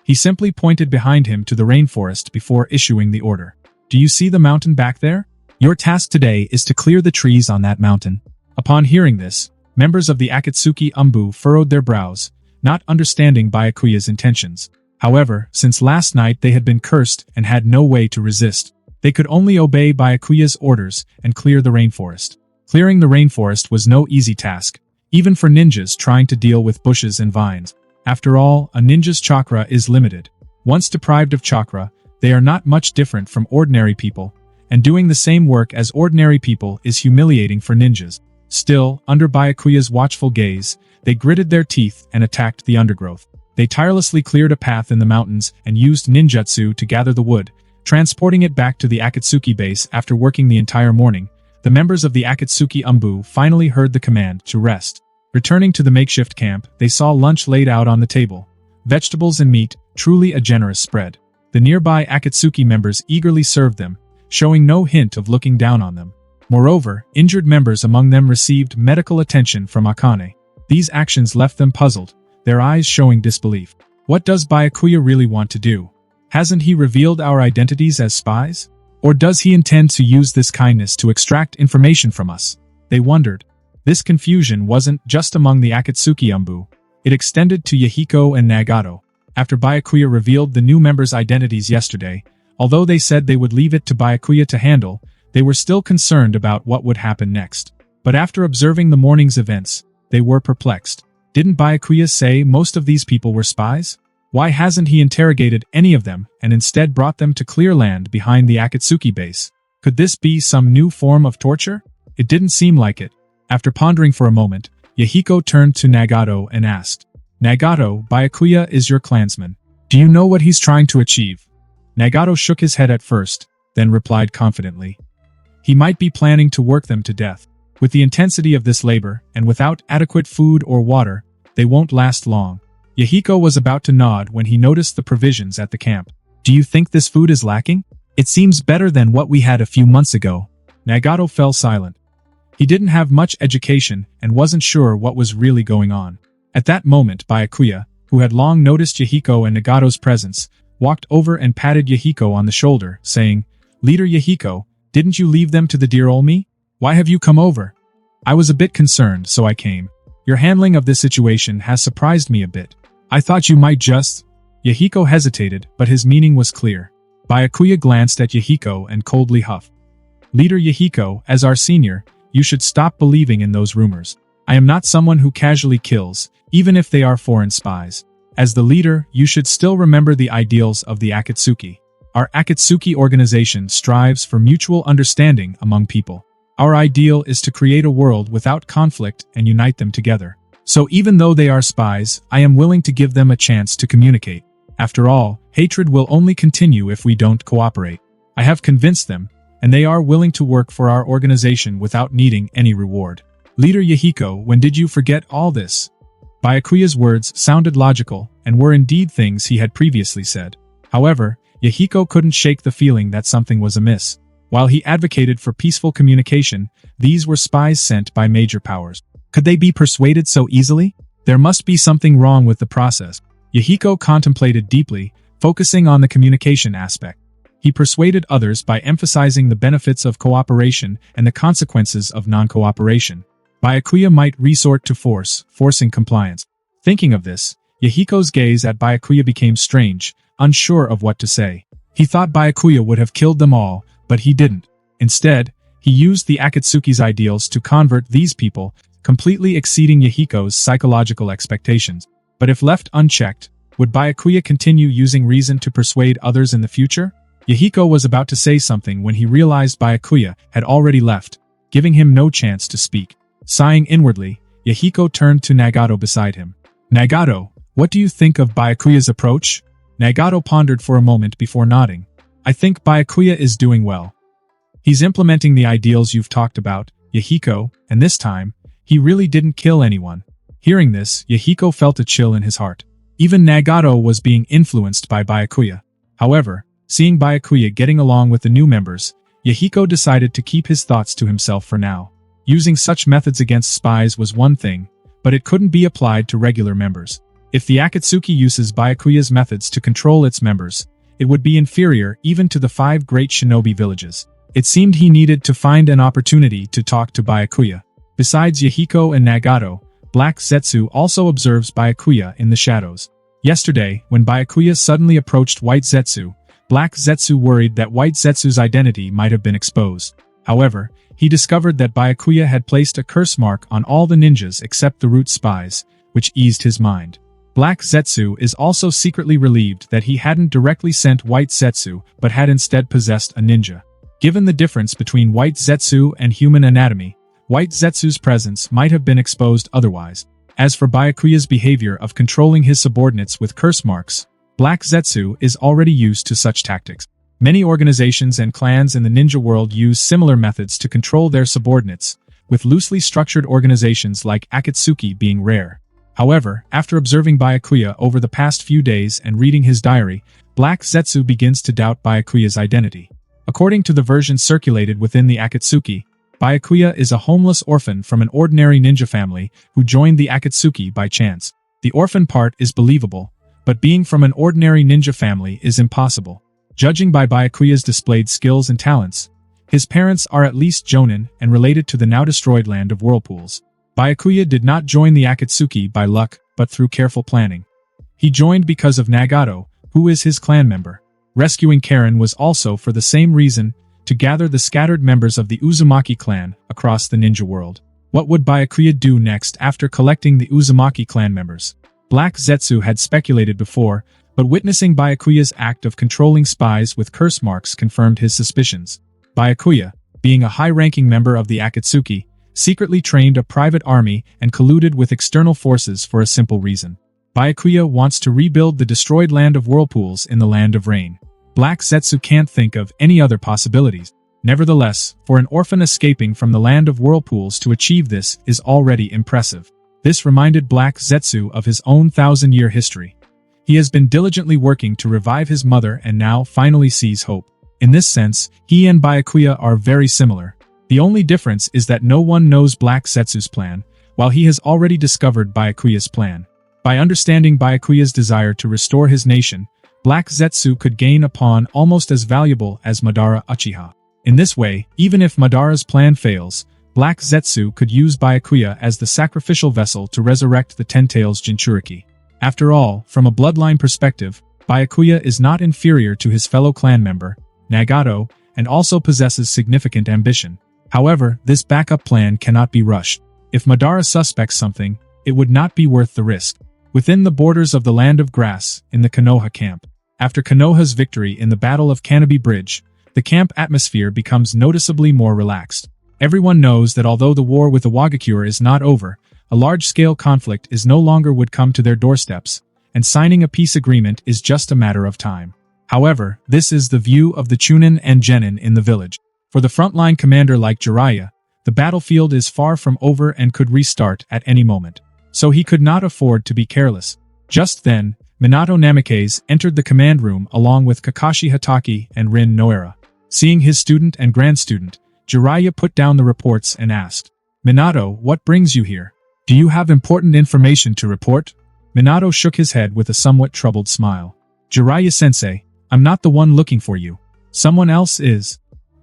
He simply pointed behind him to the rainforest before issuing the order. Do you see the mountain back there? Your task today is to clear the trees on that mountain. Upon hearing this, members of the Akatsuki Umbu furrowed their brows, not understanding Byakuya's intentions. However, since last night they had been cursed and had no way to resist, they could only obey Byakuya's orders and clear the rainforest. Clearing the rainforest was no easy task, even for ninjas trying to deal with bushes and vines. After all, a ninja's chakra is limited. Once deprived of chakra, they are not much different from ordinary people, and doing the same work as ordinary people is humiliating for ninjas. Still, under Byakuya's watchful gaze, they gritted their teeth and attacked the undergrowth. They tirelessly cleared a path in the mountains and used ninjutsu to gather the wood, transporting it back to the Akatsuki base. After working the entire morning, the members of the Akatsuki Umbu finally heard the command to rest. Returning to the makeshift camp, they saw lunch laid out on the table. Vegetables and meat, truly a generous spread. The nearby Akatsuki members eagerly served them, showing no hint of looking down on them. Moreover, injured members among them received medical attention from Akane. These actions left them puzzled, their eyes showing disbelief. What does Byakuya really want to do? Hasn't he revealed our identities as spies? Or does he intend to use this kindness to extract information from us? They wondered. This confusion wasn't just among the Akatsuki Umbu. It extended to Yahiko and Nagato. After Byakuya revealed the new members' identities yesterday, although they said they would leave it to Byakuya to handle, they were still concerned about what would happen next. But after observing the morning's events, they were perplexed. Didn't Byakuya say most of these people were spies? Why hasn't he interrogated any of them and instead brought them to clear land behind the Akatsuki base? Could this be some new form of torture? It didn't seem like it. After pondering for a moment, Yahiko turned to Nagato and asked, "Nagato, Byakuya is your clansman. Do you know what he's trying to achieve?" Nagato shook his head at first, then replied confidently. He might be planning to work them to death. With the intensity of this labor, and without adequate food or water, they won't last long. Yahiko was about to nod when he noticed the provisions at the camp. "Do you think this food is lacking? It seems better than what we had a few months ago." Nagato fell silent. He didn't have much education and wasn't sure what was really going on. At that moment, Byakuya, who had long noticed Yahiko and Nagato's presence, walked over and patted Yahiko on the shoulder, saying, "Leader Yahiko, didn't you leave them to the dear Olmi? Why have you come over?" "I was a bit concerned, so I came. Your handling of this situation has surprised me a bit. I thought you might just—" Yahiko hesitated, but his meaning was clear. Byakuya glanced at Yahiko and coldly huffed. "Leader Yahiko, as our senior, you should stop believing in those rumors. I am not someone who casually kills, even if they are foreign spies. As the leader, you should still remember the ideals of the Akatsuki. Our Akatsuki organization strives for mutual understanding among people. Our ideal is to create a world without conflict and unite them together. So even though they are spies, I am willing to give them a chance to communicate. After all, hatred will only continue if we don't cooperate. I have convinced them, and they are willing to work for our organization without needing any reward. Leader Yahiko, when did you forget all this?" Byakuya's words sounded logical and were indeed things he had previously said. However, Yahiko couldn't shake the feeling that something was amiss. While he advocated for peaceful communication, these were spies sent by major powers. Could they be persuaded so easily? There must be something wrong with the process. Yahiko contemplated deeply, focusing on the communication aspect. He persuaded others by emphasizing the benefits of cooperation and the consequences of non-cooperation. Byakuya might resort to force, forcing compliance. Thinking of this, Yahiko's gaze at Byakuya became strange, unsure of what to say. He thought Byakuya would have killed them all, but he didn't. Instead, he used the Akatsuki's ideals to convert these people, completely exceeding Yahiko's psychological expectations. But if left unchecked, would Byakuya continue using reason to persuade others in the future? Yahiko was about to say something when he realized Byakuya had already left, giving him no chance to speak. Sighing inwardly, Yahiko turned to Nagato beside him. "Nagato, what do you think of Byakuya's approach?" Nagato pondered for a moment before nodding. "I think Byakuya is doing well. He's implementing the ideals you've talked about, Yahiko, and this time, he really didn't kill anyone." Hearing this, Yahiko felt a chill in his heart. Even Nagato was being influenced by Byakuya. However, seeing Byakuya getting along with the new members, Yahiko decided to keep his thoughts to himself for now. Using such methods against spies was one thing, but it couldn't be applied to regular members. If the Akatsuki uses Byakuya's methods to control its members, it would be inferior even to the 5 great shinobi villages. It seemed he needed to find an opportunity to talk to Byakuya. Besides Yahiko and Nagato, Black Zetsu also observes Byakuya in the shadows. Yesterday, when Byakuya suddenly approached White Zetsu, Black Zetsu worried that White Zetsu's identity might have been exposed. However, he discovered that Byakuya had placed a curse mark on all the ninjas except the root spies, which eased his mind. Black Zetsu is also secretly relieved that he hadn't directly sent White Zetsu but had instead possessed a ninja. Given the difference between White Zetsu and human anatomy, White Zetsu's presence might have been exposed otherwise. As for Byakuya's behavior of controlling his subordinates with curse marks, Black Zetsu is already used to such tactics. Many organizations and clans in the ninja world use similar methods to control their subordinates, with loosely structured organizations like Akatsuki being rare. However, after observing Byakuya over the past few days and reading his diary, Black Zetsu begins to doubt Byakuya's identity. According to the version circulated within the Akatsuki, Byakuya is a homeless orphan from an ordinary ninja family who joined the Akatsuki by chance. The orphan part is believable, but being from an ordinary ninja family is impossible. Judging by Byakuya's displayed skills and talents, his parents are at least Jonin and related to the now-destroyed land of whirlpools. Byakuya did not join the Akatsuki by luck, but through careful planning. He joined because of Nagato, who is his clan member. Rescuing Karen was also for the same reason, to gather the scattered members of the Uzumaki clan across the ninja world. What would Byakuya do next after collecting the Uzumaki clan members? Black Zetsu had speculated before, but witnessing Byakuya's act of controlling spies with curse marks confirmed his suspicions. Byakuya, being a high-ranking member of the Akatsuki, secretly trained a private army and colluded with external forces for a simple reason. Byakuya wants to rebuild the destroyed land of whirlpools in the land of rain. Black Zetsu can't think of any other possibilities. Nevertheless, for an orphan escaping from the land of whirlpools to achieve this is already impressive. This reminded Black Zetsu of his own 1,000-year history. He has been diligently working to revive his mother and now finally sees hope. In this sense, he and Byakuya are very similar. The only difference is that no one knows Black Zetsu's plan, while he has already discovered Byakuya's plan. By understanding Byakuya's desire to restore his nation, Black Zetsu could gain a pawn almost as valuable as Madara Uchiha. In this way, even if Madara's plan fails, Black Zetsu could use Byakuya as the sacrificial vessel to resurrect the Ten-Tails Jinchuriki. After all, from a bloodline perspective, Byakuya is not inferior to his fellow clan member, Nagato, and also possesses significant ambition. However, this backup plan cannot be rushed. If Madara suspects something, it would not be worth the risk. Within the borders of the Land of Grass, in the Konoha camp. After Konoha's victory in the Battle of Canopy Bridge, the camp atmosphere becomes noticeably more relaxed. Everyone knows that although the war with the Wagakure is not over, a large-scale conflict is no longer would come to their doorsteps, and signing a peace agreement is just a matter of time. However, this is the view of the Chunin and Genin in the village. For the frontline commander like Jiraiya, the battlefield is far from over and could restart at any moment. So he could not afford to be careless. Just then, Minato Namikaze entered the command room along with Kakashi Hatake and Rin Noera. Seeing his student and grandstudent, Jiraiya put down the reports and asked, "Minato, what brings you here? Do you have important information to report?" Minato shook his head with a somewhat troubled smile. "Jiraiya-sensei, I'm not the one looking for you. Someone else is."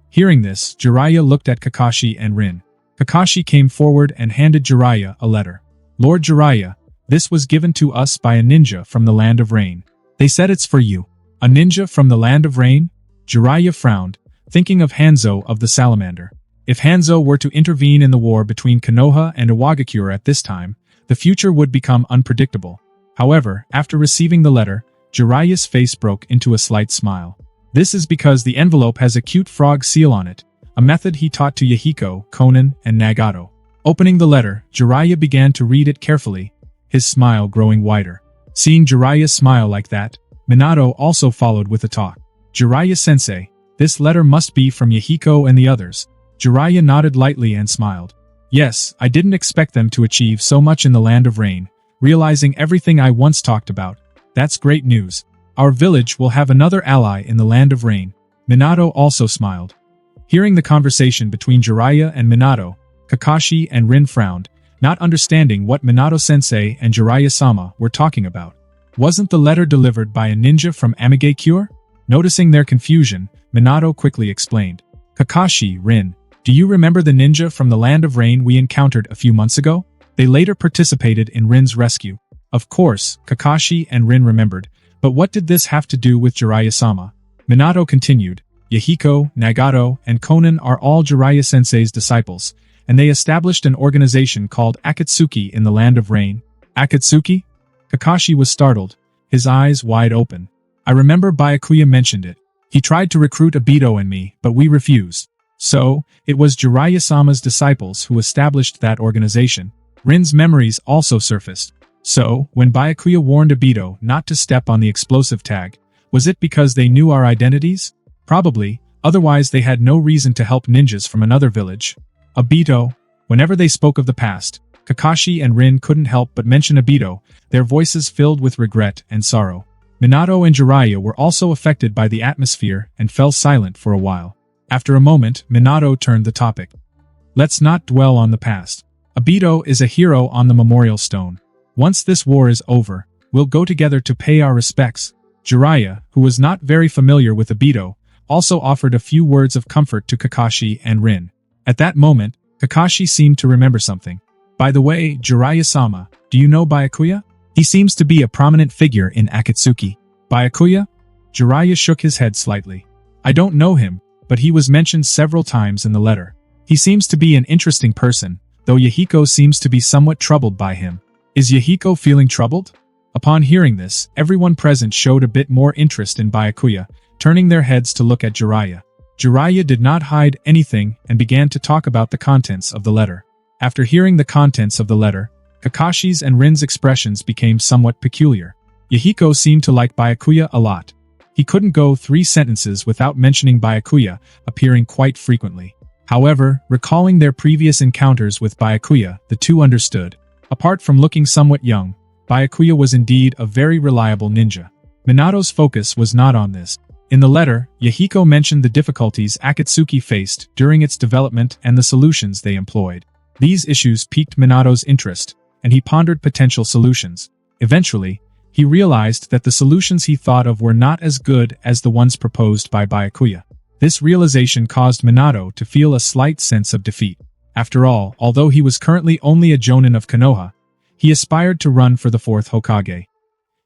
Hearing this, Jiraiya looked at Kakashi and Rin. Kakashi came forward and handed Jiraiya a letter. "Lord Jiraiya, this was given to us by a ninja from the Land of Rain. They said it's for you." "A ninja from the Land of Rain?" Jiraiya frowned, thinking of Hanzo of the Salamander. If Hanzo were to intervene in the war between Konoha and Iwagakure at this time, the future would become unpredictable. However, after receiving the letter, Jiraiya's face broke into a slight smile. This is because the envelope has a cute frog seal on it, a method he taught to Yahiko, Konan, and Nagato. Opening the letter, Jiraiya began to read it carefully, his smile growing wider. Seeing Jiraiya smile like that, Minato also followed with a talk. "Jiraiya-sensei, this letter must be from Yahiko and the others." Jiraiya nodded lightly and smiled. "Yes, I didn't expect them to achieve so much in the Land of Rain, realizing everything I once talked about. That's great news. Our village will have another ally in the Land of Rain." Minato also smiled. Hearing the conversation between Jiraiya and Minato, Kakashi and Rin frowned, not understanding what Minato-sensei and Jiraiya-sama were talking about. Wasn't the letter delivered by a ninja from Amigakure? Noticing their confusion, Minato quickly explained. "Kakashi, Rin, do you remember the ninja from the Land of Rain we encountered a few months ago? They later participated in Rin's rescue." Of course, Kakashi and Rin remembered, but what did this have to do with Jiraiya-sama? Minato continued, Yahiko, Nagato, and Konan are all Jiraiya-sensei's disciples, and they established an organization called Akatsuki in the Land of Rain. Akatsuki? Kakashi was startled, his eyes wide open. I remember Byakuya mentioned it. He tried to recruit Obito and me, but we refused. So, it was Jiraiya-sama's disciples who established that organization. Rin's memories also surfaced. So, when Byakuya warned Obito not to step on the explosive tag, was it because they knew our identities? Probably, otherwise they had no reason to help ninjas from another village. Obito. Whenever they spoke of the past, Kakashi and Rin couldn't help but mention Obito, their voices filled with regret and sorrow. Minato and Jiraiya were also affected by the atmosphere and fell silent for a while. After a moment, Minato turned the topic. Let's not dwell on the past. Obito is a hero on the memorial stone. Once this war is over, we'll go together to pay our respects. Jiraiya, who was not very familiar with Obito, also offered a few words of comfort to Kakashi and Rin. At that moment, Kakashi seemed to remember something. By the way, Jiraiya-sama, do you know Byakuya? He seems to be a prominent figure in Akatsuki. Byakuya? Jiraiya shook his head slightly. I don't know him, but he was mentioned several times in the letter. He seems to be an interesting person, though Yahiko seems to be somewhat troubled by him. Is Yahiko feeling troubled? Upon hearing this, everyone present showed a bit more interest in Byakuya, turning their heads to look at Jiraiya. Jiraiya did not hide anything and began to talk about the contents of the letter. After hearing the contents of the letter, Kakashi's and Rin's expressions became somewhat peculiar. Yahiko seemed to like Byakuya a lot. He couldn't go 3 sentences without mentioning Byakuya, appearing quite frequently. However, recalling their previous encounters with Byakuya, the two understood. Apart from looking somewhat young, Byakuya was indeed a very reliable ninja. Minato's focus was not on this. In the letter, Yahiko mentioned the difficulties Akatsuki faced during its development and the solutions they employed. These issues piqued Minato's interest, and he pondered potential solutions. Eventually, he realized that the solutions he thought of were not as good as the ones proposed by Byakuya. This realization caused Minato to feel a slight sense of defeat. After all, although he was currently only a Jonin of Konoha, he aspired to run for the 4th Hokage.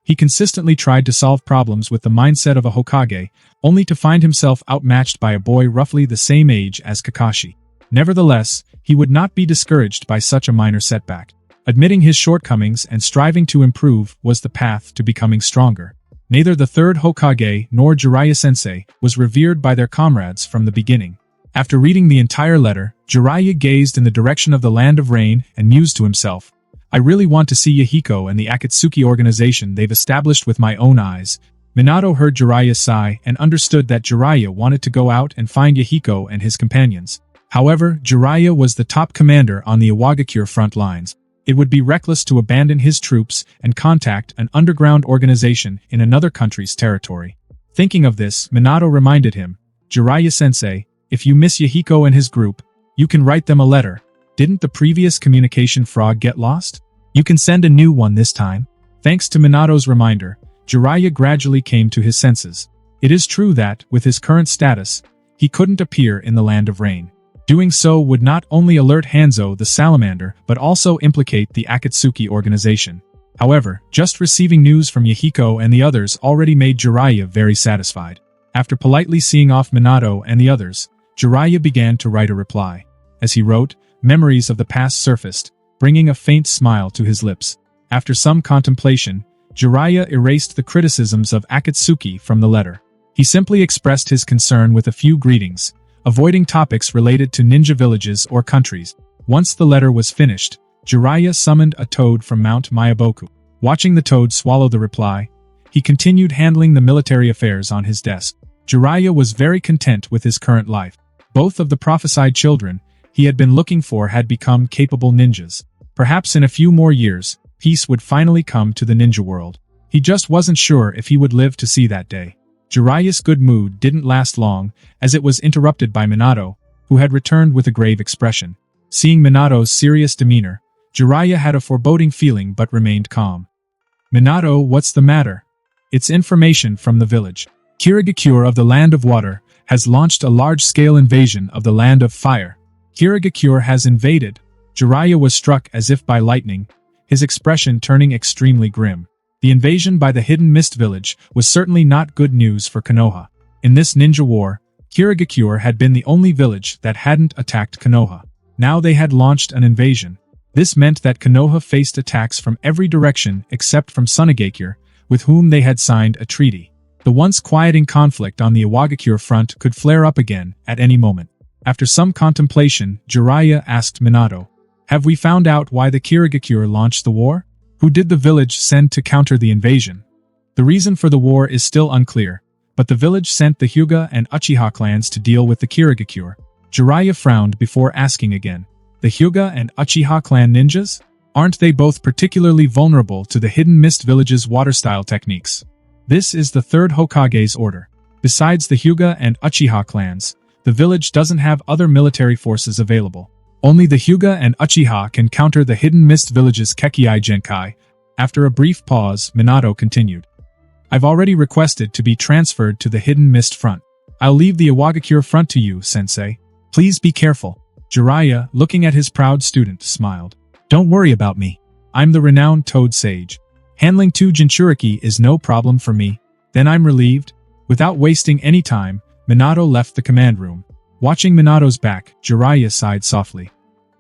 He consistently tried to solve problems with the mindset of a Hokage, only to find himself outmatched by a boy roughly the same age as Kakashi. Nevertheless, he would not be discouraged by such a minor setback. Admitting his shortcomings and striving to improve was the path to becoming stronger. Neither the 3rd Hokage nor Jiraiya-sensei was revered by their comrades from the beginning. After reading the entire letter, Jiraiya gazed in the direction of the Land of Rain and mused to himself, I really want to see Yahiko and the Akatsuki organization they've established with my own eyes. Minato heard Jiraiya sigh and understood that Jiraiya wanted to go out and find Yahiko and his companions. However, Jiraiya was the top commander on the Iwagakure front lines. It would be reckless to abandon his troops and contact an underground organization in another country's territory. Thinking of this, Minato reminded him, Jiraiya-sensei, if you miss Yahiko and his group, you can write them a letter. Didn't the previous communication frog get lost? You can send a new one this time. Thanks to Minato's reminder, Jiraiya gradually came to his senses. It is true that, with his current status, he couldn't appear in the Land of Rain. Doing so would not only alert Hanzo the Salamander but also implicate the Akatsuki organization. However, just receiving news from Yahiko and the others already made Jiraiya very satisfied. After politely seeing off Minato and the others, Jiraiya began to write a reply. As he wrote, memories of the past surfaced, bringing a faint smile to his lips. After some contemplation, Jiraiya erased the criticisms of Akatsuki from the letter. He simply expressed his concern with a few greetings, avoiding topics related to ninja villages or countries. Once the letter was finished, Jiraiya summoned a toad from Mount Mayaboku. Watching the toad swallow the reply, he continued handling the military affairs on his desk. Jiraiya was very content with his current life. Both of the prophesied children he had been looking for had become capable ninjas. Perhaps in a few more years, peace would finally come to the ninja world. He just wasn't sure if he would live to see that day. Jiraiya's good mood didn't last long, as it was interrupted by Minato, who had returned with a grave expression. Seeing Minato's serious demeanor, Jiraiya had a foreboding feeling but remained calm. Minato, what's the matter? It's information from the village. Kirigakure of the Land of Water has launched a large-scale invasion of the Land of Fire. Kirigakure has invaded. Jiraiya was struck as if by lightning, his expression turning extremely grim. The invasion by the Hidden Mist Village was certainly not good news for Konoha. In this ninja war, Kirigakure had been the only village that hadn't attacked Konoha. Now they had launched an invasion. This meant that Konoha faced attacks from every direction except from Sunagakure, with whom they had signed a treaty. The once quieting conflict on the Iwagakure front could flare up again at any moment. After some contemplation, Jiraiya asked Minato, "Have we found out why the Kirigakure launched the war? Who did the village send to counter the invasion?" The reason for the war is still unclear, but the village sent the Hyuga and Uchiha clans to deal with the Kirigakure. Jiraiya frowned before asking again, "The Hyuga and Uchiha clan ninjas? Aren't they both particularly vulnerable to the Hidden Mist village's water-style techniques?" This is the third Hokage's order. Besides the Hyuga and Uchiha clans, the village doesn't have other military forces available. Only the Hyuga and Uchiha can counter the Hidden Mist village's Kekkei Genkai. After a brief pause, Minato continued, "I've already requested to be transferred to the Hidden Mist front. I'll leave the Iwagakure front to you, sensei. Please be careful." Jiraiya, looking at his proud student, smiled. "Don't worry about me. I'm the renowned Toad Sage. Handling 2 Jinchuriki is no problem for me." Then I'm relieved. Without wasting any time, Minato left the command room. Watching Minato's back, Jiraiya sighed softly.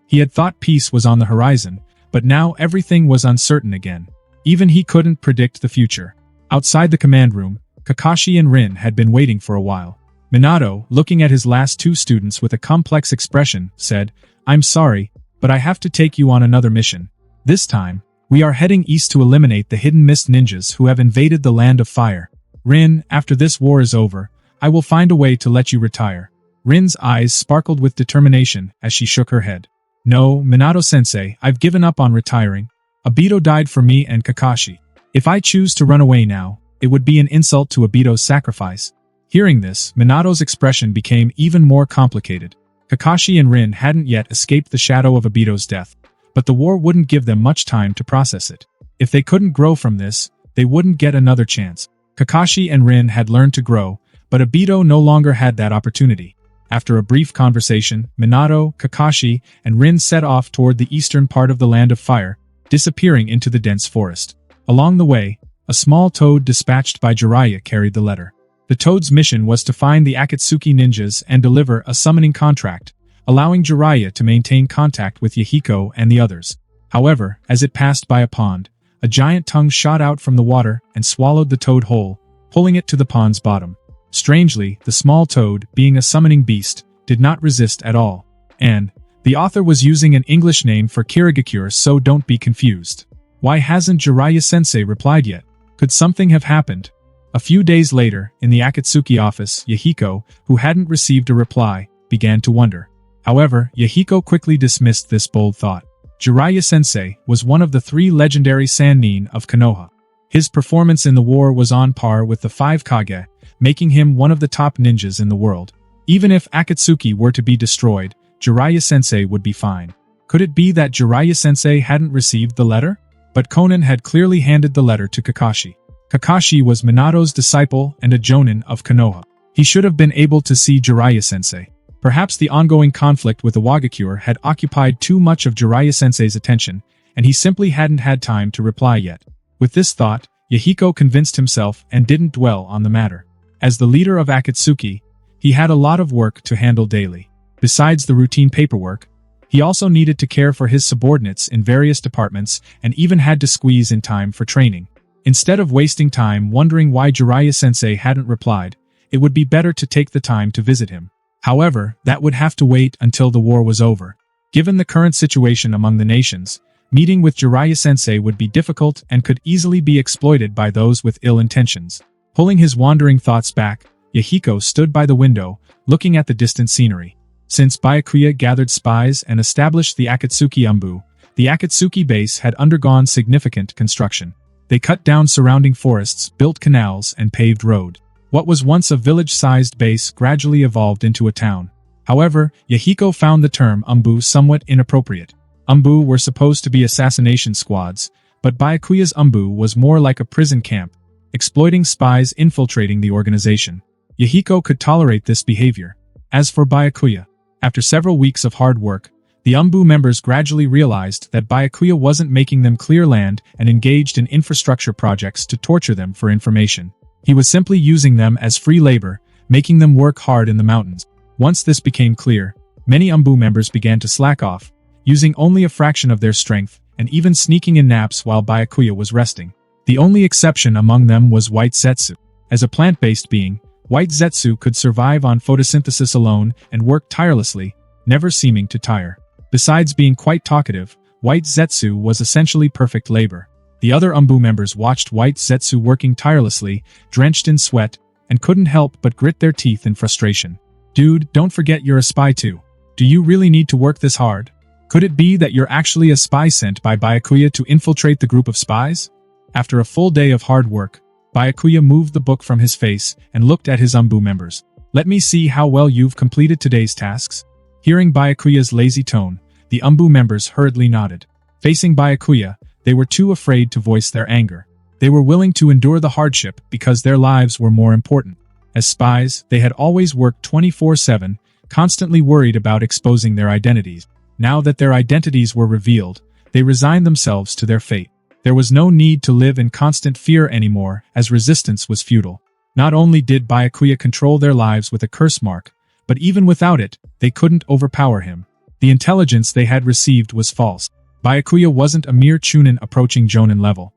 He had thought peace was on the horizon, but now everything was uncertain again. Even he couldn't predict the future. Outside the command room, Kakashi and Rin had been waiting for a while. Minato, looking at his last 2 students with a complex expression, said, "I'm sorry, but I have to take you on another mission. This time, we are heading east to eliminate the Hidden Mist ninjas who have invaded the Land of Fire. Rin, after this war is over, I will find a way to let you retire." Rin's eyes sparkled with determination as she shook her head. "No, Minato-sensei, I've given up on retiring. Obito died for me and Kakashi. If I choose to run away now, it would be an insult to Obito's sacrifice." Hearing this, Minato's expression became even more complicated. Kakashi and Rin hadn't yet escaped the shadow of Obito's death, but the war wouldn't give them much time to process it. If they couldn't grow from this, they wouldn't get another chance. Kakashi and Rin had learned to grow, but Obito no longer had that opportunity. After a brief conversation, Minato, Kakashi, and Rin set off toward the eastern part of the Land of Fire, disappearing into the dense forest. Along the way, a small toad dispatched by Jiraiya carried the letter. The toad's mission was to find the Akatsuki ninjas and deliver a summoning contract, allowing Jiraiya to maintain contact with Yahiko and the others. However, as it passed by a pond, a giant tongue shot out from the water and swallowed the toad whole, pulling it to the pond's bottom. Strangely, the small toad, being a summoning beast, did not resist at all. And the author was using an English name for Kirigakure, so don't be confused. Why hasn't Jiraiya-sensei replied yet? Could something have happened? A few days later, in the Akatsuki office, Yahiko, who hadn't received a reply, began to wonder. However, Yahiko quickly dismissed this bold thought. Jiraiya-sensei was one of the 3 legendary Sannin of Konoha. His performance in the war was on par with the 5 Kage, making him one of the top ninjas in the world. Even if Akatsuki were to be destroyed, Jiraiya-sensei would be fine. Could it be that Jiraiya-sensei hadn't received the letter? But Konan had clearly handed the letter to Kakashi. Kakashi was Minato's disciple and a jonin of Konoha. He should have been able to see Jiraiya-sensei. Perhaps the ongoing conflict with the Iwagakure had occupied too much of Jiraiya-sensei's attention, and he simply hadn't had time to reply yet. With this thought, Yahiko convinced himself and didn't dwell on the matter. As the leader of Akatsuki, he had a lot of work to handle daily. Besides the routine paperwork, he also needed to care for his subordinates in various departments and even had to squeeze in time for training. Instead of wasting time wondering why Jiraiya-sensei hadn't replied, it would be better to take the time to visit him. However, that would have to wait until the war was over. Given the current situation among the nations, meeting with Jiraiya-sensei would be difficult and could easily be exploited by those with ill intentions. Pulling his wandering thoughts back, Yahiko stood by the window, looking at the distant scenery. Since Byakuya gathered spies and established the Akatsuki Umbu, the Akatsuki base had undergone significant construction. They cut down surrounding forests, built canals, and paved road. What was once a village-sized base gradually evolved into a town. However, Yahiko found the term Umbu somewhat inappropriate. Umbu were supposed to be assassination squads, but Byakuya's Umbu was more like a prison camp, exploiting spies infiltrating the organization. Yahiko could tolerate this behavior. As for Byakuya, after several weeks of hard work, the Umbu members gradually realized that Byakuya wasn't making them clear land and engaged in infrastructure projects to torture them for information. He was simply using them as free labor, making them work hard in the mountains. Once this became clear, many UMBU members began to slack off, using only a fraction of their strength and even sneaking in naps while Byakuya was resting. The only exception among them was White Zetsu. As a plant-based being, White Zetsu could survive on photosynthesis alone and work tirelessly, never seeming to tire. Besides being quite talkative, White Zetsu was essentially perfect labor. The other UMBU members watched White Zetsu working tirelessly, drenched in sweat, and couldn't help but grit their teeth in frustration. Dude, don't forget you're a spy too. Do you really need to work this hard? Could it be that you're actually a spy sent by Byakuya to infiltrate the group of spies? After a full day of hard work, Byakuya moved the book from his face and looked at his UMBU members. Let me see how well you've completed today's tasks. Hearing Byakuya's lazy tone, the UMBU members hurriedly nodded. Facing Byakuya, they were too afraid to voice their anger. They were willing to endure the hardship because their lives were more important. As spies, they had always worked 24/7, constantly worried about exposing their identities. Now that their identities were revealed, they resigned themselves to their fate. There was no need to live in constant fear anymore, as resistance was futile. Not only did Byakuya control their lives with a curse mark, but even without it, they couldn't overpower him. The intelligence they had received was false. Byakuya wasn't a mere chunin approaching jonin level.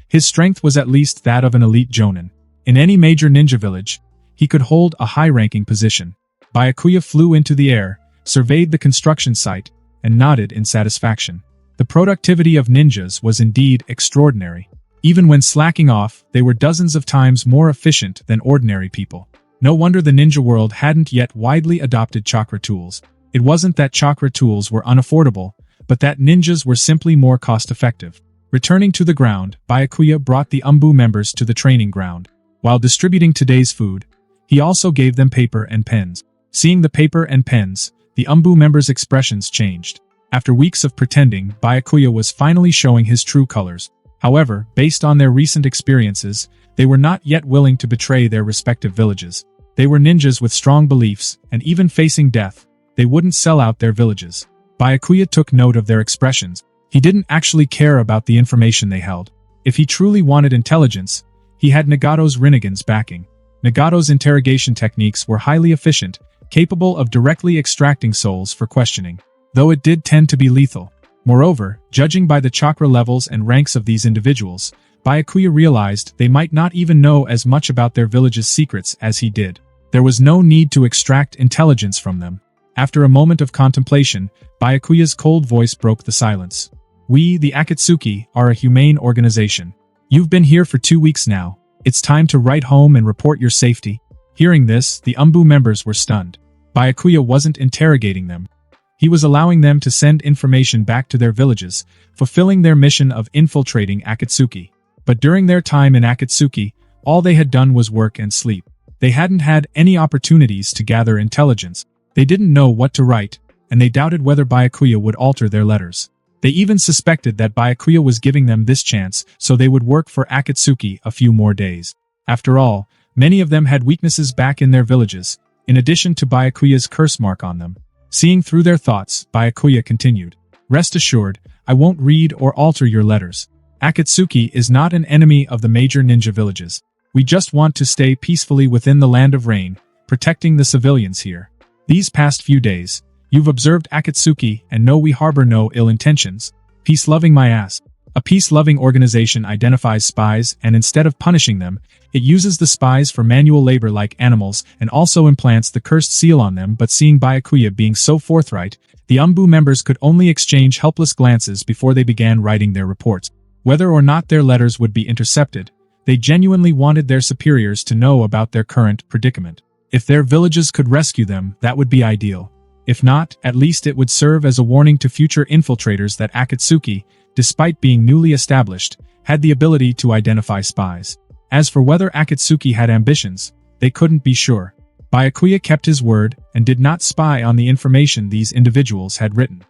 His strength was at least that of an elite jonin. In any major ninja village, he could hold a high-ranking position. Byakuya flew into the air, surveyed the construction site, and nodded in satisfaction. The productivity of ninjas was indeed extraordinary. Even when slacking off, they were dozens of times more efficient than ordinary people. No wonder the ninja world hadn't yet widely adopted chakra tools. It wasn't that chakra tools were unaffordable, but that ninjas were simply more cost-effective. Returning to the ground, Byakuya brought the UMBU members to the training ground. While distributing today's food, he also gave them paper and pens. Seeing the paper and pens, the UMBU members' expressions changed. After weeks of pretending, Byakuya was finally showing his true colors. However, based on their recent experiences, they were not yet willing to betray their respective villages. They were ninjas with strong beliefs, and even facing death, they wouldn't sell out their villages. Byakuya took note of their expressions. He didn't actually care about the information they held. If he truly wanted intelligence, he had Nagato's Rinnegan's backing. Nagato's interrogation techniques were highly efficient, capable of directly extracting souls for questioning, though it did tend to be lethal. Moreover, judging by the chakra levels and ranks of these individuals, Byakuya realized they might not even know as much about their village's secrets as he did. There was no need to extract intelligence from them. After a moment of contemplation, Byakuya's cold voice broke the silence. We, the Akatsuki, are a humane organization. You've been here for 2 weeks now. It's time to write home and report your safety. Hearing this, the UMBU members were stunned. Byakuya wasn't interrogating them. He was allowing them to send information back to their villages, fulfilling their mission of infiltrating Akatsuki. But during their time in Akatsuki, all they had done was work and sleep. They hadn't had any opportunities to gather intelligence. They didn't know what to write, and they doubted whether Byakuya would alter their letters. They even suspected that Byakuya was giving them this chance so they would work for Akatsuki a few more days. After all, many of them had weaknesses back in their villages, in addition to Byakuya's curse mark on them. Seeing through their thoughts, Byakuya continued. Rest assured, I won't read or alter your letters. Akatsuki is not an enemy of the major ninja villages. We just want to stay peacefully within the Land of Rain, protecting the civilians here. These past few days, you've observed Akatsuki and know we harbor no ill intentions. Peace-loving my ass. A peace-loving organization identifies spies and instead of punishing them, it uses the spies for manual labor like animals and also implants the cursed seal on them. But seeing Byakuya being so forthright, the UMBU members could only exchange helpless glances before they began writing their reports. Whether or not their letters would be intercepted, they genuinely wanted their superiors to know about their current predicament. If their villages could rescue them, that would be ideal. If not, at least it would serve as a warning to future infiltrators that Akatsuki, despite being newly established, had the ability to identify spies. As for whether Akatsuki had ambitions, they couldn't be sure. Byakuya kept his word and did not spy on the information these individuals had written.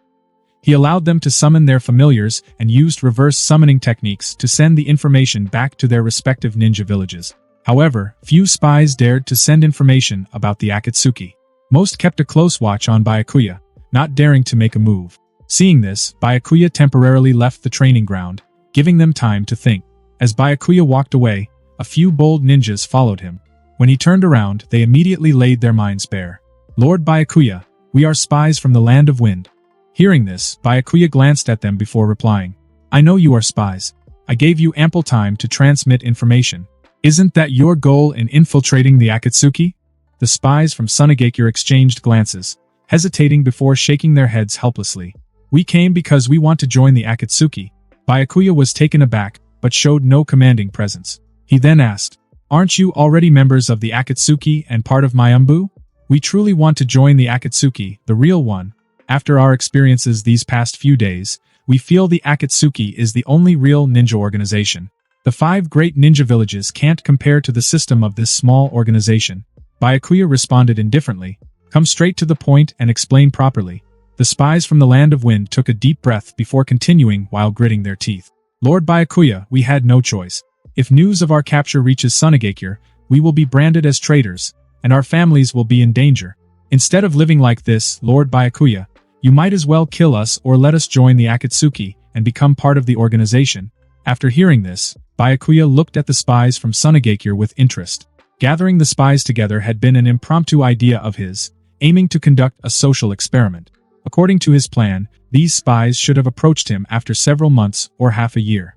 He allowed them to summon their familiars and used reverse summoning techniques to send the information back to their respective ninja villages. However, few spies dared to send information about the Akatsuki. Most kept a close watch on Byakuya, not daring to make a move. Seeing this, Byakuya temporarily left the training ground, giving them time to think. As Byakuya walked away, a few bold ninjas followed him. When he turned around, they immediately laid their minds bare. "Lord Byakuya, we are spies from the land of wind." Hearing this, Byakuya glanced at them before replying. "I know you are spies. I gave you ample time to transmit information. Isn't that your goal in infiltrating the Akatsuki?" The spies from Sunagakure exchanged glances, hesitating before shaking their heads helplessly. "We came because we want to join the Akatsuki." Byakuya was taken aback, but showed no commanding presence. He then asked, "Aren't you already members of the Akatsuki and part of Mayumbu?" "We truly want to join the Akatsuki, the real one. After our experiences these past few days, we feel the Akatsuki is the only real ninja organization. The 5 great ninja villages can't compare to the system of this small organization." Byakuya responded indifferently. "Come straight to the point and explain properly." The spies from the land of wind took a deep breath before continuing while gritting their teeth. "Lord Byakuya, we had no choice. If news of our capture reaches Sunagakure, we will be branded as traitors, and our families will be in danger. Instead of living like this, Lord Byakuya, you might as well kill us or let us join the Akatsuki and become part of the organization." After hearing this, Byakuya looked at the spies from Sunagakure with interest. Gathering the spies together had been an impromptu idea of his, aiming to conduct a social experiment. According to his plan, these spies should have approached him after several months or half a year.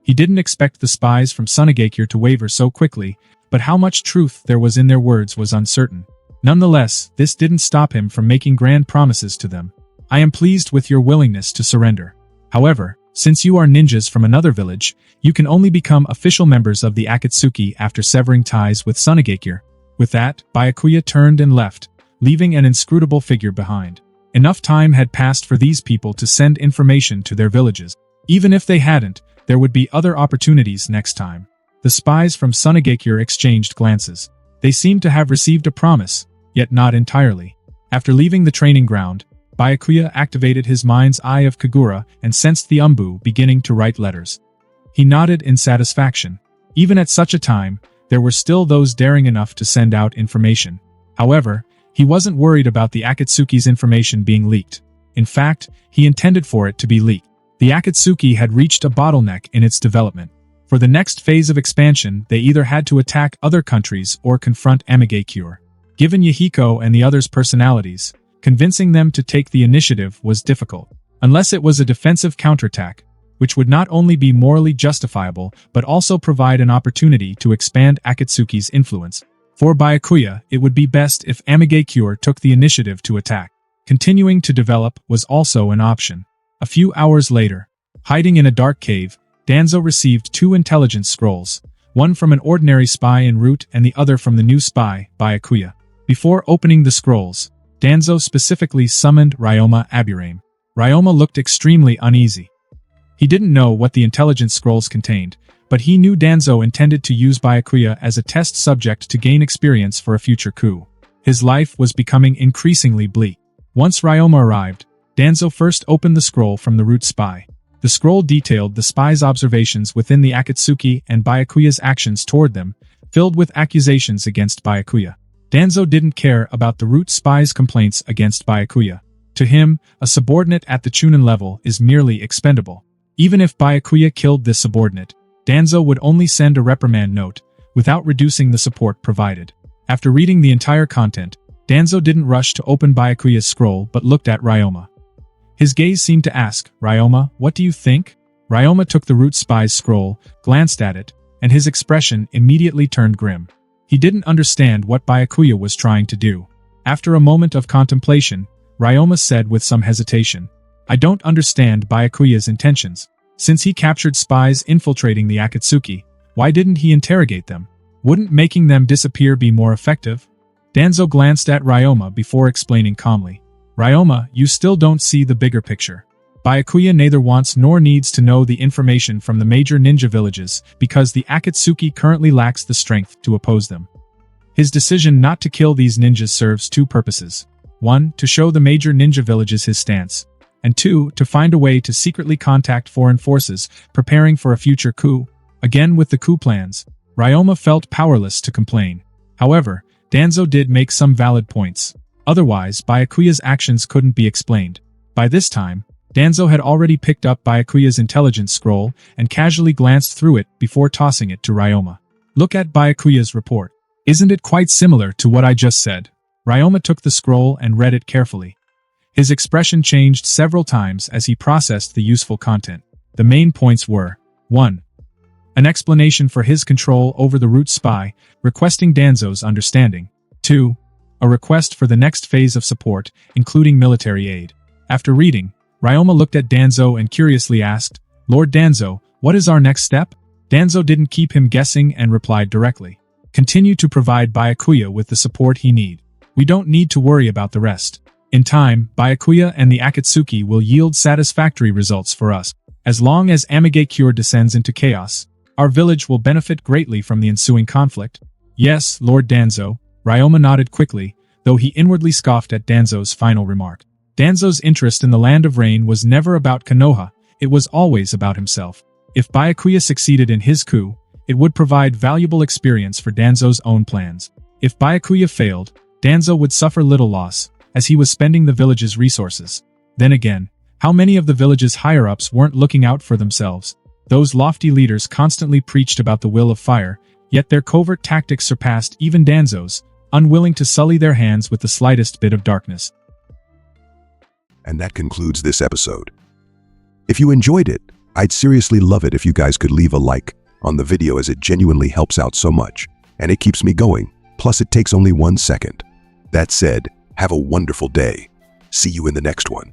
He didn't expect the spies from Sunagakure to waver so quickly, but how much truth there was in their words was uncertain. Nonetheless, this didn't stop him from making grand promises to them. "I am pleased with your willingness to surrender. However, since you are ninjas from another village, you can only become official members of the Akatsuki after severing ties with Sunagakure." With that, Byakuya turned and left, leaving an inscrutable figure behind. Enough time had passed for these people to send information to their villages. Even if they hadn't, there would be other opportunities next time. The spies from Sunagakure exchanged glances. They seemed to have received a promise, yet not entirely. After leaving the training ground, Byakuya activated his mind's eye of Kagura and sensed the Umbu beginning to write letters. He nodded in satisfaction. Even at such a time, there were still those daring enough to send out information. However, he wasn't worried about the Akatsuki's information being leaked. In fact, he intended for it to be leaked. The Akatsuki had reached a bottleneck in its development. For the next phase of expansion, they either had to attack other countries or confront Amigakure. Given Yahiko and the others' personalities, convincing them to take the initiative was difficult. Unless it was a defensive counterattack, which would not only be morally justifiable but also provide an opportunity to expand Akatsuki's influence. For Byakuya, it would be best if Amigakure took the initiative to attack. Continuing to develop was also an option. A few hours later, hiding in a dark cave, Danzo received 2 intelligence scrolls, one from an ordinary spy en route and the other from the new spy, Byakuya. Before opening the scrolls, Danzo specifically summoned Ryoma Aburame. Ryoma looked extremely uneasy. He didn't know what the intelligence scrolls contained, but he knew Danzo intended to use Byakuya as a test subject to gain experience for a future coup. His life was becoming increasingly bleak. Once Ryoma arrived, Danzo first opened the scroll from the root spy. The scroll detailed the spy's observations within the Akatsuki and Byakuya's actions toward them, filled with accusations against Byakuya. Danzo didn't care about the root spy's complaints against Byakuya. To him, a subordinate at the Chunin level is merely expendable. Even if Byakuya killed this subordinate, Danzo would only send a reprimand note, without reducing the support provided. After reading the entire content, Danzo didn't rush to open Byakuya's scroll but looked at Ryoma. His gaze seemed to ask, "Ryoma, what do you think?" Ryoma took the root spy's scroll, glanced at it, and his expression immediately turned grim. He didn't understand what Byakuya was trying to do. After a moment of contemplation, Ryoma said with some hesitation, "I don't understand Byakuya's intentions. Since he captured spies infiltrating the Akatsuki, why didn't he interrogate them? Wouldn't making them disappear be more effective?" Danzo glanced at Ryoma before explaining calmly. "Ryoma, you still don't see the bigger picture. Byakuya neither wants nor needs to know the information from the major ninja villages because the Akatsuki currently lacks the strength to oppose them. His decision not to kill these ninjas serves 2 purposes. 1, to show the major ninja villages his stance, and 2, to find a way to secretly contact foreign forces preparing for a future coup. Again with the coup plans, Ryoma felt powerless to complain. However, Danzo did make some valid points. Otherwise, Byakuya's actions couldn't be explained. By this time, Danzo had already picked up Byakuya's intelligence scroll and casually glanced through it before tossing it to Ryoma. "Look at Byakuya's report. Isn't it quite similar to what I just said? Ryoma took the scroll and read it carefully. His expression changed several times as he processed the useful content. The main points were: 1. An explanation for his control over the root spy, requesting Danzo's understanding. 2. A request for the next phase of support, including military aid. After reading, Ryoma looked at Danzo and curiously asked, "Lord Danzo, what is our next step?" Danzo didn't keep him guessing and replied directly. "Continue to provide Byakuya with the support he needs. We don't need to worry about the rest. In time, Byakuya and the Akatsuki will yield satisfactory results for us. As long as Amigate Cure descends into chaos, our village will benefit greatly from the ensuing conflict." "Yes, Lord Danzo," Ryoma nodded quickly, though he inwardly scoffed at Danzo's final remark. Danzo's interest in the Land of Rain was never about Konoha, it was always about himself. If Byakuya succeeded in his coup, it would provide valuable experience for Danzo's own plans. If Byakuya failed, Danzo would suffer little loss, as he was spending the village's resources. Then again, how many of the village's higher-ups weren't looking out for themselves? Those lofty leaders constantly preached about the will of fire, yet their covert tactics surpassed even Danzo's, unwilling to sully their hands with the slightest bit of darkness. And that concludes this episode. If you enjoyed it, I'd seriously love it if you guys could leave a like on the video, as it genuinely helps out so much, and it keeps me going, plus it takes only 1 second. That said, have a wonderful day. See you in the next one.